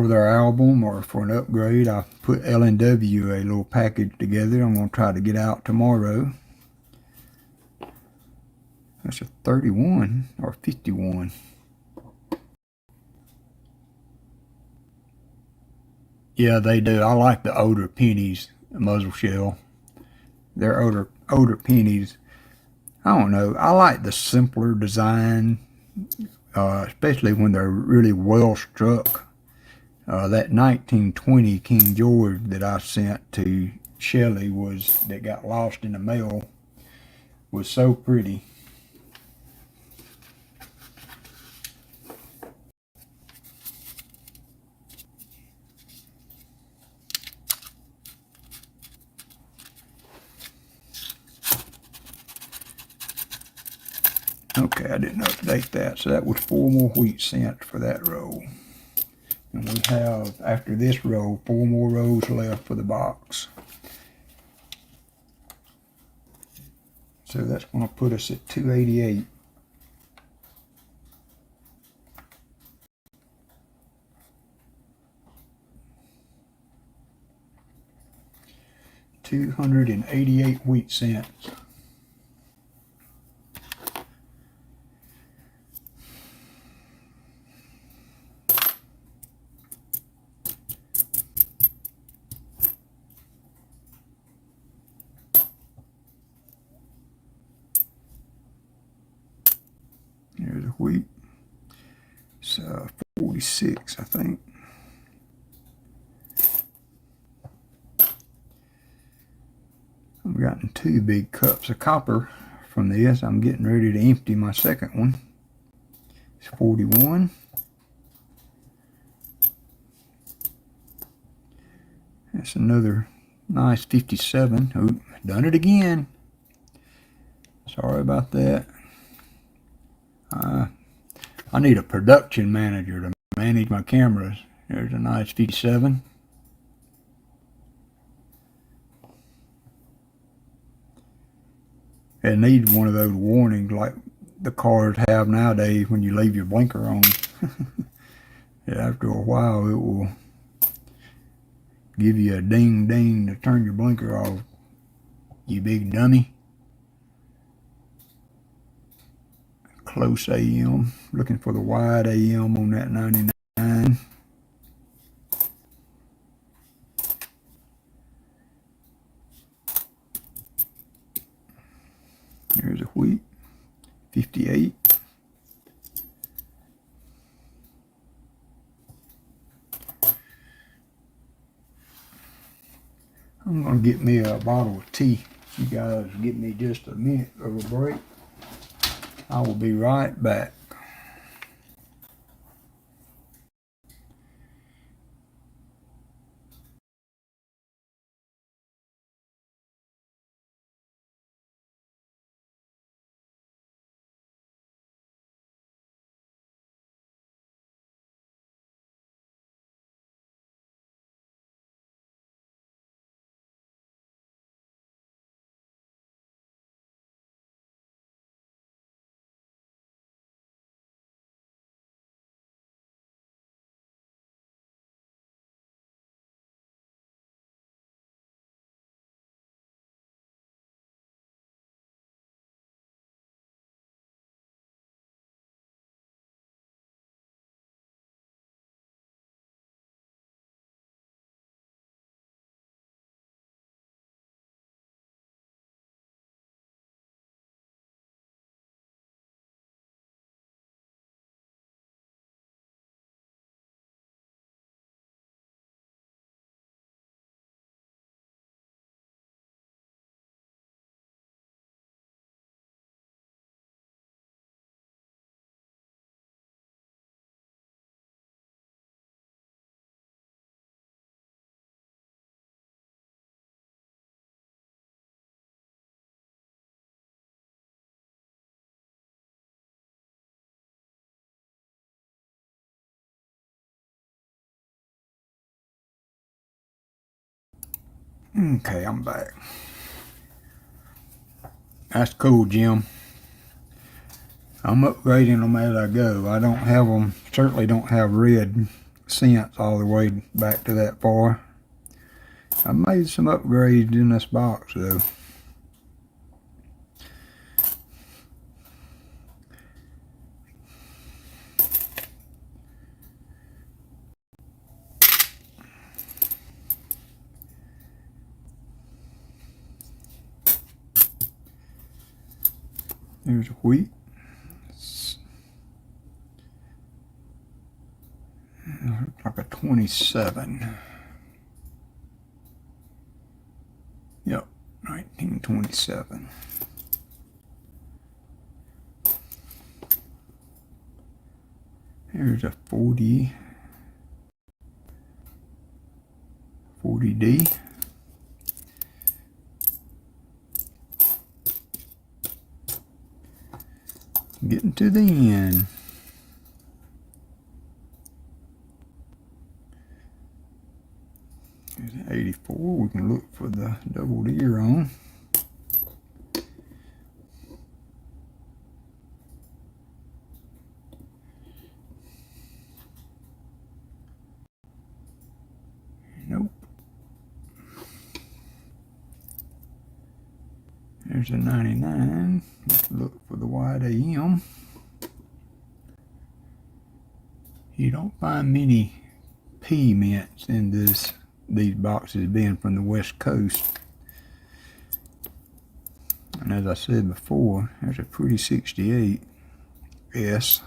their album or for an upgrade. I put L&W a little package together. I'm going to try to get out tomorrow. That's a 31 or 51. Yeah, they do. I like the older pennies, muzzle shell. They're older pennies. I don't know. I like the simpler design, especially when they're really well struck. That 1920 King George that I sent to Shelley that got lost in the mail was so pretty. Okay, I didn't update that. So that was 4 more wheat cents for that roll. And we have, after this roll, 4 more rolls left for the box. So that's going to put us at 288. $288 wheat cents. Here's the wheat. It's 46, I think. I've gotten 2 big cups of copper from this. I'm getting ready to empty my second one. It's 41. That's another nice 57. Oh, done it again. Sorry about that. I need a production manager to manage my cameras. There's a nice 57. It needs one of those warnings like the cars have nowadays when you leave your blinker on. After a while, it will give you a ding ding to turn your blinker off. You big dummy. Close AM. Looking for the wide AM on that 99. There's a wheat. 58. I'm going to get me a bottle of tea. You guys give me just a minute of a break. I will be right back. Okay, I'm back. That's cool, Jim. I'm upgrading them as I go. I don't have them, certainly don't have red cents all the way back to that far. I made some upgrades in this box though. There's wheat. Looks like a 27. Yep, 1927. Here's a 40. 40D. Getting to the end. There's 84. We can look for the doubled ear on. Nope. There's a 99. Let's look for the wide AM. You don't find many P mints in these boxes, being from the West Coast. And as I said before, there's a pretty 68 S.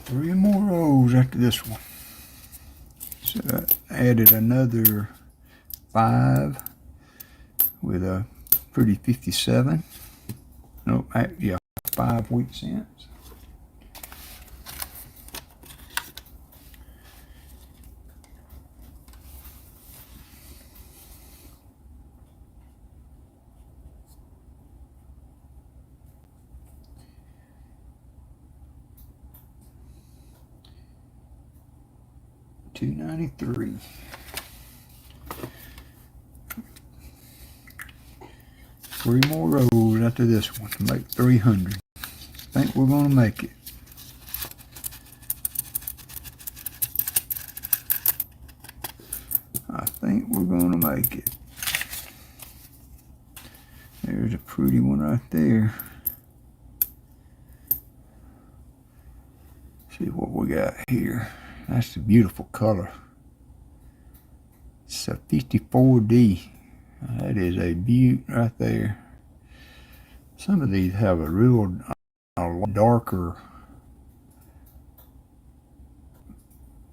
Three more rows after this one. So I added another 5 with a pretty 57. Nope, yeah, 5 wheat cents. $2.93. Three more rows after this one to make 300. Think we're gonna make it. I think we're gonna make it. There's a pretty one right there. See what we got here. That's a beautiful color. It's a 54D. That is a beaut right there. Some of these have a real darker,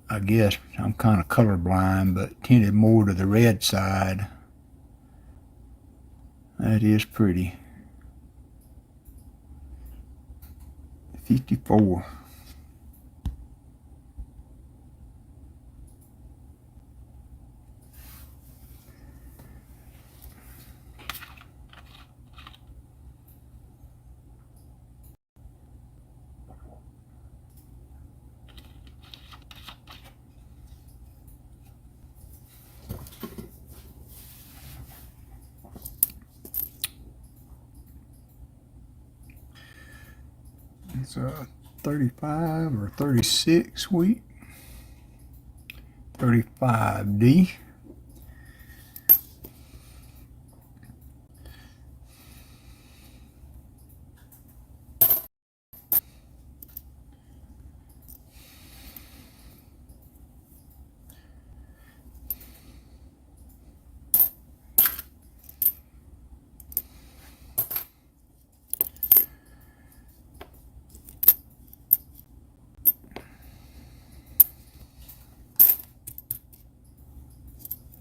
I guess I'm kind of colorblind, but tended more to the red side. That is pretty. 54. It's a 35 or 36 wheat. 35D.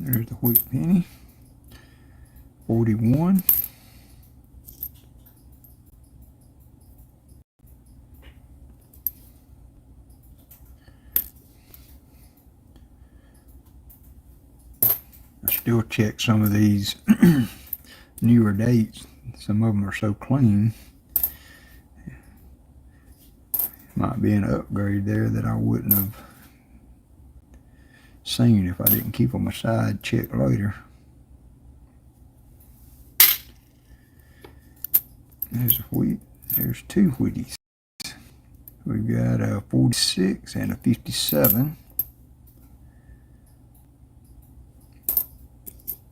There's the wheat penny. 41. I still check some of these newer dates. Some of them are so clean. Might be an upgrade there that I wouldn't have seen if I didn't keep them aside, check later. There's a wheat. There's two wheaties. We've got a 46 and a 57.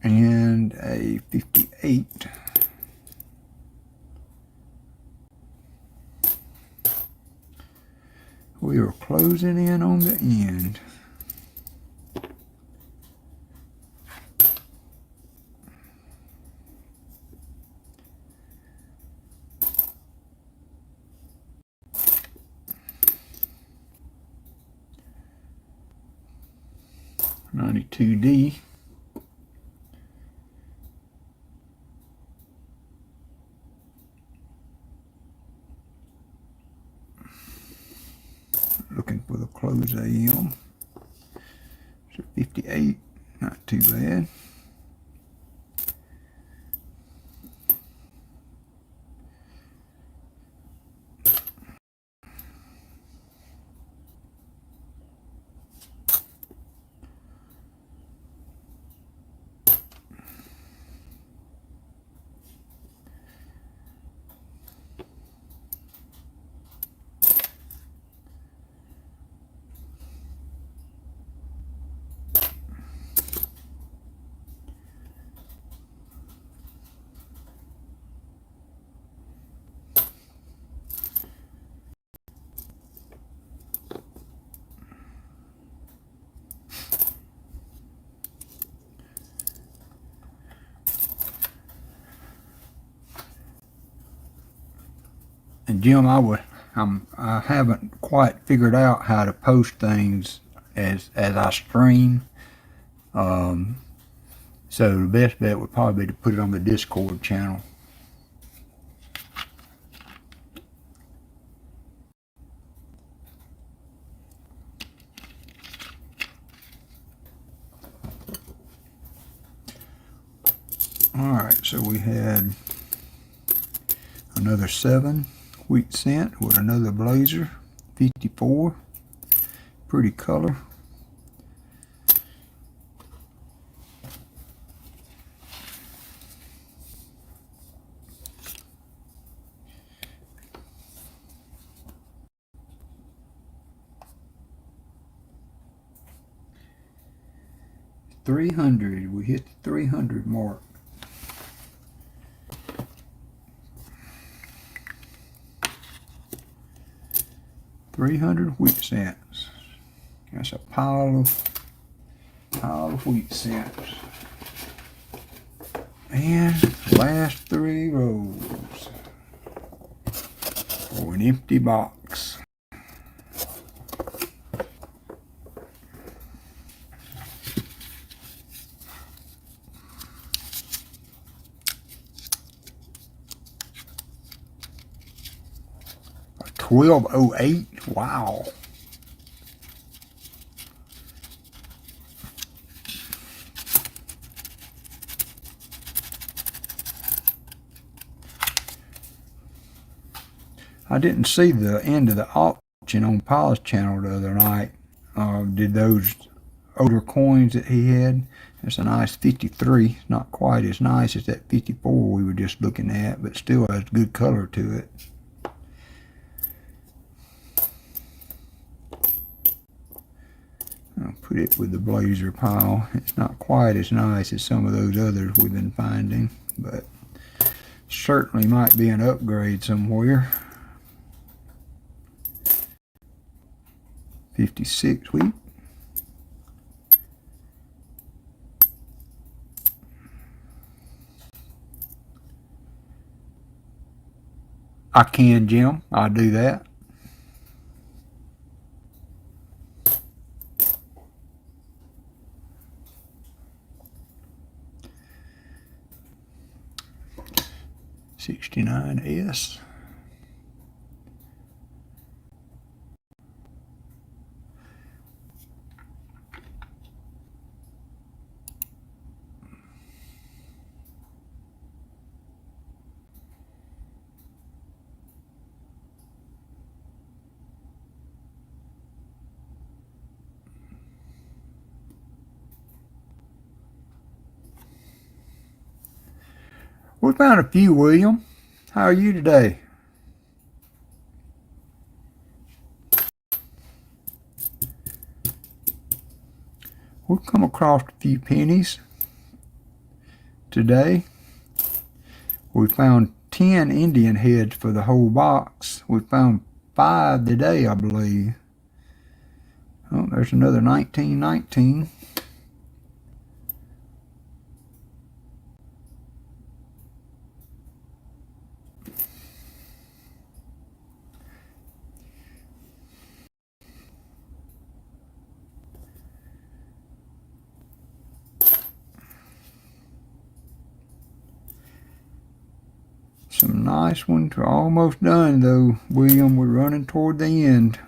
And a 58. We are closing in on the end. $92D. close AM. So 58, not too bad. And Jim, I haven't quite figured out how to post things as I stream. So the best bet would probably be to put it on the Discord channel. Alright, so we had another 7 wheat cent with another blazer, 54. Pretty color. $300. We hit the 300 mark. $300 wheat cents. That's a pile of wheat cents. And last 3 rows for an empty box. $12.08. Wow. I didn't see the end of the auction on Paul's channel the other night. Did those older coins that he had? It's a nice 53. Not quite as nice as that 54 we were just looking at, but still has good color to it. I'll put it with the blazer pile. It's not quite as nice as some of those others we've been finding, but certainly might be an upgrade somewhere. 56 wheat. I can, Jim. I'll do that. $69S. We found a few, William. How are you today? We've come across a few pennies today. We found 10 Indian heads for the whole box. We found 5 today, I believe. Oh, there's another 1919. Some nice ones. We're almost done though, William. We're running toward the end.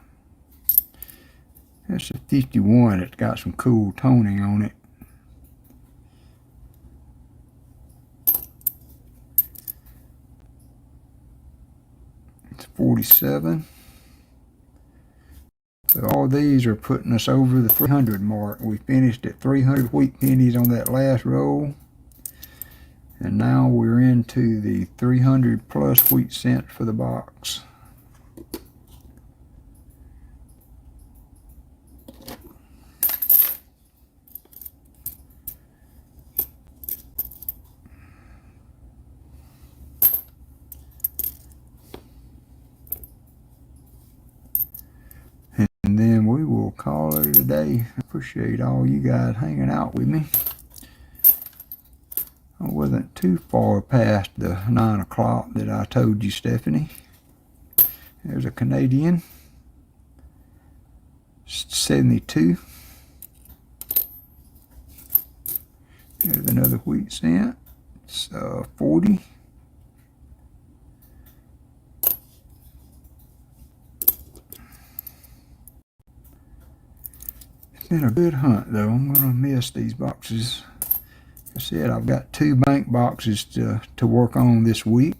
That's a 51. It's got some cool toning on it. It's 47. So all these are putting us over the 300 mark. We finished at 300 wheat pennies on that last roll. And now we're into the 300 plus wheat cents for the box. And then we will call it a day. I appreciate all you guys hanging out with me. I wasn't too far past the 9 o'clock that I told you, Stephanie. There's a Canadian. 72. There's another wheat cent. It's 40. It's been a good hunt, though. I'm going to miss these boxes. Like I said, I've got 2 bank boxes to work on this week.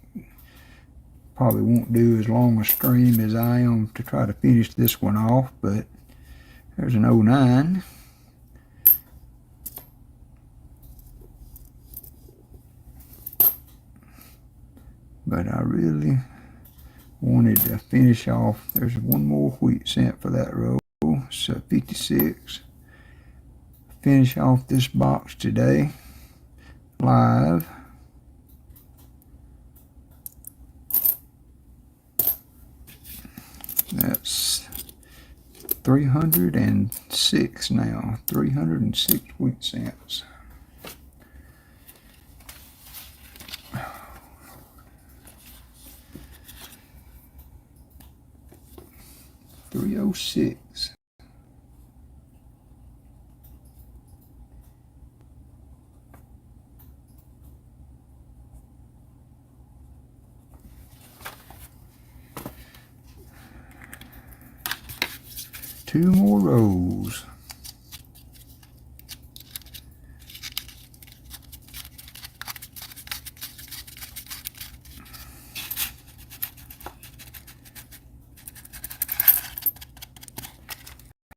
Probably won't do as long a stream as I am to try to finish this one off, but there's an 09. But I really wanted to finish off. There's one more wheat cent for that roll. So 56. Finish off this box today live. That's 306 now. 306 wheat cents. $306. Two more rows.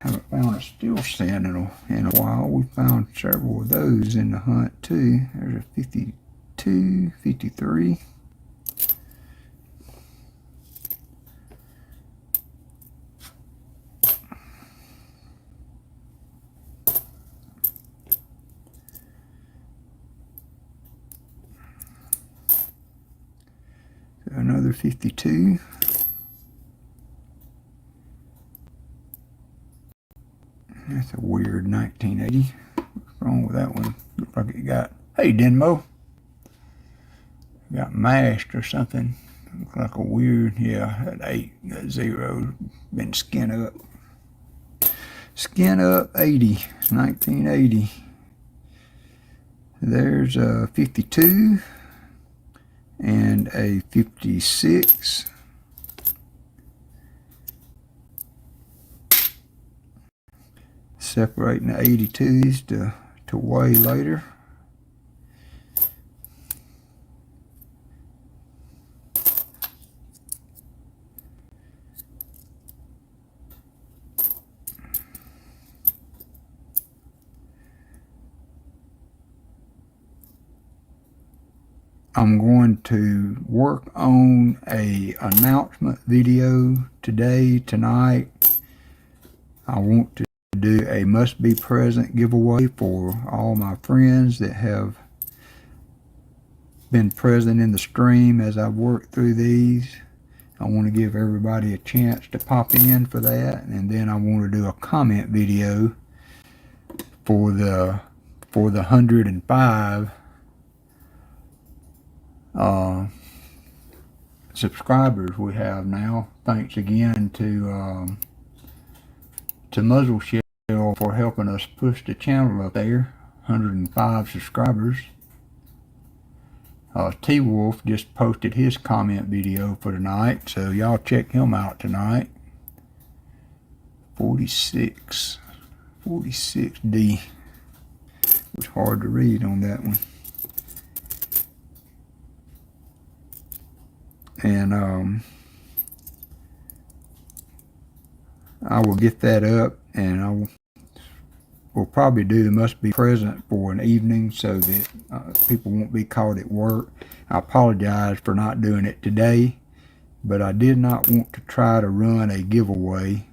Haven't found a steel cent in a while. We found several of those in the hunt too. There's a 52, 53. Another 52. That's a weird 1980. What's wrong with that one? Looks like it got, hey Denmo, got mashed or something. Looks like a weird, yeah, that 8, that 0, been skin up. Skin up 80, 1980. There's a 52 and a 56. Separating the 82s to weigh later. I'm going to work on a announcement video today, tonight. I want to do a must be present giveaway for all my friends that have been present in the stream as I've worked through these. I want to give everybody a chance to pop in for that, and then I want to do a comment video for the 105 subscribers we have now. Thanks again to Muzzle Shell for helping us push the channel up there. 105 subscribers. T-Wolf just posted his comment video for tonight, so y'all check him out tonight. 46. 46D. It was hard to read on that one. And I will get that up, and we'll probably do the must be present for an evening so that people won't be caught at work. I apologize for not doing it today, but I did not want to try to run a giveaway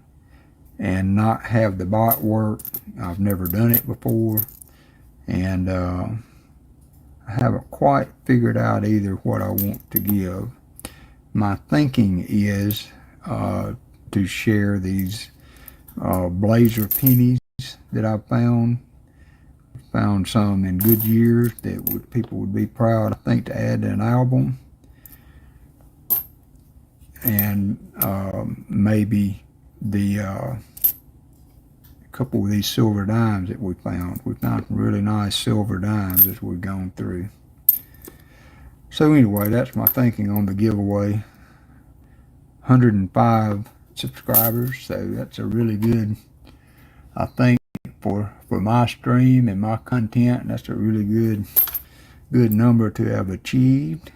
and not have the bot work. I've never done it before, and I haven't quite figured out either what I want to give. My thinking is to share these Blazer pennies that I found some in good years that people would be proud, I think, to add to an album. And maybe a couple of these silver dimes that we found. We found some really nice silver dimes as we've gone through. So anyway, that's my thinking on the giveaway. 105 subscribers, so that's a really good, I think, for my stream and my content. That's a really good number to have achieved.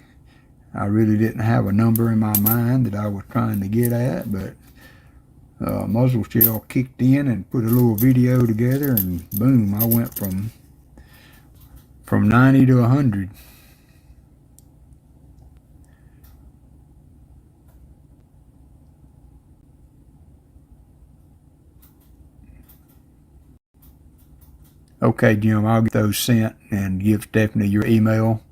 I really didn't have a number in my mind that I was trying to get at, but Muzzle Shell kicked in and put a little video together, and boom, I went from 90 to 100. Okay, Jim, I'll get those sent and give Stephanie your email.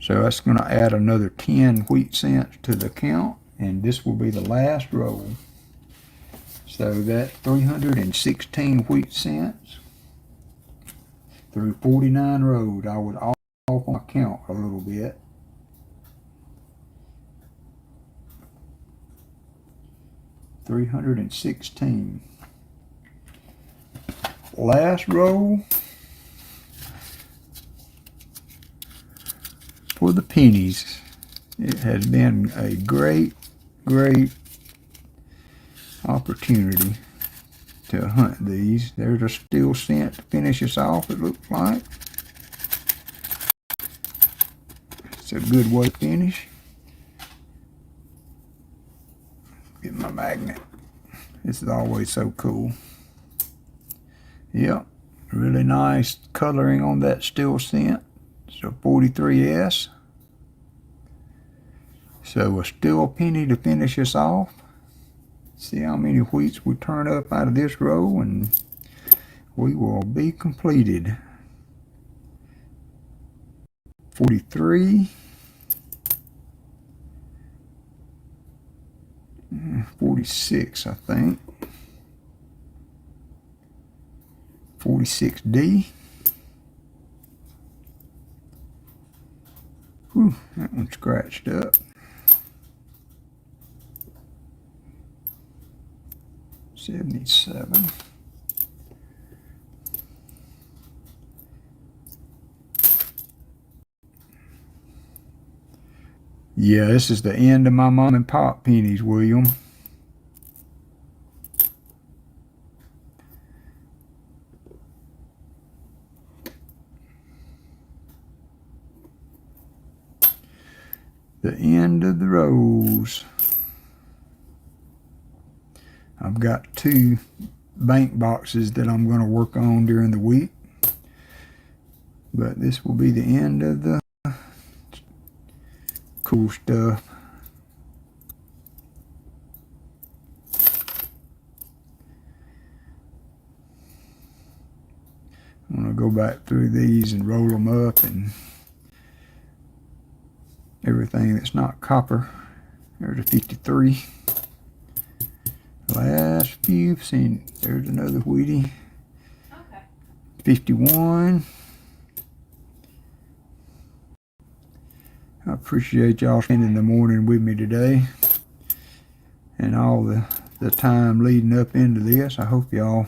So that's going to add another 10 wheat cents to the count, and this will be the last roll. So that's 316 wheat cents through 49 rows. I would off my count a little bit. $316. Last roll for the pennies. It has been a great opportunity to hunt these. There's a steel cent to finish us off, it looks like. It's a good way to finish. Get my magnet. This is always so cool. Yep, really nice coloring on that steel cent. So 43S. So a steel penny to finish us off. See how many wheats we turn up out of this row, and we will be completed. 43. 46, I think. 46D. Whew, that one's scratched up. 77. Yeah, this is the end of my mom and pop pennies, William. The end of the rows. I've got 2 bank boxes that I'm going to work on during the week, but this will be the end of the cool stuff. I'm going to go back through these and roll them up, and everything that's not copper. There's a 53. Last few, seen, there's another Wheatie. Okay. 51. I appreciate y'all spending the morning with me today, and all the time leading up into this. I hope y'all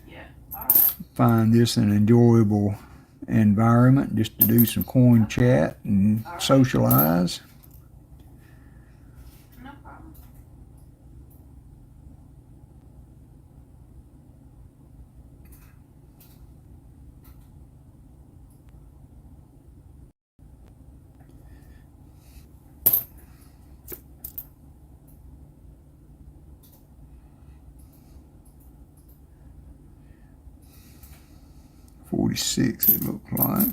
Yeah. All right. find this an enjoyable environment just to do some coin chat and socialize. No problem. $46 it looks like.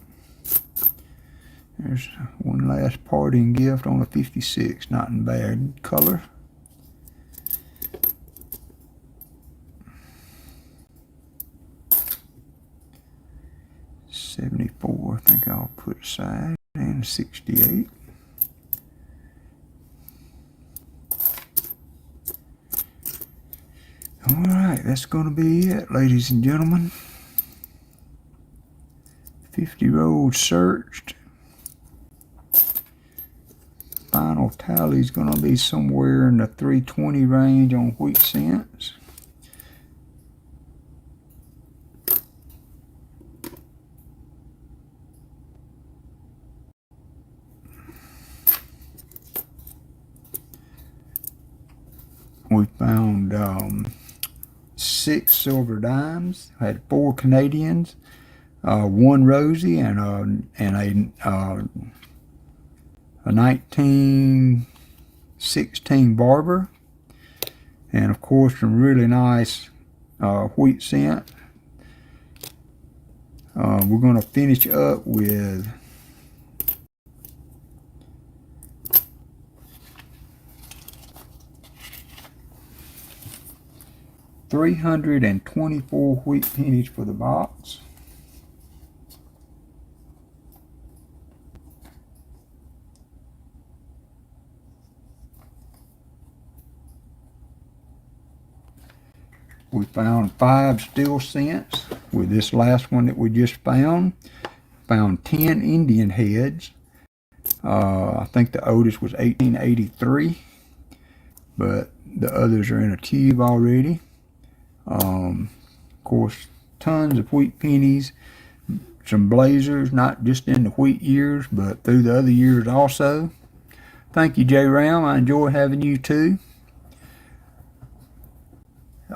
There's one last parting gift on a 56, not in bad color. $74, I think I'll put aside, and $68. Alright, that's going to be it, ladies and gentlemen. 50 rolls searched. Final tally is going to be somewhere in the 320 range on wheat cents. We found 6 silver dimes. Had 4 Canadians, 1 Rosie, and a 1916 Barber, and of course some really nice wheat cent. We're going to finish up with $324 wheat pennies for the box. We found 5 steel cents with this last one that we just found. Found 10 Indian heads. I think the oldest was 1883, but the others are in a tube already. Of course, tons of wheat pennies, some blazers, not just in the wheat years, but through the other years also. Thank you, J. Ram. I enjoy having you too.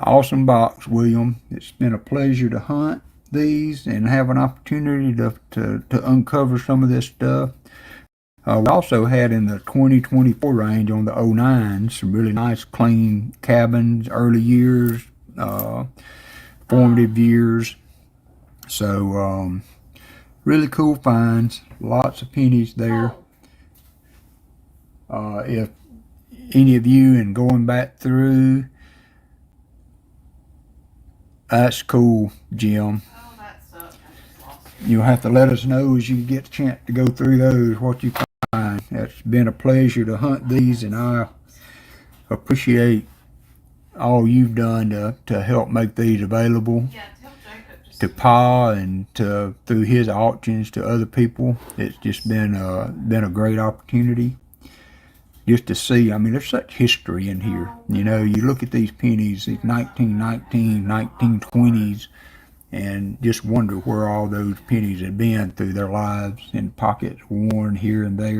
Awesome box, William. It's been a pleasure to hunt these and have an opportunity to uncover some of this stuff. We also had in the 2024 range on the 09s some really nice clean cabins, early years, formative years. So really cool finds, lots of pennies there. If any of you, and going back through, that's cool, Jim. Oh, that sucked. I just lost it. You'll have to let us know as you get a chance to go through those, what you find. It's been a pleasure to hunt these, and I appreciate all you've done to help make these available Yeah, tell Jacob just to Pa and through his auctions to other people. It's just been a great opportunity just to see. I mean, there's such history in here. You know, you look at these pennies, these 1919, 1920s, and just wonder where all those pennies had been through their lives, in pockets worn here and there.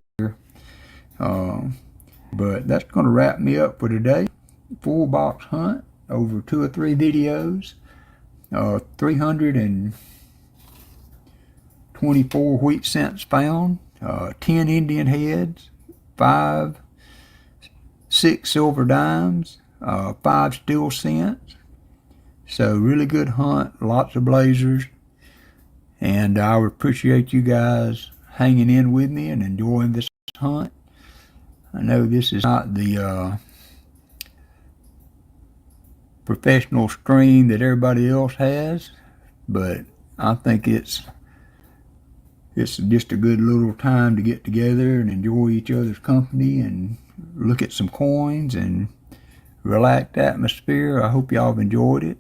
But that's going to wrap me up for today. Full box hunt over 2 or 3 videos. 324 wheat cents found, 10 Indian heads, 6 silver dimes, 5 steel cents. So really good hunt, lots of blazers, and I would appreciate you guys hanging in with me and enjoying this hunt. I know this is not the professional stream that everybody else has, but I think it's just a good little time to get together and enjoy each other's company and look at some coins and relaxed atmosphere. I hope y'all have enjoyed it.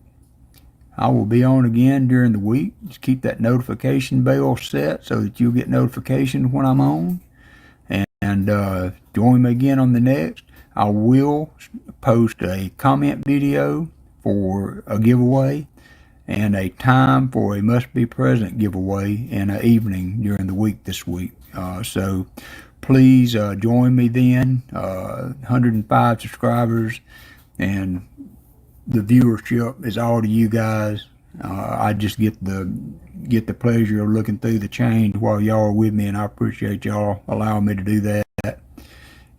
I will be on again during the week. Just keep that notification bell set so that you'll get notifications when I'm on. And join me again on the next. I will post a comment video for a giveaway, and a time for a must be present giveaway in an evening during the week this week. So please join me then. 105 subscribers, and the viewership is all to you guys. I just get the pleasure of looking through the change while y'all are with me, and I appreciate y'all allowing me to do that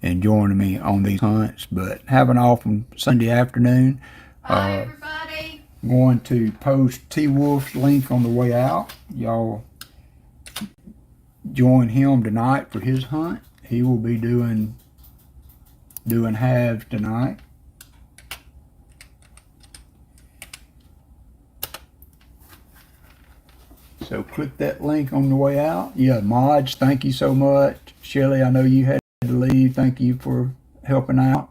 and joining me on these hunts. But have an awesome Sunday afternoon. Bye, everybody. Going to post T Wolf's link on the way out. Y'all join him tonight for his hunt. He will be doing halves tonight. So click that link on the way out. Yeah, mods, thank you so much. Shelly, I know you had to leave. Thank you for helping out.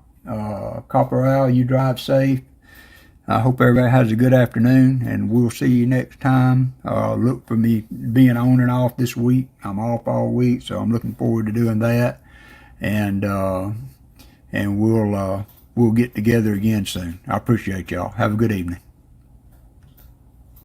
Copper Owl, you drive safe. I hope everybody has a good afternoon, and we'll see you next time. Look for me being on and off this week. I'm off all week, so I'm looking forward to doing that. And we'll get together again soon. I appreciate y'all. Have a good evening.